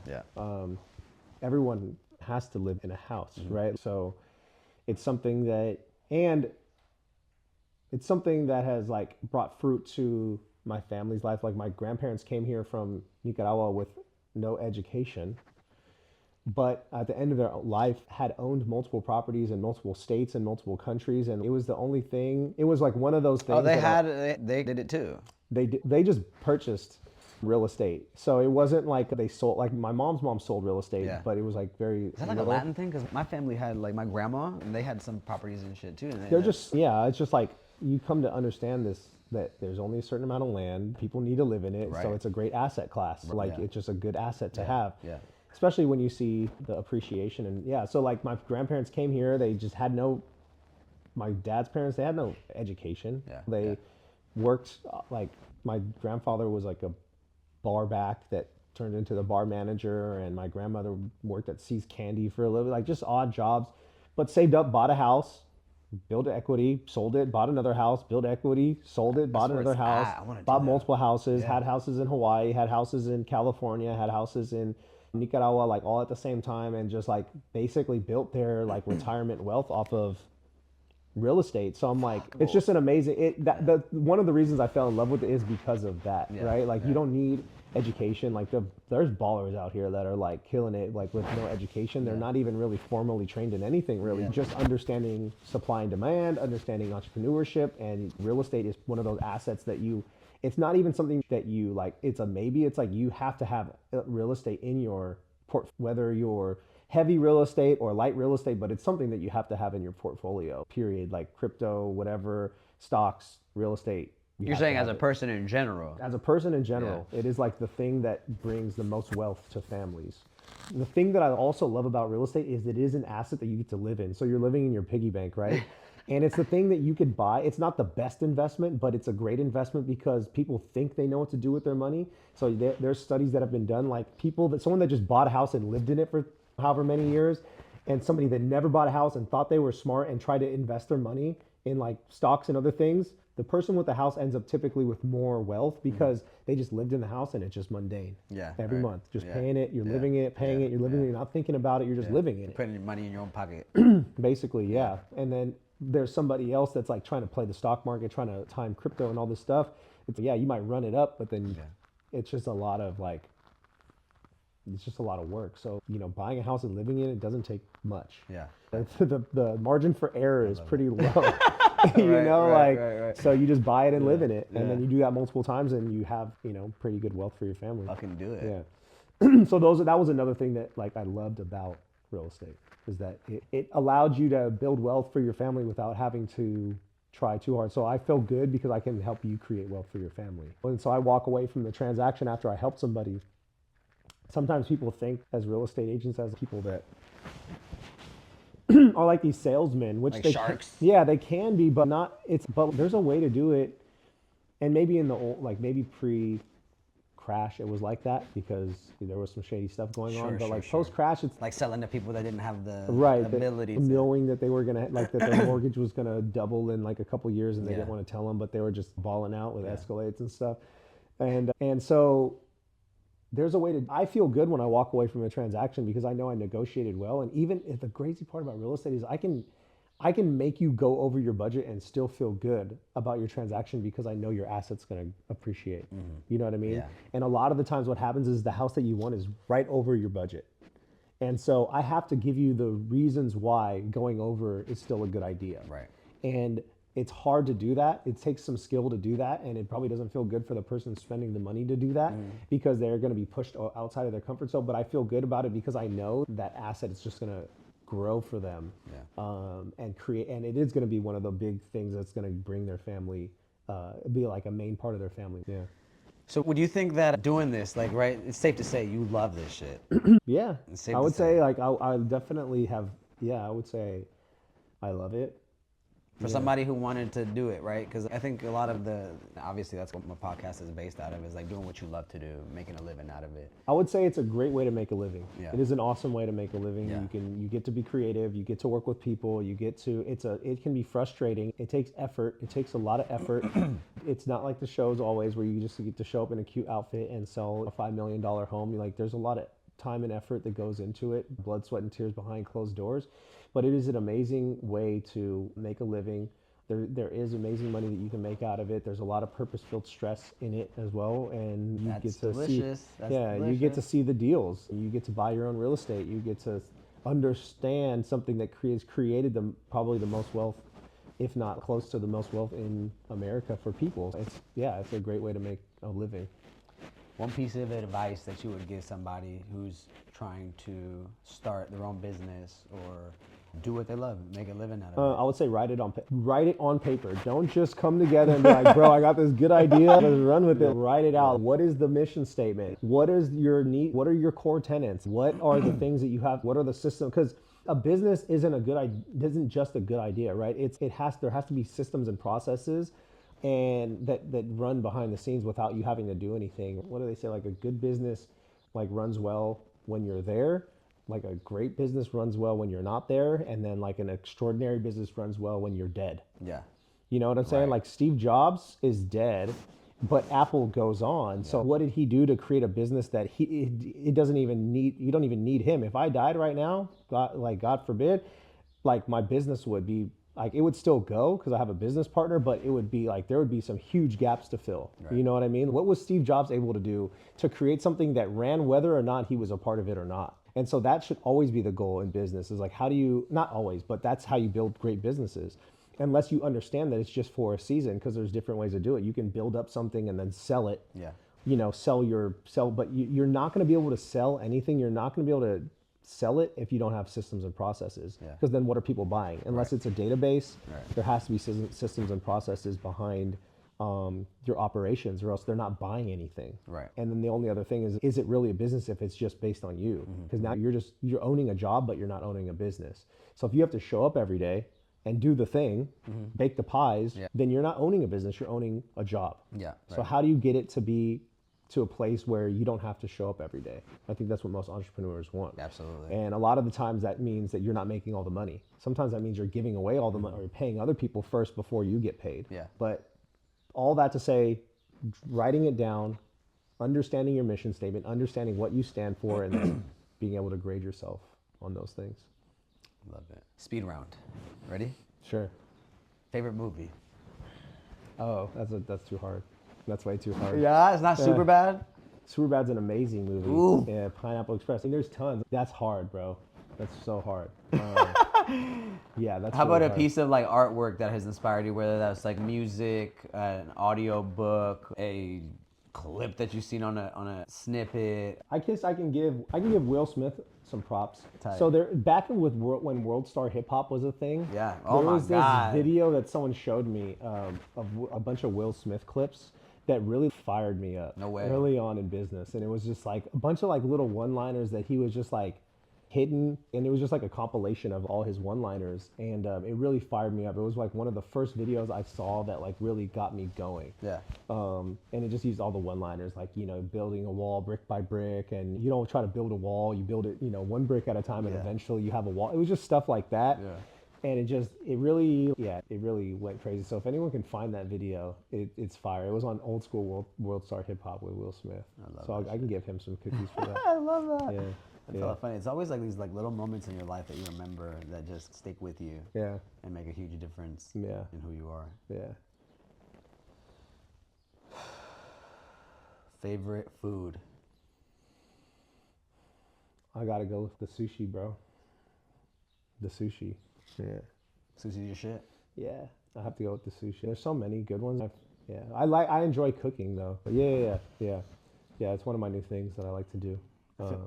Everyone has to live in a house, right? So it's something that, and it's something that has like brought fruit to my family's life. Like my grandparents came here from Nicaragua with no education, but at the end of their life had owned multiple properties in multiple states and multiple countries. And it was the only thing, it was like one of those things. Oh, they did it too. They just purchased real estate. So it wasn't like they sold, like my mom's mom sold real estate, but it was like very. Is that like a Latin thing? Because my family had like my grandma, and they had some properties and shit too. And they're just, yeah, it's just like you come to understand this, that there's only a certain amount of land. People need to live in it. Right. So it's a great asset class. Like it's just a good asset to have. Yeah. Especially when you see the appreciation. And yeah, so like my grandparents came here, they just had no, my dad's parents, they had no education. They worked, like my grandfather was like a bar back that turned into the bar manager, and my grandmother worked at See's Candy for a living, like just odd jobs, but saved up, bought a house, built equity, sold it, bought another house, built equity, sold it, bought another house, bought multiple houses, had houses in Hawaii, had houses in California, had houses in Nicaragua, like all at the same time, and just like basically built their like retirement wealth off of real estate. So I'm like, it's just an amazing, one of the reasons I fell in love with it is because of that, right? Like you don't need education. Like there's ballers out here that are like killing it, like with no education. They're not even really formally trained in anything, really. Just understanding supply and demand, understanding entrepreneurship, and real estate is one of those assets that it's not even something that you like, it's a maybe, it's like you have to have real estate in your whether you're heavy real estate or light real estate, but it's something that you have to have in your portfolio, period. Like crypto, whatever, stocks, real estate. You're saying as a person in general? As a person in general, it is like the thing that brings the most wealth to families. The thing that I also love about real estate is it is an asset that you get to live in. So you're living in your piggy bank, right? And it's the thing that you could buy. It's not the best investment, but it's a great investment because people think they know what to do with their money. So there's studies that have been done, like someone that just bought a house and lived in it for however many years, and somebody that never bought a house and thought they were smart and tried to invest their money in like stocks and other things, the person with the house ends up typically with more wealth because they just lived in the house and it's just mundane. Every month, just paying it, you're living it, paying it, you're living it, you're not thinking about it, you're just living in it. Putting your money in your own pocket. Basically, And then there's somebody else that's like trying to play the stock market, trying to time crypto and all this stuff. It's you might run it up, but then it's just a lot of like, it's just a lot of work. So, buying a house and living in it doesn't take much. The margin for error is pretty low. So you just buy it and live in it. And then you do that multiple times and you have, pretty good wealth for your family. Fucking do it. So that was another thing that like I loved about real estate, is that it allowed you to build wealth for your family without having to try too hard. So I feel good because I can help you create wealth for your family. And so I walk away from the transaction after I help somebody. Sometimes people think as real estate agents as people that are like these salesmen, which like they sharks. They can be, but not. But there's a way to do it, and maybe in the old, like maybe pre crash, it was like that because there was some shady stuff going on. But like Sure. post crash, it's Like selling to people that didn't have the right ability to. knowing that they were gonna like that their mortgage was gonna double in like a couple years, and they Yeah. didn't want to tell them, but they were just balling out with escalates and stuff. And so there's a way to, I feel good when I walk away from a transaction because I know I negotiated well. And even if the crazy part about real estate is I can make you go over your budget and still feel good about your transaction because I know your asset's going to appreciate. You know what I mean? Yeah. And a lot of the times what happens is the house that you want is right over your budget. And so I have to give you the reasons why going over is still a good idea. Right. And it's hard to do that. It takes some skill to do that, and it probably doesn't feel good for the person spending the money to do that because they're going to be pushed outside of their comfort zone. But I feel good about it because I know that asset is just going to grow for them, and create. And it is going to be one of the big things that's going to bring their family, be like a main part of their family. Yeah. So would you think that doing this, like, right? It's safe to say you love this shit. Yeah. It's safe I to would say. say like I definitely have. Yeah, I would say I love it. For somebody who wanted to do it, right? Because I think a lot of obviously that's what my podcast is based out of, is like doing what you love to do, making a living out of it. I would say it's a great way to make a living. Yeah. It is an awesome way to make a living. Yeah. You get to be creative, you get to work with people, it can be frustrating. It takes effort. It takes a lot of effort. It's not like the shows always where you just get to show up in a cute outfit and sell a $5 million home. Like there's a lot of time and effort that goes into it, blood, sweat, and tears behind closed doors. But it is an amazing way to make a living. There is amazing money that you can make out of it. There's a lot of purpose-filled stress in it as well, and you That's get to delicious. see. That's yeah, delicious. you get to see the deals. You get to buy your own real estate. You get to understand something that created probably the most wealth, if not close to the most wealth in America for people. It's a great way to make a living. One piece of advice that you would give somebody who's trying to start their own business or do what they love, make a living out of it. I would say write it on paper. Don't just come together and be like, bro, I got this good idea, let's run with it. Write it out. What is the mission statement? What is your need? What are your core tenets? What are the things that you have? What are the systems? Because a business isn't just a good idea, right? There has to be systems and processes and that run behind the scenes without you having to do anything. What do they say? Like a good business like runs well when you're there. Like a great business runs well when you're not there, and then like an extraordinary business runs well when you're dead. Yeah. You know what I'm saying? Right. Like Steve Jobs is dead, but Apple goes on. Yeah. So what did he do to create a business that it doesn't even need? You don't even need him. If I died right now, God forbid, like my business would be like, it would still go because I have a business partner, but it would be like there would be some huge gaps to fill. Right. You know what I mean? What was Steve Jobs able to do to create something that ran whether or not he was a part of it or not? And so that should always be the goal in business, is like, how do you, not always, but that's how you build great businesses. Unless you understand that it's just for a season, because there's different ways to do it. You can build up something and then sell it. Yeah. You know, but you're not going to be able to sell anything. You're not going to be able to sell it if you don't have systems and processes. Because then what are people buying? Unless it's a database, there has to be systems and processes behind your operations, or else they're not buying anything. Right. And then the only other thing is it really a business if it's just based on you? Because now you're owning a job, but you're not owning a business. So if you have to show up every day and do the thing, bake the pies, then you're not owning a business, you're owning a job. Yeah. Right. So how do you get it to be to a place where you don't have to show up every day? I think that's what most entrepreneurs want. Absolutely. And a lot of the times that means that you're not making all the money. Sometimes that means you're giving away all the money, or you're paying other people first before you get paid. Yeah. But all that to say, writing it down, understanding your mission statement, understanding what you stand for, and then being able to grade yourself on those things. Love it. Speed round. Ready? Sure. Favorite movie? Oh, that's too hard. That's way too hard. Yeah, it's not super bad. Superbad's an amazing movie. Ooh. Yeah, Pineapple Express. And there's tons. That's hard, bro. That's so hard. Yeah, that's. How about a piece of like artwork that has inspired you, whether that's like music, an audio book, a clip that you've seen on a snippet? I can give Will Smith some props. Tight. So there, back when World Star Hip Hop was a thing. Yeah. Oh my God. There was this video that someone showed me of a bunch of Will Smith clips that really fired me up. No way. Early on in business, and it was just like a bunch of like little one-liners that he was just like hidden, and it was just like a compilation of all his one-liners, and it really fired me up. It was like one of the first videos I saw that like really got me going. Yeah. And it just used all the one-liners, like, you know, building a wall brick by brick, and you don't try to build a wall, you build it, you know, one brick at a time, and eventually you have a wall. It was just stuff like that. Yeah. And it really went crazy. So if anyone can find that video, it's fire. It was on Old School World Star Hip Hop with Will Smith. So I can give him some cookies for that. I love that. Yeah. It's all funny. It's always like these like little moments in your life that you remember that just stick with you. Yeah. And make a huge difference. Yeah. In who you are. Yeah. Favorite food? I gotta go with the sushi, bro. The sushi. Yeah. Sushi's your shit? Yeah. I have to go with the sushi. There's so many good ones. I enjoy cooking though. But yeah. It's one of my new things that I like to do.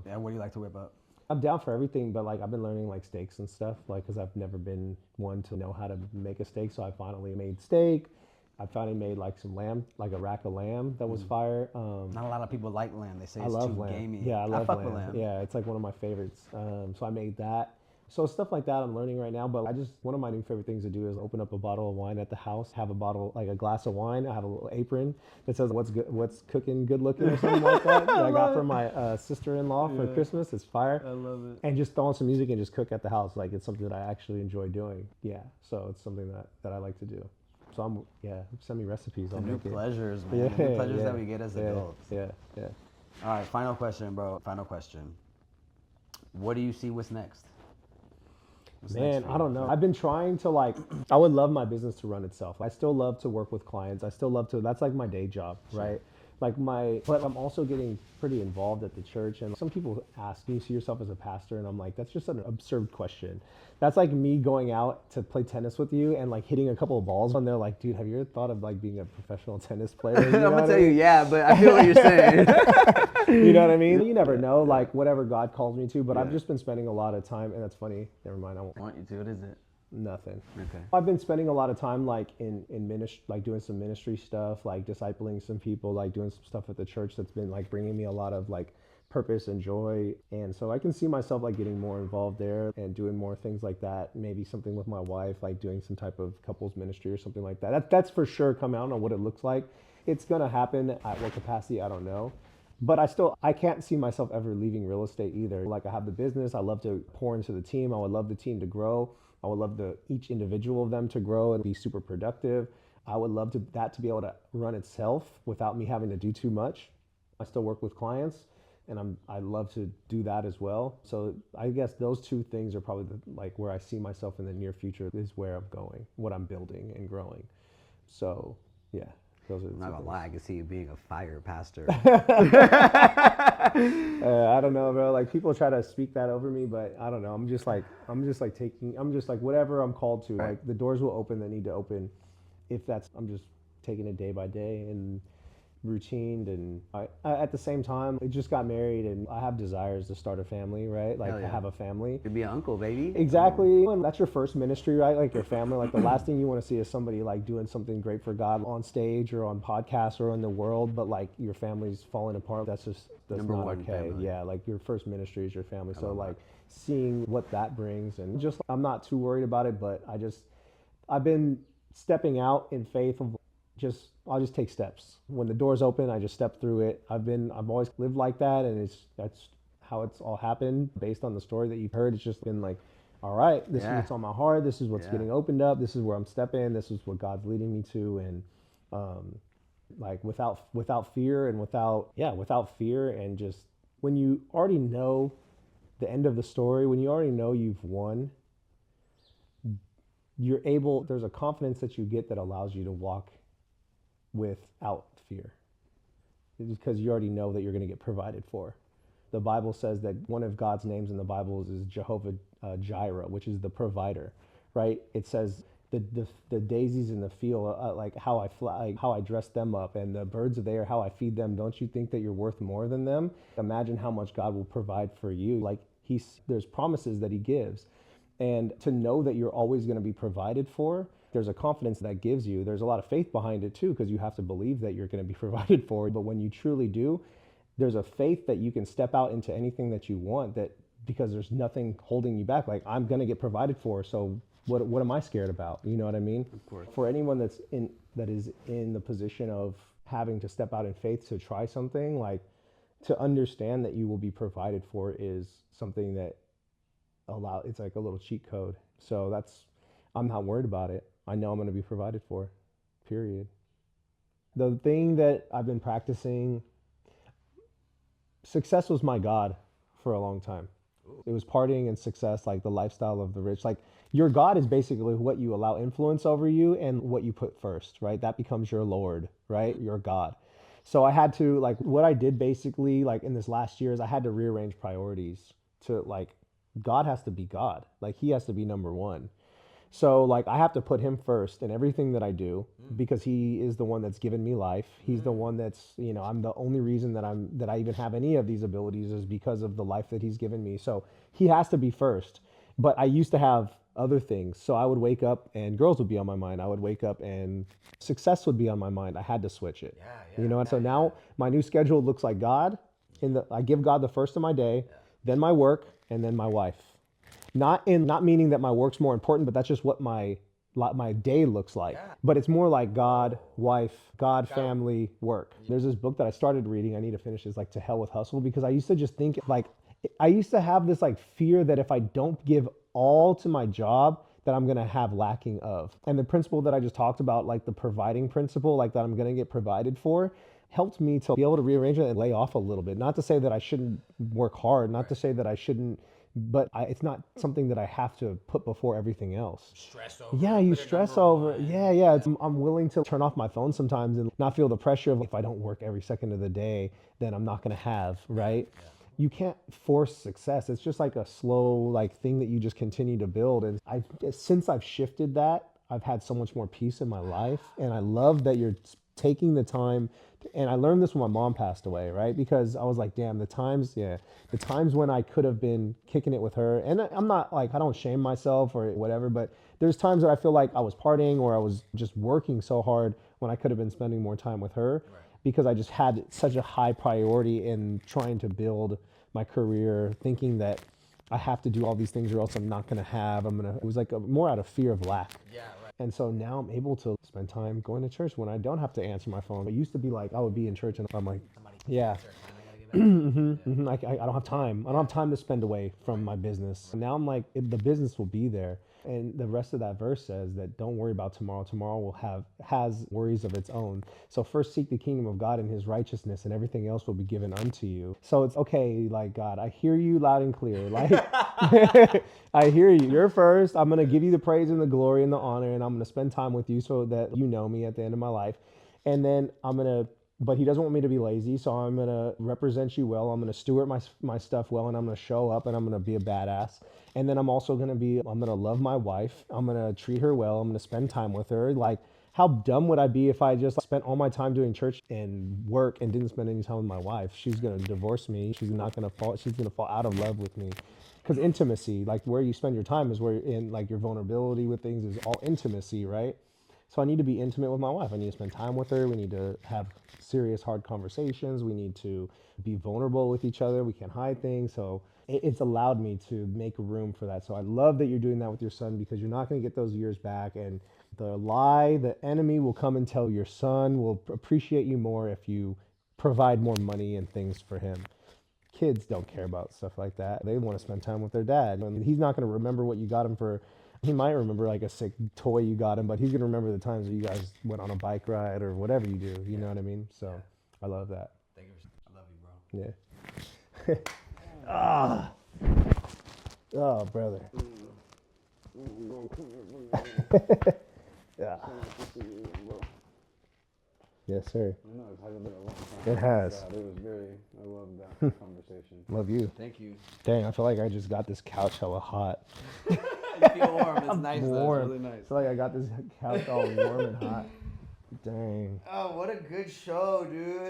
Yeah, what do you like to whip up? I'm down for everything, but like I've been learning like steaks and stuff, like because I've never been one to know how to make a steak. So I finally made steak. I finally made like some lamb, like a rack of lamb that was fire. Not a lot of people like lamb. They say it's love too lamb. gamey. Yeah, I love fuck lamb. with lamb. Yeah, it's like one of my favorites. So I made that. So stuff like that I'm learning right now, but one of my new favorite things to do is open up a bottle of wine at the house, have a bottle, like a glass of wine. I have a little apron that says what's cooking good looking or something like that I got from my sister-in-law for Christmas. It's fire. I love it. And just throw on some music and just cook at the house. Like it's something that I actually enjoy doing. Yeah, so it's something that I like to do. So send me recipes. I'll New make it. pleasures, man. The new pleasures that we get as adults. Yeah. All right, final question, bro. Final question. What do you see what's next? Man, I don't know. I've been trying to I would love my business to run itself. I still love to work with clients. I still love to, that's like my day job, right? But I'm also getting pretty involved at the church. And some people ask, do you see yourself as a pastor? And I'm like, that's just an absurd question. That's like me going out to play tennis with you and like hitting a couple of balls and they're like, dude, have you ever thought of like being a professional tennis player? I'm gonna tell you, yeah, but I feel what you're saying. You know what I mean? You never know, like whatever God calls me to, but I've just been spending a lot of time, and that's funny. Never mind. I want you to. What is it? Nothing. Okay. I've been spending a lot of time like in ministry, like doing some ministry stuff, like discipling some people, like doing some stuff at the church that's been like bringing me a lot of like purpose and joy. And so I can see myself like getting more involved there and doing more things like that. Maybe something with my wife, like doing some type of couples ministry or something like that. That's for sure come out on what it looks like. It's going to happen at what capacity, I don't know. But I can't see myself ever leaving real estate either. Like I have the business, I love to pour into the team. I would love the team to grow. I would love each individual of them to grow and be super productive. I would love that to be able to run itself without me having to do too much. I still work with clients and I love to do that as well. So I guess those two things are probably like where I see myself in the near future is where I'm going, what I'm building and growing. So yeah. I'm not gonna lie, I can see you being a fire pastor. I don't know, bro. Like people try to speak that over me, but I don't know. I'm just like whatever I'm called to. Right. Like the doors will open that need to open. I'm just taking it day by day and routine. And I at the same time, I just got married and I have desires to start a family, right? Like to have a family. To be an uncle, baby. Exactly. And that's your first ministry, right? Like your family. Like the last thing you want to see is somebody like doing something great for God on stage or on podcasts or in the world, but like your family's falling apart. That's Number not one okay. family. Yeah, like your first ministry is your family. So like seeing what that brings and just I'm not too worried about it, but I've been stepping out in faith of I'll just take steps. When the doors open, I just step through it. I've always lived like that, and that's how it's all happened based on the story that you've heard. It's just been like, all right, this is what's on my heart. This is what's getting opened up. This is where I'm stepping. This is what God's leading me to, and like without fear and just when you already know the end of the story, when you already know you've won, there's a confidence that you get that allows you to walk without fear because you already know that you're going to get provided for. The Bible says that one of God's names in the Bible is Jehovah Jireh, which is the provider, right? It says the daisies in the field, like how I fly, how I dress them up, and the birds of the air, how I feed them. Don't you think that you're worth more than them? Imagine how much God will provide for you. Like there's promises that he gives. And to know that you're always going to be provided for, there's a confidence that gives you. There's a lot of faith behind it too, because you have to believe that you're going to be provided for. But when you truly do, there's a faith that you can step out into anything that you want, that because there's nothing holding you back. Like, I'm going to get provided for. So what am I scared about? You know what I mean? Of course. For anyone that is in the position of having to step out in faith to try something, like, to understand that you will be provided for is something that it's like a little cheat code. So I'm not worried about it. I know I'm going to be provided for, period. The thing that I've been practicing, success was my God for a long time. It was partying and success, like the lifestyle of the rich. Like, your God is basically what you allow influence over you and what you put first, right? That becomes your Lord, right? Your God. So I had to, like, what I did basically, like, in this last year is I had to rearrange priorities to, like, God has to be God. Like, he has to be number one. So, like, I have to put him first in everything that I do because he is the one that's given me life. He's the one that's, I'm the only reason that I even have any of these abilities is because of the life that he's given me. So he has to be first. But I used to have other things. So I would wake up and girls would be on my mind. I would wake up and success would be on my mind. I had to switch it. And so now my new schedule looks like God. I give God the first of my day, then my work, and then my wife. Not meaning that my work's more important, but that's just what my day looks like. But it's more like God, wife, God, family, work. There's this book that I started reading. I need to finish. It's like To Hell with Hustle, because I used to just think, like, I used to have this like fear that if I don't give all to my job, that I'm going to have lacking of. And the principle that I just talked about, like the providing principle, like that I'm going to get provided for, helped me to be able to rearrange it and lay off a little bit. Not to say that I shouldn't work hard, not to say that I shouldn't, but it's not something that I have to put before everything else. Stress over. Yeah, you stress over it. Yeah. I'm willing to turn off my phone sometimes and not feel the pressure of, if I don't work every second of the day, then I'm not going to have, right? Yeah. You can't force success. It's just like a slow, like, thing that you just continue to build. And since I've shifted that, I've had so much more peace in my life. And I love that you're taking the time. And I learned this when my mom passed away, right? Because I was like, damn, the times when I could have been kicking it with her. And I'm not like, I don't shame myself or whatever, but there's times that I feel like I was partying or I was just working so hard when I could have been spending more time with her. Right. Because I just had such a high priority in trying to build my career, thinking that I have to do all these things or else I'm not going to have. It was like more out of fear of lack. Yeah, right. And so now I'm able to spend time going to church when I don't have to answer my phone. It used to be like, I would be in church and I'm like, yeah. I don't have time. I don't have time to spend away from my business. And now I'm like, the business will be there. And the rest of that verse says that don't worry about tomorrow. Tomorrow has worries of its own. So first seek the kingdom of God and his righteousness, and everything else will be given unto you. So it's okay, like, God, I hear you loud and clear. Like, I hear you. You're first. I'm going to give you the praise and the glory and the honor, and I'm going to spend time with you so that you know me at the end of my life. And then but he doesn't want me to be lazy, so I'm going to represent you well. I'm going to steward my stuff well, and I'm going to show up, and I'm going to be a badass. And then I'm also going to love my wife. I'm going to treat her well. I'm going to spend time with her. Like, how dumb would I be if I just spent all my time doing church and work and didn't spend any time with my wife? She's going to divorce me. She's going to fall out of love with me. Because intimacy, like where you spend your time is where your vulnerability with things is all intimacy, right? So I need to be intimate with my wife. I need to spend time with her. We need to have serious, hard conversations. We need to be vulnerable with each other. We can't hide things. So it's allowed me to make room for that. So I love that you're doing that with your son, because you're not going to get those years back. And the enemy will come and tell your son will appreciate you more if you provide more money and things for him. Kids don't care about stuff like that. They want to spend time with their dad. And he's not going to remember what you got him for. He might remember like a sick toy you got him, but he's going to remember the times that you guys went on a bike ride or whatever you do. You know what I mean? So I love that. Thank you. I love you, bro. Yeah. Oh, brother. Yeah. Yes, sir. I know, it's been a long time. It has. God, I love that conversation. Love you. Thank you. Dang, I feel like I just got this couch hella hot. You feel warm. It's nice. Warm. It's really nice. I feel like I got this couch all warm and hot. Dang. Oh, what a good show, dude.